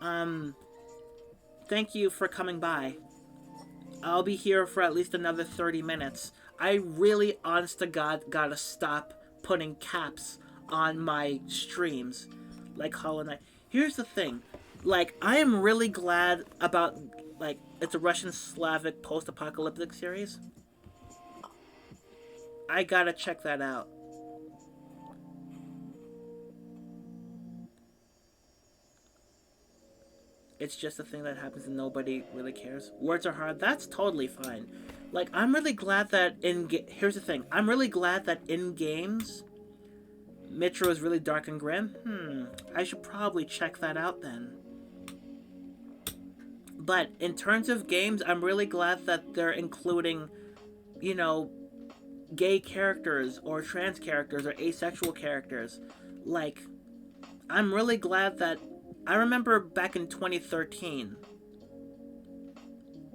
Thank you for coming by. I'll be here for at least another 30 minutes. I really, honest to God, gotta stop putting caps on my streams. Like Hollow Knight. Here's the thing. Like, I am really glad about, like, it's a Russian Slavic post-apocalyptic series. I gotta check that out. It's just a thing that happens and nobody really cares. Words are hard. That's totally fine. Like, I'm really glad that here's the thing. I'm really glad that in games, Metro is really dark and grim. I should probably check that out then. But in terms of games, I'm really glad that they're including, you know, gay characters or trans characters or asexual characters. Like, I'm really glad that... I remember back in 2013,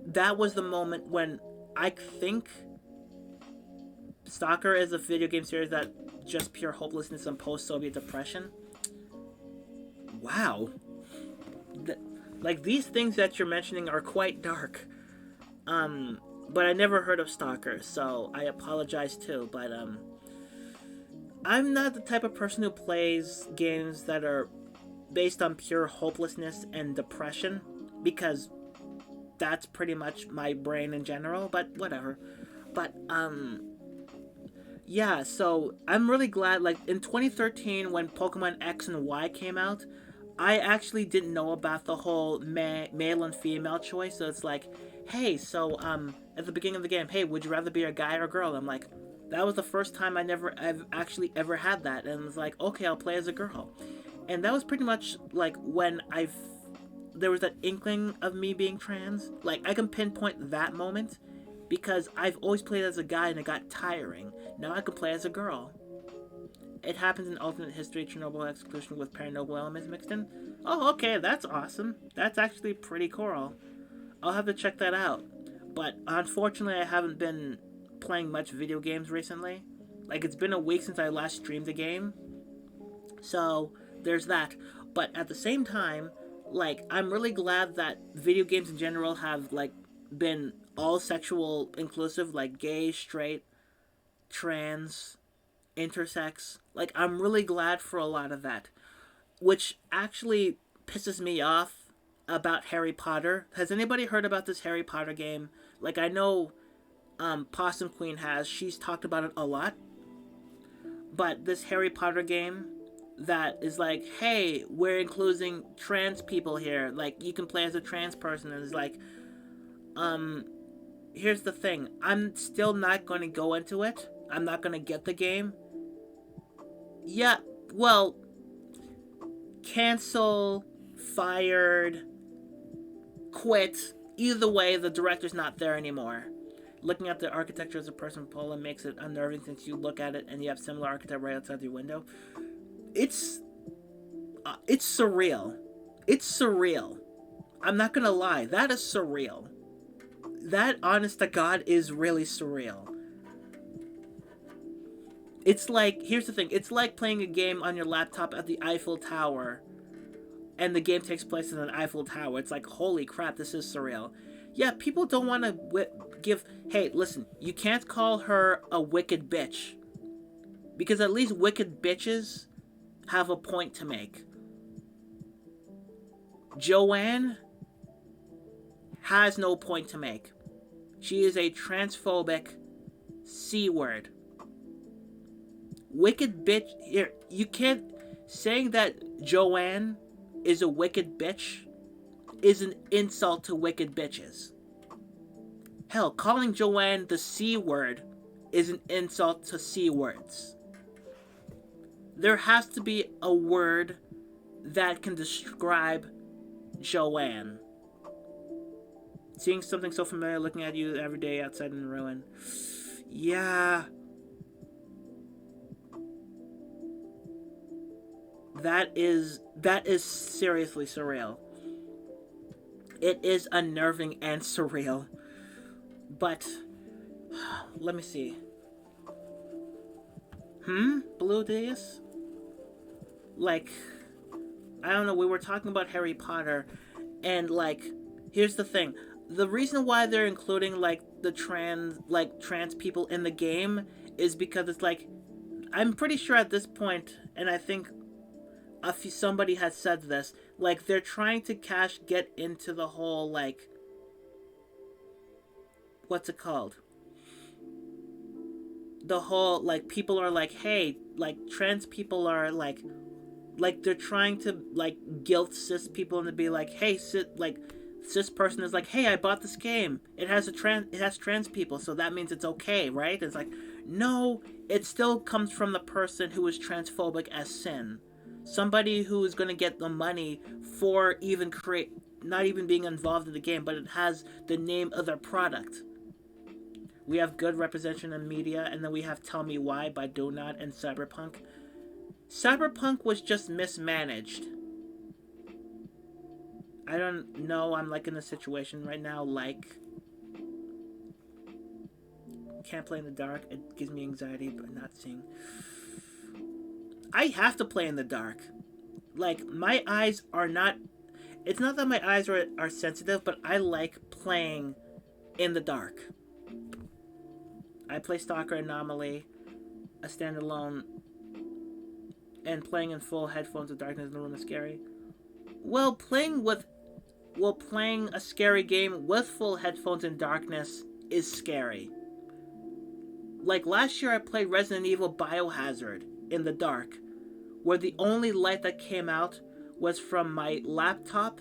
that was the moment when I think Stalker is a video game series that just pure hopelessness and post-Soviet depression. Wow. Like, these things that you're mentioning are quite dark. But I never heard of Stalker, so I apologize too, but, I'm not the type of person who plays games that are based on pure hopelessness and depression, because that's pretty much my brain in general, but whatever. But, yeah, so I'm really glad, like, in 2013, when Pokemon X and Y came out, I actually didn't know about the whole male and female choice, so it's like, hey, so, at the beginning of the game, hey, would you rather be a guy or a girl? I'm like, that was the first time I've actually ever had that, and it's like, okay, I'll play as a girl. And that was pretty much, like, when there was that inkling of me being trans. Like, I can pinpoint that moment, because I've always played as a guy and it got tiring. Now I can play as a girl. It happens in alternate history, Chernobyl exclusion with paranormal elements mixed in. Oh, okay, that's awesome. That's actually pretty cool. I'll have to check that out. But, unfortunately, I haven't been playing much video games recently. Like, it's been a week since I last streamed a game. So... there's that. But at the same time, Like, I'm really glad that video games in general have, like, been all sexual inclusive, like gay, straight, trans, intersex. Like, I'm really glad for a lot of that. Which actually pisses me off about Harry Potter. Has anybody heard about this Harry Potter game? Like, I know Possum Queen has. She's talked about it a lot. But this Harry Potter game that is like, hey, we're including trans people here. Like, you can play as a trans person. And it's like, here's the thing. I'm still not going to go into it. I'm not going to get the game. Yeah, well, cancel, fired, quit. Either way, the director's not there anymore. Looking at the architecture as a person, Poland makes it unnerving since you look at it and you have similar architecture right outside your window. It's surreal. It's surreal. I'm not gonna lie, that is surreal. That, honest to God, is really surreal. It's like, here's the thing, it's like playing a game on your laptop at the Eiffel Tower, and the game takes place in an Eiffel Tower. It's like, holy crap, this is surreal. Yeah, people don't want to give... Hey, listen, you can't call her a wicked bitch. Because at least wicked bitches have a point to make. Joanne has no point to make. She is a transphobic C-word. Wicked bitch... Here, you can't... Saying that Joanne is a wicked bitch is an insult to wicked bitches. Hell, calling Joanne the C-word is an insult to C-words. There has to be a word that can describe Joanne. Seeing something so familiar looking at you every day outside in the ruin. Yeah. That is seriously surreal. It is unnerving and surreal. But, let me see. Blue Deus? Like, I don't know, we were talking about Harry Potter, and, like, here's the thing. The reason why they're including, like, the trans people in the game is because it's like, I'm pretty sure at this point, and I think somebody has said this, like, they're trying to get into the whole, like, what's it called? The whole, like, people are like, hey, like, trans people are, like, they're trying to, like, guilt cis people into be like, hey, cis person is like, hey, I bought this game. It has trans people, so that means it's okay, right? It's like, no, it still comes from the person who is transphobic as sin. Somebody who is going to get the money for not even being involved in the game, but it has the name of their product. We have good representation in media, and then we have Tell Me Why by Donut and Cyberpunk. Cyberpunk was just mismanaged. I don't know, I'm like in a situation right now, like, can't play in the dark, it gives me anxiety, but not seeing. I have to play in the dark. Like, my eyes are not... It's not that my eyes are sensitive, but I like playing in the dark. I play Stalker Anomaly, a standalone, and playing in full headphones of darkness in the room is scary. Well, playing a scary game with full headphones in darkness is scary. Like, last year I played Resident Evil Biohazard in the dark, where the only light that came out was from my laptop,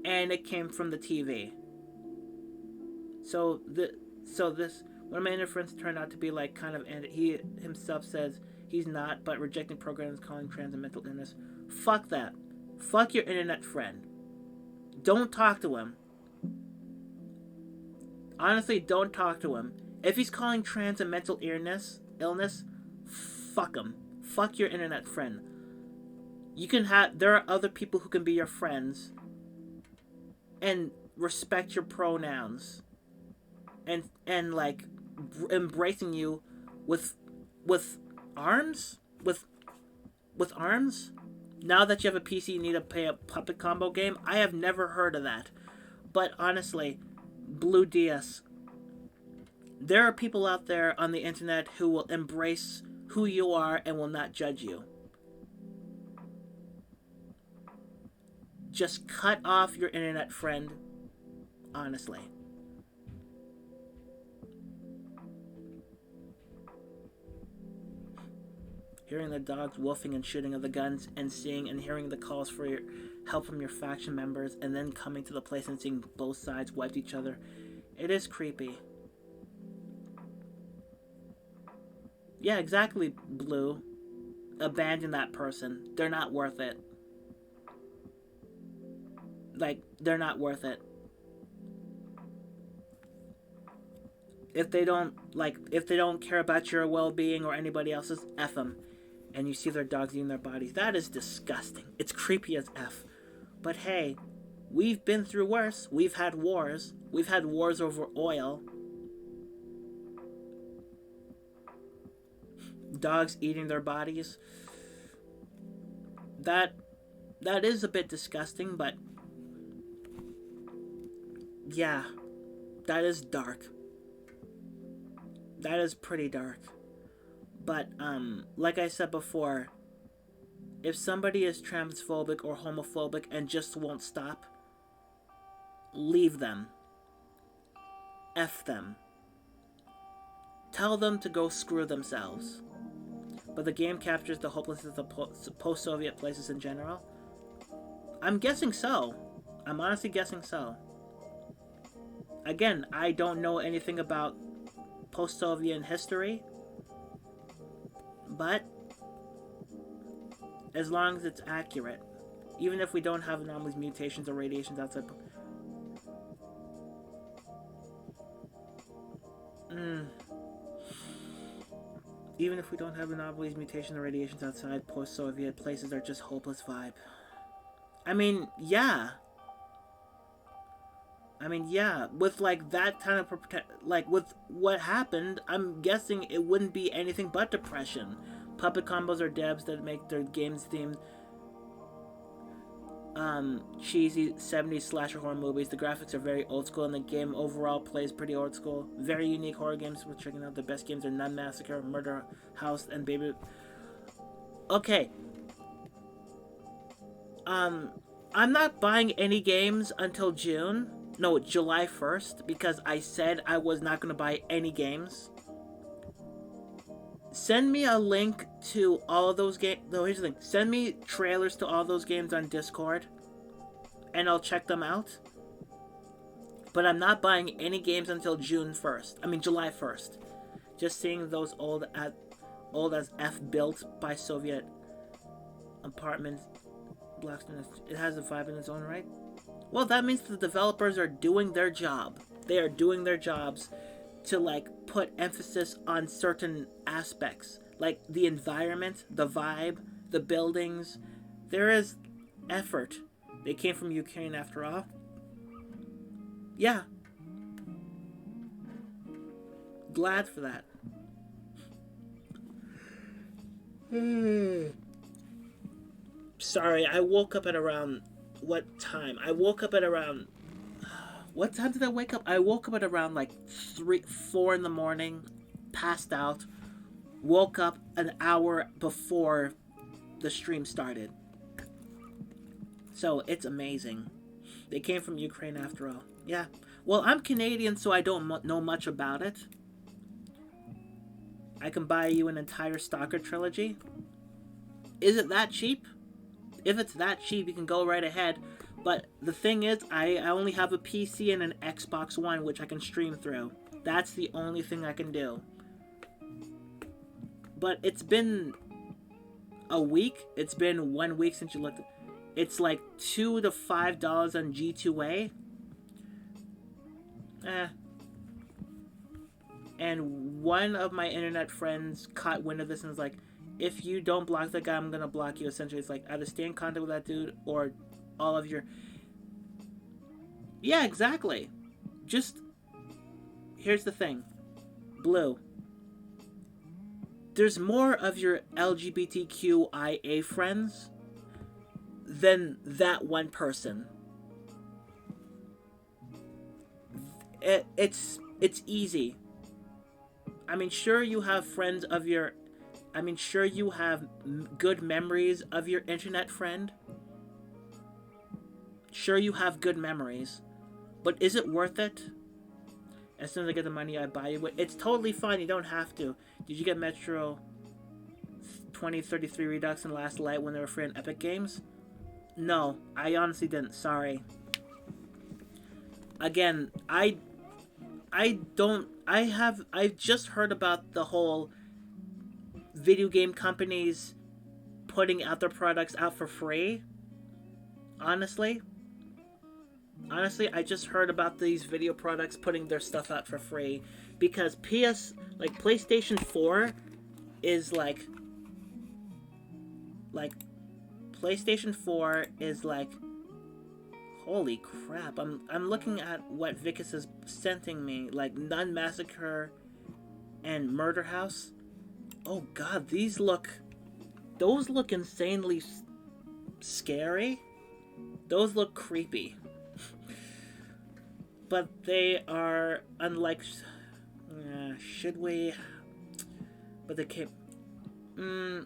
and it came from the TV. So this one of my interference turned out to be like kind of, and he himself says he's not, but rejecting programs calling trans a mental illness. Fuck that. Fuck your internet friend. Don't talk to him. Honestly, don't talk to him. If he's calling trans a mental illness, fuck him. Fuck your internet friend. There are other people who can be your friends and respect your pronouns and like embracing you with arms. Now that you have a PC, you need to play a puppet combo game. I have never heard of that. But honestly, Blue DS, there are people out there on the internet who will embrace who you are and will not judge you. Just cut off your internet friend, honestly. Hearing the dogs wolfing and shooting of the guns, and seeing and hearing the calls for your help from your faction members, and then coming to the place and seeing both sides wipe each other. It is creepy. Yeah, exactly, Blue. Abandon that person. They're not worth it. Like, they're not worth it. If they don't care about your well-being or anybody else's, F them. And you see their dogs eating their bodies. That is disgusting. It's creepy as F. But hey, we've been through worse. We've had wars. We've had wars over oil. Dogs eating their bodies. That is a bit disgusting, but yeah, that is dark. That is pretty dark. But, like I said before, if somebody is transphobic or homophobic and just won't stop, leave them. F them. Tell them to go screw themselves. But the game captures the hopelessness of post-Soviet places in general? I'm guessing so. I'm honestly guessing so. Again, I don't know anything about post-Soviet history, but as long as it's accurate, even if we don't have anomalies, mutations, or radiations outside. Even if we don't have anomalies, mutations, or radiations outside, post-Soviet places are just hopeless vibe. I mean, yeah. With like that kind of like with what happened, I'm guessing it wouldn't be anything but depression. Puppet combos are devs that make their games themed cheesy 70s slasher horror movies. The graphics are very old school and the game overall plays pretty old school. Very unique horror games worth checking out. The best games are Nun Massacre, Murder House, and Baby. Okay. I'm not buying any games until June. No, July 1st, because I said I was not going to buy any games. Send me a link to all of those games. No, here's the thing. Send me trailers to all those games on Discord, and I'll check them out. But I'm not buying any games until July 1st. Just seeing those old as F built by Soviet apartments blocks. It has a vibe in its own right. Well, that means the developers are doing their job. They are doing their jobs to, like, put emphasis on certain aspects. Like, the environment, the vibe, the buildings. There is effort. They came from Ukraine, after all. Yeah. Glad for that. Sorry, I woke up at around... What time? I woke up at around... What time did I wake up? I woke up at around like 4 in the morning. Passed out. Woke up an hour before the stream started. So, it's amazing. They came from Ukraine after all. Yeah. Well, I'm Canadian, so I don't know much about it. I can buy you an entire Stalker trilogy. Is it that cheap? If it's that cheap, you can go right ahead. But the thing is, I only have a PC and an Xbox One, which I can stream through. That's the only thing I can do. But it's been a week. It's been 1 week since you looked. It's like $2 to $5 on G2A. And one of my internet friends caught wind of this and was like, if you don't block that guy, I'm gonna block you. Essentially, it's like, either stay in contact with that dude or all of your... Yeah, exactly. Just... Here's the thing. Blue. There's more of your LGBTQIA friends than that one person. It's easy. I mean, sure you have friends of your... I mean, sure you have good memories of your internet friend. Sure you have good memories. But is it worth it? As soon as I get the money, I buy you. It's totally fine. You don't have to. Did you get Metro 2033 Redux and Last Light when they were free on Epic Games? No, I honestly didn't. Sorry. Again, I've just heard about the whole video game companies putting out their products out for free. Honestly, I just heard about these video products putting their stuff out for free because PlayStation 4 is like PlayStation 4 is like, holy crap. I'm looking at what Vicus is sending me, like Nun Massacre and Murder House. Oh god, those look insanely scary. Those look creepy. But they are unlike... should we... But they can't...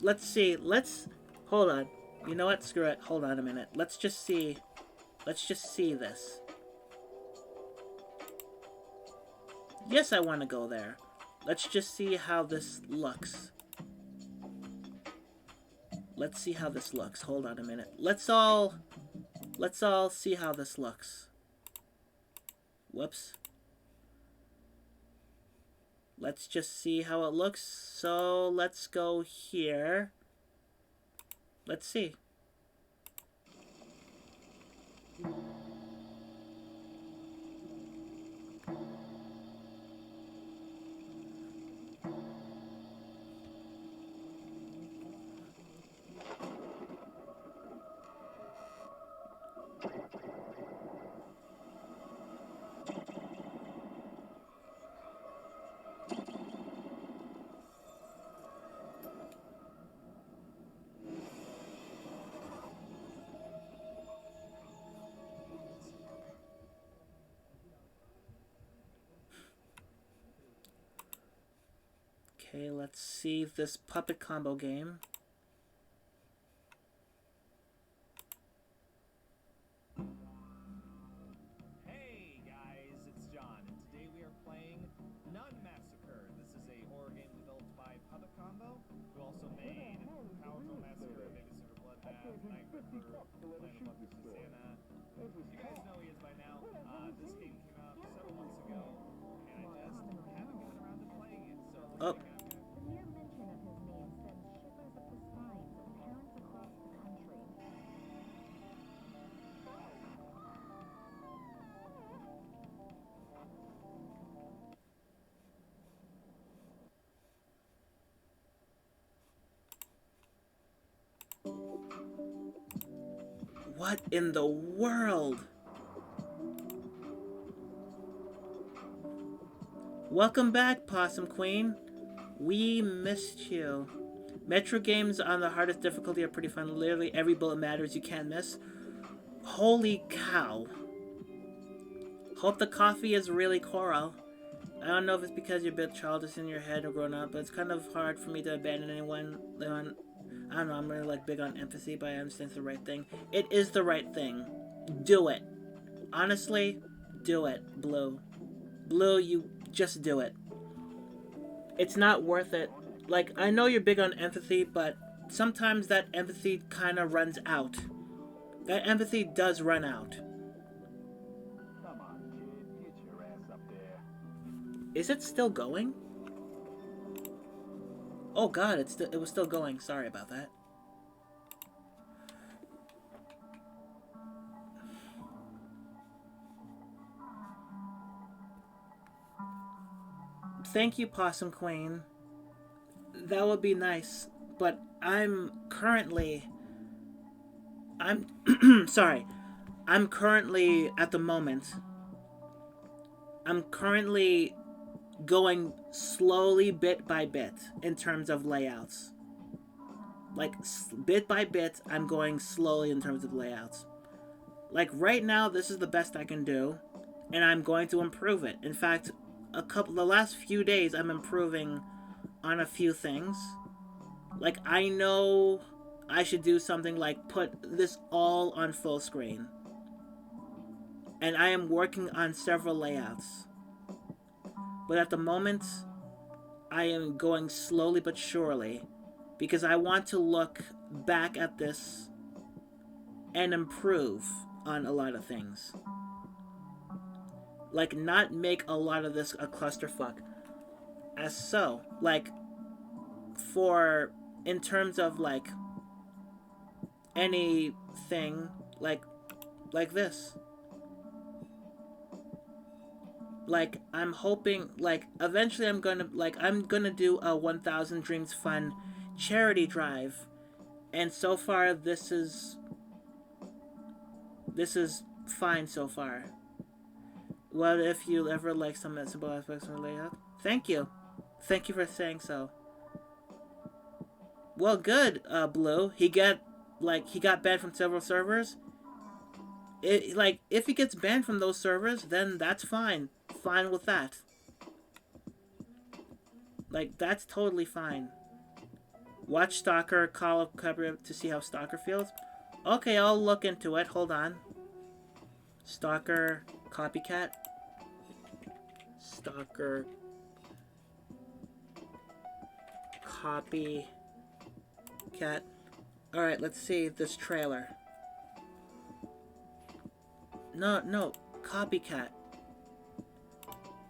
let's see. Hold on. You know what? Screw it. Hold on a minute. Let's just see this. Yes, I want to go there. Let's just see how this looks. Let's see how this looks. Hold on a minute. Let's all see how this looks. Whoops. Let's just see how it looks. So let's go here. Let's see. Okay, let's see this puppet combo game. Hey guys, it's John, and today we are playing Nun Massacre. This is a horror game developed by Puppet Combo, who also made Powerful Massacre, Babysitter Bloodbath, Night Ripper, Planet of vs. Santa. You guys know he is by now. This game came out several months ago, and I just haven't gotten around to playing it, so it looks like The mere mention of his name sends shivers up the spines of parents across the country. What in the world? Welcome back, Possum Queen. We missed you. Metro games on the hardest difficulty are pretty fun. Literally every bullet matters. You can't miss. Holy cow. Hope the coffee is really coral. I don't know if it's because you're a bit childish in your head or grown up, but it's kind of hard for me to abandon anyone. I don't know, I'm really like big on empathy, but I understand it's the right thing. It is the right thing. Do it. Honestly, do it, Blue. Blue, you just do it. It's not worth it. Like, I know you're big on empathy, but sometimes that empathy kind of runs out. That empathy does run out. come on, kid, get your ass up there. Is it still going? Oh god, it was still going. Sorry about that. Thank you, Possum Queen. That would be nice, but I'm sorry. I'm currently going slowly bit by bit in terms of layouts. like bit by bit, I'm going slowly in terms of layouts. Like right now, this is the best I can do, and I'm going to improve it. In fact, the last few days, I'm improving on a few things. Like I know I should do something like put this all on full screen. And I am working on several layouts. But at the moment, I am going slowly but surely because I want to look back at this and improve on a lot of things. Like, not make a lot of this a clusterfuck. As so, like, in terms of, like, anything, like this. Like, I'm hoping, like, eventually I'm gonna do a 1000 Dreams Fund charity drive. And so far, this is fine so far. What if you ever like some simple aspects of layout? Thank you. Thank you for saying so. Well, good, Blue. He got banned from several servers. If he gets banned from those servers, then that's fine. Fine with that. Like, that's totally fine. Watch Stalker, call up Copyright to see how Stalker feels. Okay, I'll look into it. Hold on. Stalker, copycat. Stalker, copycat. Alright, let's see this trailer. No, copycat.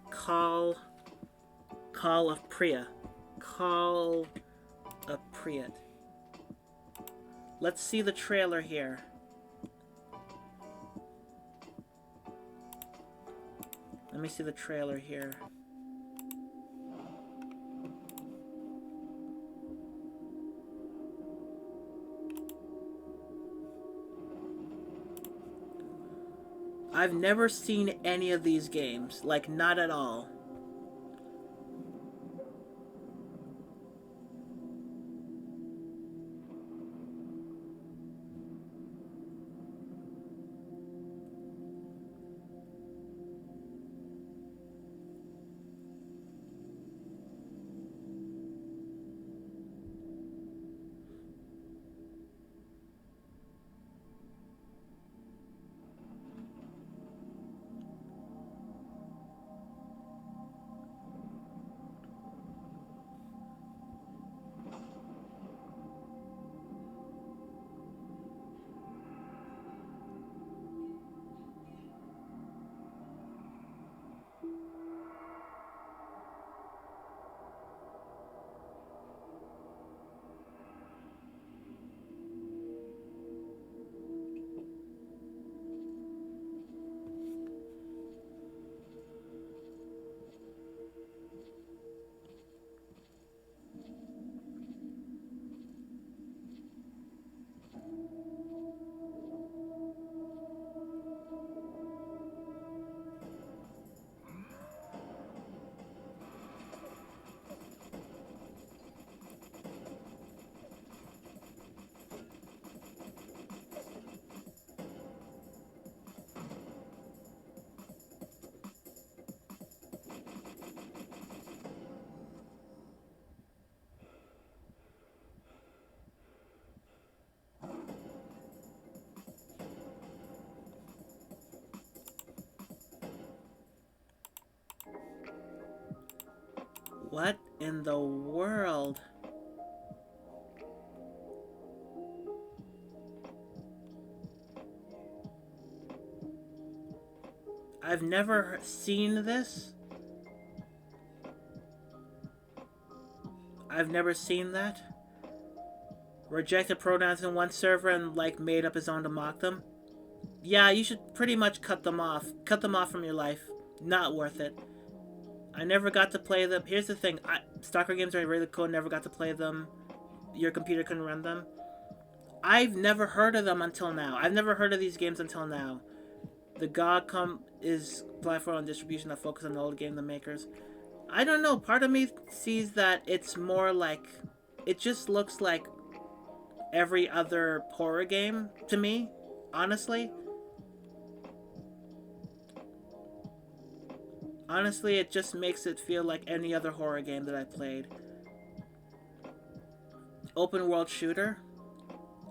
Call of Priya. Call of Priya. Let's see the trailer here. Let me see the trailer here. I've never seen any of these games. Like, not at all. What in the world? I've never seen this. I've never seen that. Rejected pronouns in one server and, like, made up his own to mock them. Yeah, you should pretty much cut them off. Cut them off from your life. Not worth it. I never got to play them. Here's the thing. Stalker games are really cool. Never got to play them. Your computer couldn't run them. I've never heard of them until now. I've never heard of these games until now. The Goth is platform and distribution that focus on the old game the makers. I don't know. Part of me sees that it's more like... It just looks like every other horror game to me, honestly. Honestly, it just makes it feel like any other horror game that I played. Open world shooter?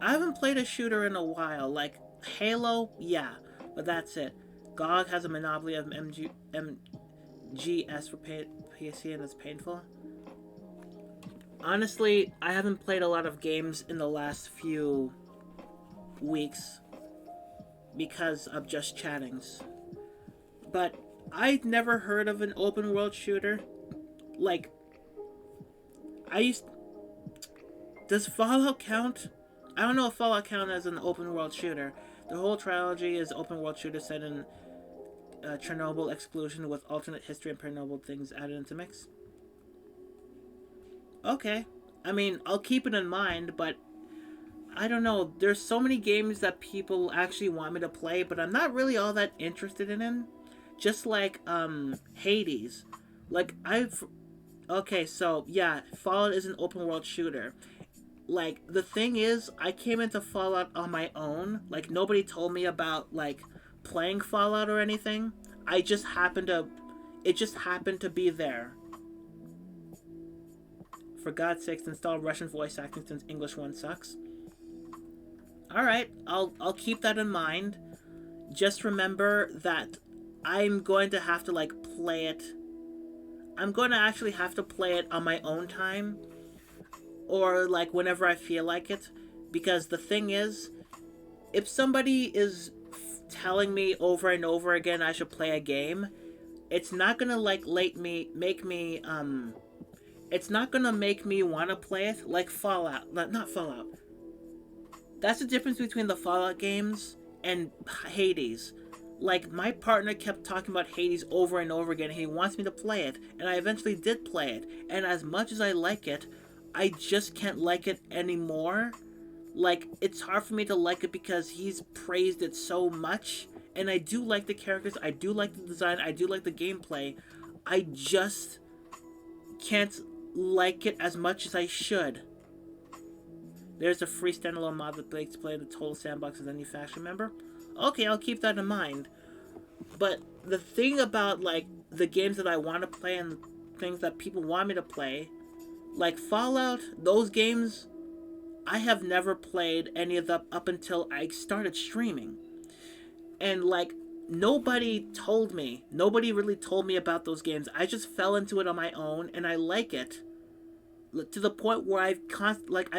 I haven't played a shooter in a while. Like Halo, yeah, but that's it. GOG has a monopoly of MGS for PC and it's painful. Honestly, I haven't played a lot of games in the last few weeks because of just chattings. But I'd never heard of an open world shooter. Like, I used. Does Fallout count? I don't know if Fallout counts as an open world shooter. The whole trilogy is open world shooter set in Chernobyl exclusion with alternate history and paranormal things added into mix. Okay. I mean, I'll keep it in mind, but I don't know. There's so many games that people actually want me to play, but I'm not really all that interested in them. Just like Hades. Like I've okay, so yeah, Fallout is an open world shooter. Like the thing is, I came into Fallout on my own. Like nobody told me about like playing Fallout or anything. I just happened to it just happened to be there. For God's sakes, install Russian voice acting since English one sucks. Alright, I'll keep that in mind. Just remember that I'm going to have to like play it. I'm going to actually have to play it on my own time. Or like whenever I feel like it. Because the thing is, if somebody is telling me over and over again I should play a game, it's not gonna like it's not gonna make me want to play it like Fallout. Not Fallout. That's the difference between the Fallout games and Hades. Like, my partner kept talking about Hades over and over again, and he wants me to play it, and I eventually did play it. And as much as I like it, I just can't like it anymore. Like, it's hard for me to like it because he's praised it so much, and I do like the characters, I do like the design, I do like the gameplay. I just can't like it as much as I should. There's a free standalone mod that lets play the total sandbox as any faction member. Okay, I'll keep that in mind. But the thing about, like, the games that I want to play and the things that people want me to play, like Fallout, those games, I have never played any of them up until I started streaming. And, like, nobody really told me about those games. I just fell into it on my own, and I like it. To the point where I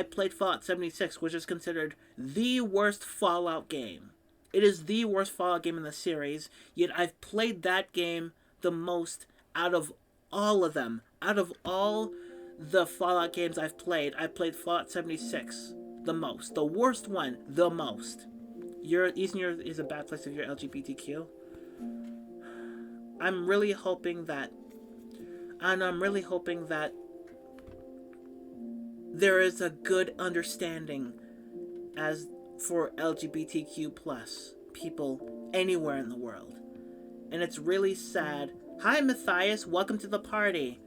played Fallout 76, which is considered the worst Fallout game. It is the worst Fallout game in the series, yet I've played that game the most out of all of them. Out of all the Fallout games I played Fallout 76 the most. The worst one, the most. Eastern Europe is a bad place if you're LGBTQ. I'm really hoping that there is a good understanding as for LGBTQ plus people anywhere in the world. And it's really sad. Hi Matthias, welcome to the party.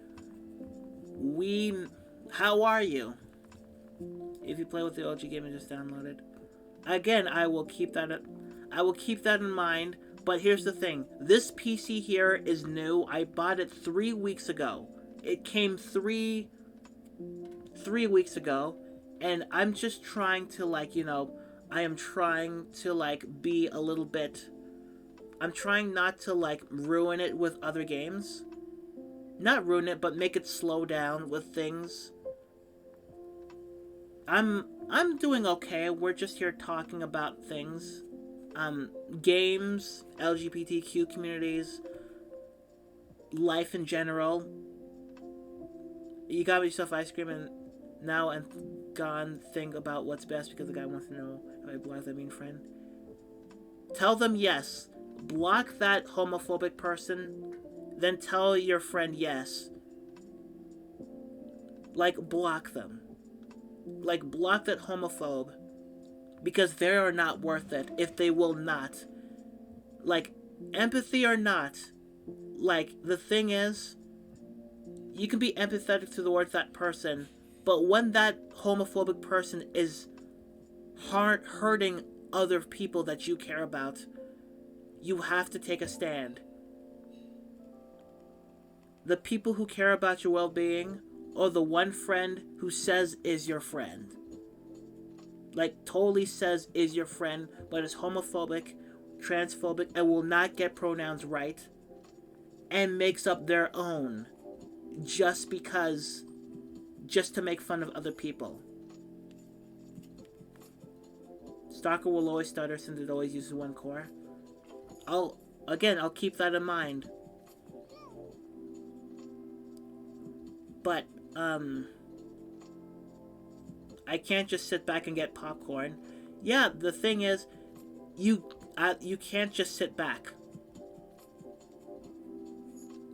How are you? If you play with the OG game and just download it. Again, I will keep that in mind, but here's the thing. This PC here is new. I bought it 3 weeks ago. It came three weeks ago, and I'm just trying to, like, I am trying to, like, be a little bit... I'm trying not to, like, ruin it with other games. Not ruin it, but make it slow down with things. I'm doing okay. We're just here talking about things. Games, LGBTQ communities, life in general. You got yourself ice cream and now and gone think about what's best because the guy wants to know if I block that mean friend. Tell them yes. Block that homophobic person. Then tell your friend yes. Like, block them. Like, block that homophobe. Because they are not worth it if they will not. Like, empathy or not. Like, the thing is, you can be empathetic towards that person, but when that homophobic person is hurting other people that you care about, you have to take a stand. The people who care about your well-being, or the one friend who says is your friend. Like, totally says is your friend, but is homophobic, transphobic, and will not get pronouns right, and makes up their own just to make fun of other people. Stalker will always stutter since it always uses one core. I'll keep that in mind. But, I can't just sit back and get popcorn. Yeah, the thing is, you can't just sit back.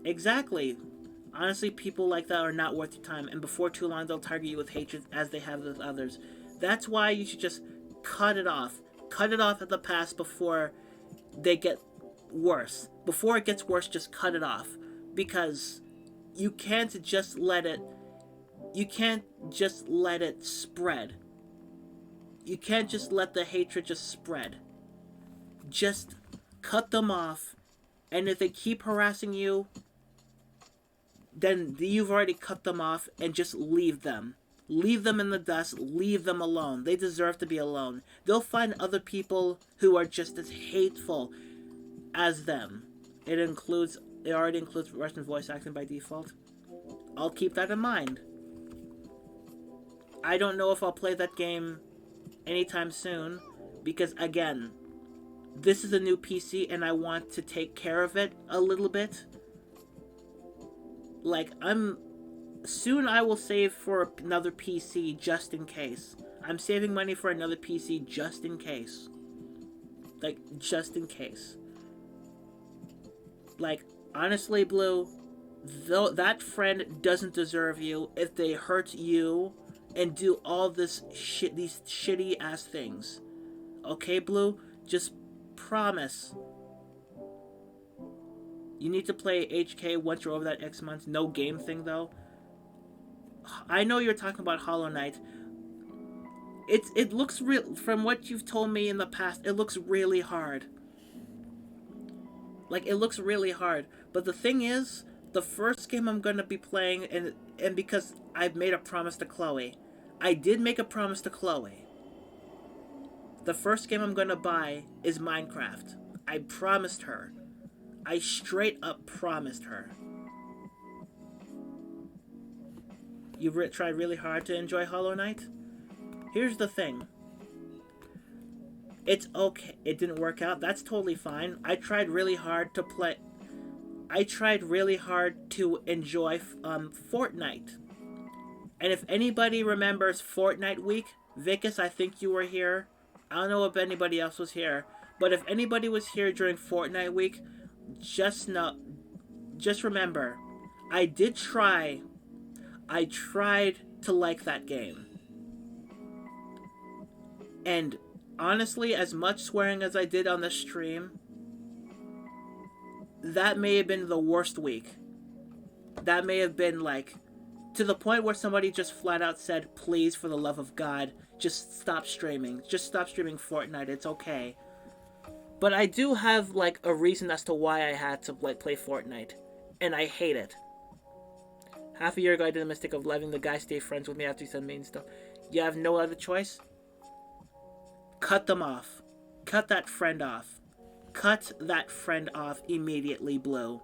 Exactly. Honestly, people like that are not worth your time, and before too long, they'll target you with hatred as they have with others. That's why you should just cut it off. Cut it off at the pass before they get worse. Before it gets worse, just cut it off. Because you can't just let it spread. You can't just let the hatred just spread. Just cut them off, and if they keep harassing you, then you've already cut them off, and just leave them. Leave them in the dust, leave them alone. They deserve to be alone. They'll find other people who are just as hateful as them. It already includes Russian voice acting by default. I'll keep that in mind. I don't know if I'll play that game anytime soon, because again, this is a new PC and I want to take care of it a little bit. Like, soon I will save for another PC just in case. I'm saving money for another PC just in case. Like, just in case. Like, honestly, Blue, though that friend doesn't deserve you if they hurt you and do all this shit, these shitty ass things. Okay, Blue? Just promise. You need to play HK once you're over that X months. No game thing, though. I know you're talking about Hollow Knight. It looks real. From what you've told me in the past, it looks really hard. Like, it looks really hard. But the thing is, the first game I'm gonna be playing, and because I've made a promise to Chloe, I did make a promise to Chloe. The first game I'm gonna buy is Minecraft. I promised her. I straight up promised her. You tried really hard to enjoy Hollow Knight? Here's the thing. It's okay. It didn't work out. That's totally fine. I tried really hard to play. I tried really hard to enjoy Fortnite. And if anybody remembers Fortnite week, Vicus, I think you were here. I don't know if anybody else was here. But if anybody was here during Fortnite week, just remember, I tried to like that game. And honestly, as much swearing as I did on the stream, that may have been the worst week. That may have been like, to the point where somebody just flat out said, please, for the love of God, just stop streaming. Just stop streaming Fortnite, it's okay. But I do have, like, a reason as to why I had to, like, play Fortnite. And I hate it. Half a year ago, I did the mistake of letting the guy stay friends with me after he said mean stuff. You have no other choice? Cut them off. Cut that friend off. Cut that friend off immediately, Blue.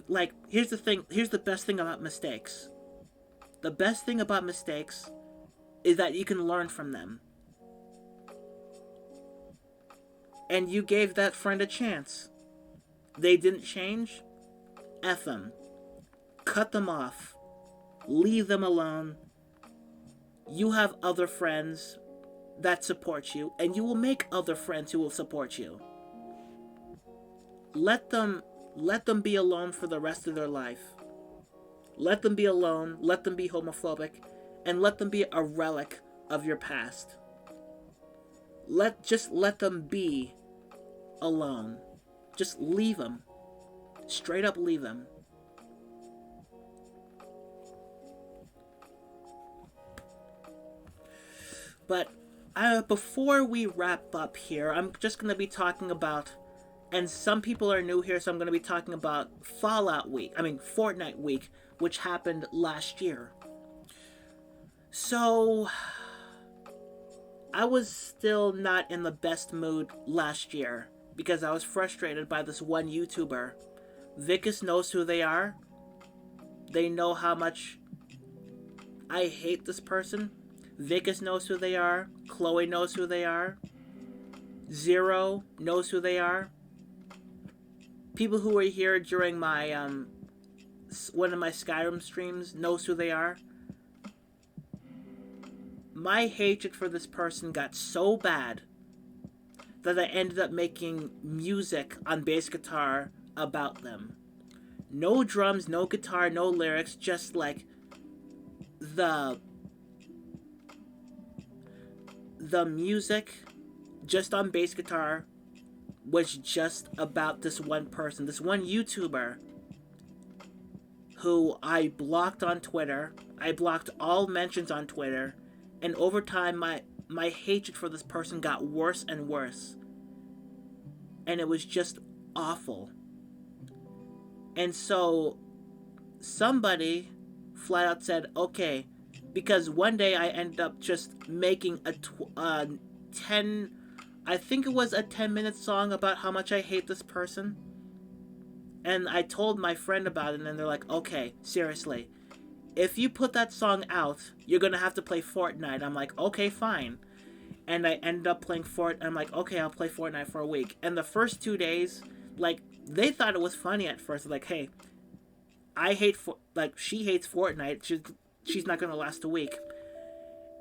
Like, here's the thing. Here's the best thing about mistakes. The best thing about mistakes is that you can learn from them. And you gave that friend a chance. They didn't change? F them. Cut them off. Leave them alone. You have other friends that support you, and you will make other friends who will support you. Let them be alone for the rest of their life. Let them be alone, let them be homophobic, and let them be a relic of your past. Just let them be alone. Just leave them. Straight up leave them. But before we wrap up here, I'm just going to be talking about, and some people are new here, so I'm going to be talking about Fortnite Week, which happened last year. So, I was still not in the best mood last year because I was frustrated by this one YouTuber. Vicus knows who they are. They know how much I hate this person. Vicus knows who they are. Chloe knows who they are. Zero knows who they are. People who were here during my one of my Skyrim streams knows who they are. My hatred for this person got so bad that I ended up making music on bass guitar about them. No drums, no guitar, no lyrics, just like the music just on bass guitar was just about this one person, this one YouTuber who I blocked on Twitter. I blocked all mentions on Twitter, and over time my hatred for this person got worse and worse. And it was just awful. And so somebody flat out said, okay, because one day I ended up just making a 10-minute song about how much I hate this person. And I told my friend about it, and they're like, okay, seriously, if you put that song out, you're gonna have to play Fortnite. I'm like, okay, fine. And I ended up playing Fortnite. I'm like, okay, I'll play Fortnite for a week. And the first 2 days, like, they thought it was funny at first. Like, hey, she hates Fortnite. She's not gonna last a week.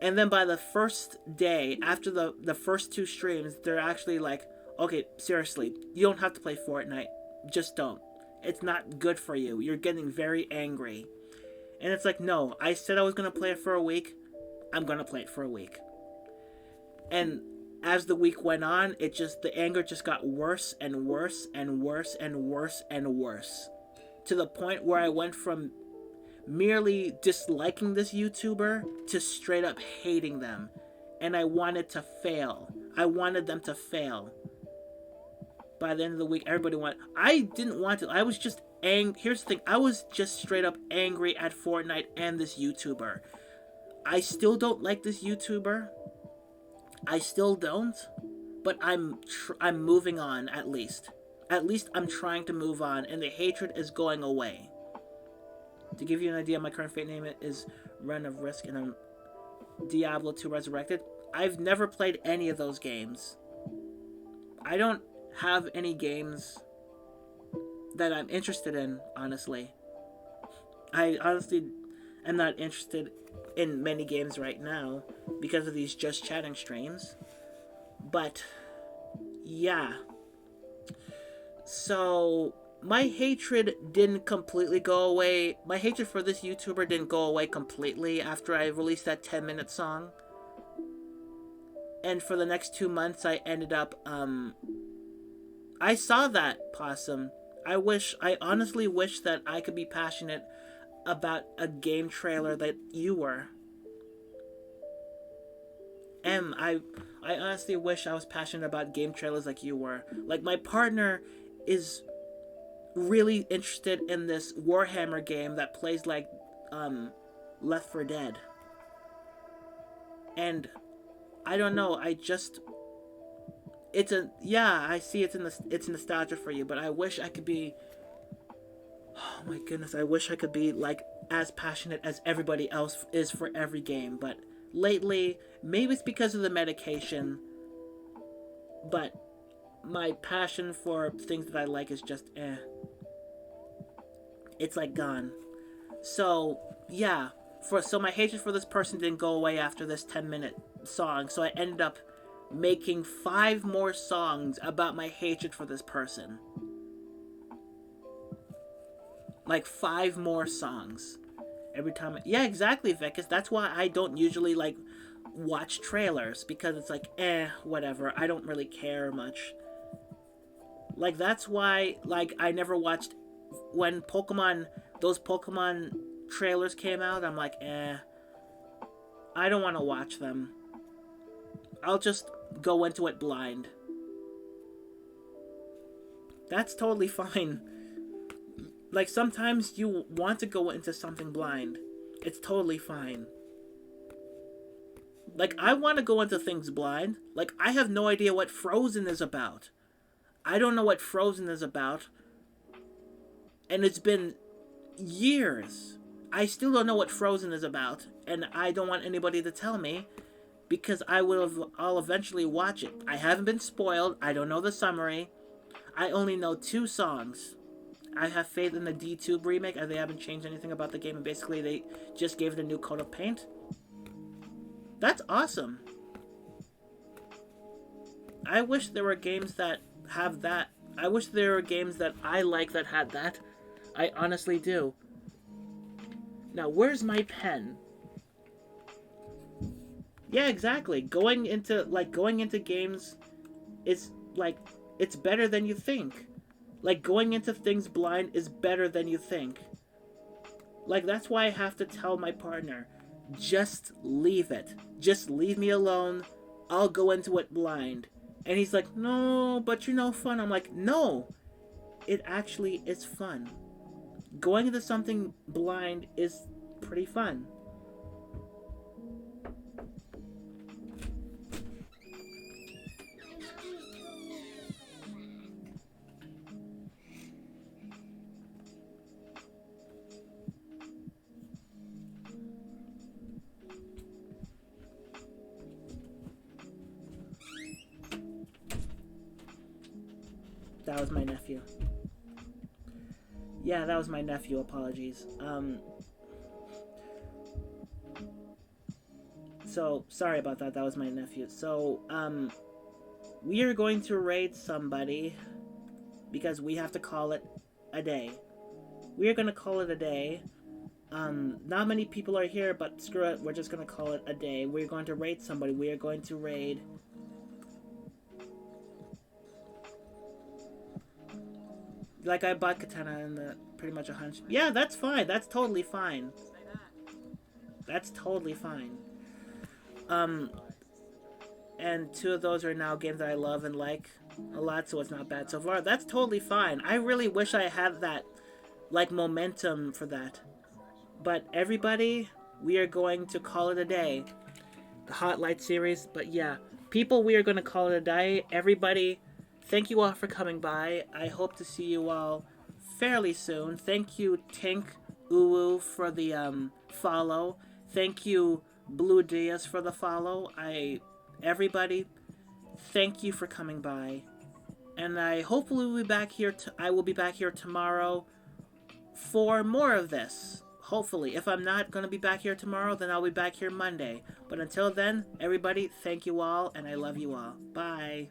And then by the first day, after the first 2 streams, they're actually like, okay, seriously, you don't have to play Fortnite. Just don't. It's not good for you. You're getting very angry. And it's like, no, I said I was going to play it for a week. I'm going to play it for a week. And as the week went on, the anger just got worse and worse and worse and worse and worse. To the point where I went from merely disliking this YouTuber to straight up hating them. And I wanted to fail. I wanted them to fail. By the end of the week, everybody went. I didn't want to. I was just angry. Here's the thing. I was just straight up angry at Fortnite and this YouTuber. I still don't like this YouTuber. I still don't. But I'm moving on, at least. At least I'm trying to move on, and the hatred is going away. To give you an idea, my current fate name is Run of Risk, and I'm Diablo 2 Resurrected. I've never played any of those games. I don't have any games that I'm interested in, honestly. I honestly am not interested in many games right now because of these just chatting streams. But yeah. So my hatred didn't completely go away. My hatred for this YouTuber didn't go away completely after I released that 10-minute song. And for the next 2 months I ended up I saw that, Possum. I honestly wish that I could be passionate about a game trailer that you were. I honestly wish I was passionate about game trailers like you were. Like, my partner is really interested in this Warhammer game that plays like, Left 4 Dead. And, I don't know, I see it's nostalgia for you, but I wish I could be, oh my goodness, I wish I could be like as passionate as everybody else is for every game. But lately, maybe it's because of the medication, but my passion for things that I like is just it's like gone. So yeah, so my hatred for this person didn't go away after this 10-minute song, so I ended up making 5 more songs about my hatred for this person. Like 5 more songs. Every time yeah, exactly, Vicus. That's why I don't usually like watch trailers, because it's like, whatever. I don't really care much. Like, that's why, like, I never watched when those Pokemon trailers came out. I'm like, I don't want to watch them. I'll just go into it blind. That's totally fine. Like, sometimes you want to go into something blind. It's totally fine. Like, I want to go into things blind. Like, I have no idea what Frozen is about. I don't know what Frozen is about. And it's been years. I still don't know what Frozen is about. And I don't want anybody to tell me, because I'll eventually watch it. I haven't been spoiled. I don't know the summary. I only know 2 songs. I have faith in the D2 remake, as they haven't changed anything about the game, and basically they just gave it a new coat of paint. That's awesome. I wish there were games that have that. I wish there were games that I like that had that. I honestly do. Now, where's my pen? Yeah, exactly. Going into games is like, it's better than you think. Like, going into things blind is better than you think. Like, that's why I have to tell my partner, just leave it. Just leave me alone. I'll go into it blind. And he's like, no, but you're no fun. I'm like, no, it actually is fun. Going into something blind is pretty fun. That was my nephew. Yeah, that was my nephew. Apologies. So, sorry about that. That was my nephew. So, we are going to raid somebody because we have to call it a day. We are going to call it a day. Not many people are here, but screw it. We're just going to call it a day. We're going to raid somebody. We are going to raid... Like, I bought Katana and pretty much a hunch. Yeah, that's fine. That's totally fine. That's totally fine. And 2 of those are now games that I love and like a lot, so it's not bad so far. That's totally fine. I really wish I had that, like, momentum for that. But everybody, we are going to call it a day. The Hot Light series, but yeah. People, we are going to call it a day. Everybody... Thank you all for coming by. I hope to see you all fairly soon. Thank you, Tink Uwu, for the follow. Thank you, Blue Diaz, for the follow. Everybody, thank you for coming by. And I hopefully will be back here. I will be back here tomorrow for more of this. Hopefully. If I'm not going to be back here tomorrow, then I'll be back here Monday. But until then, everybody, thank you all, and I love you all. Bye.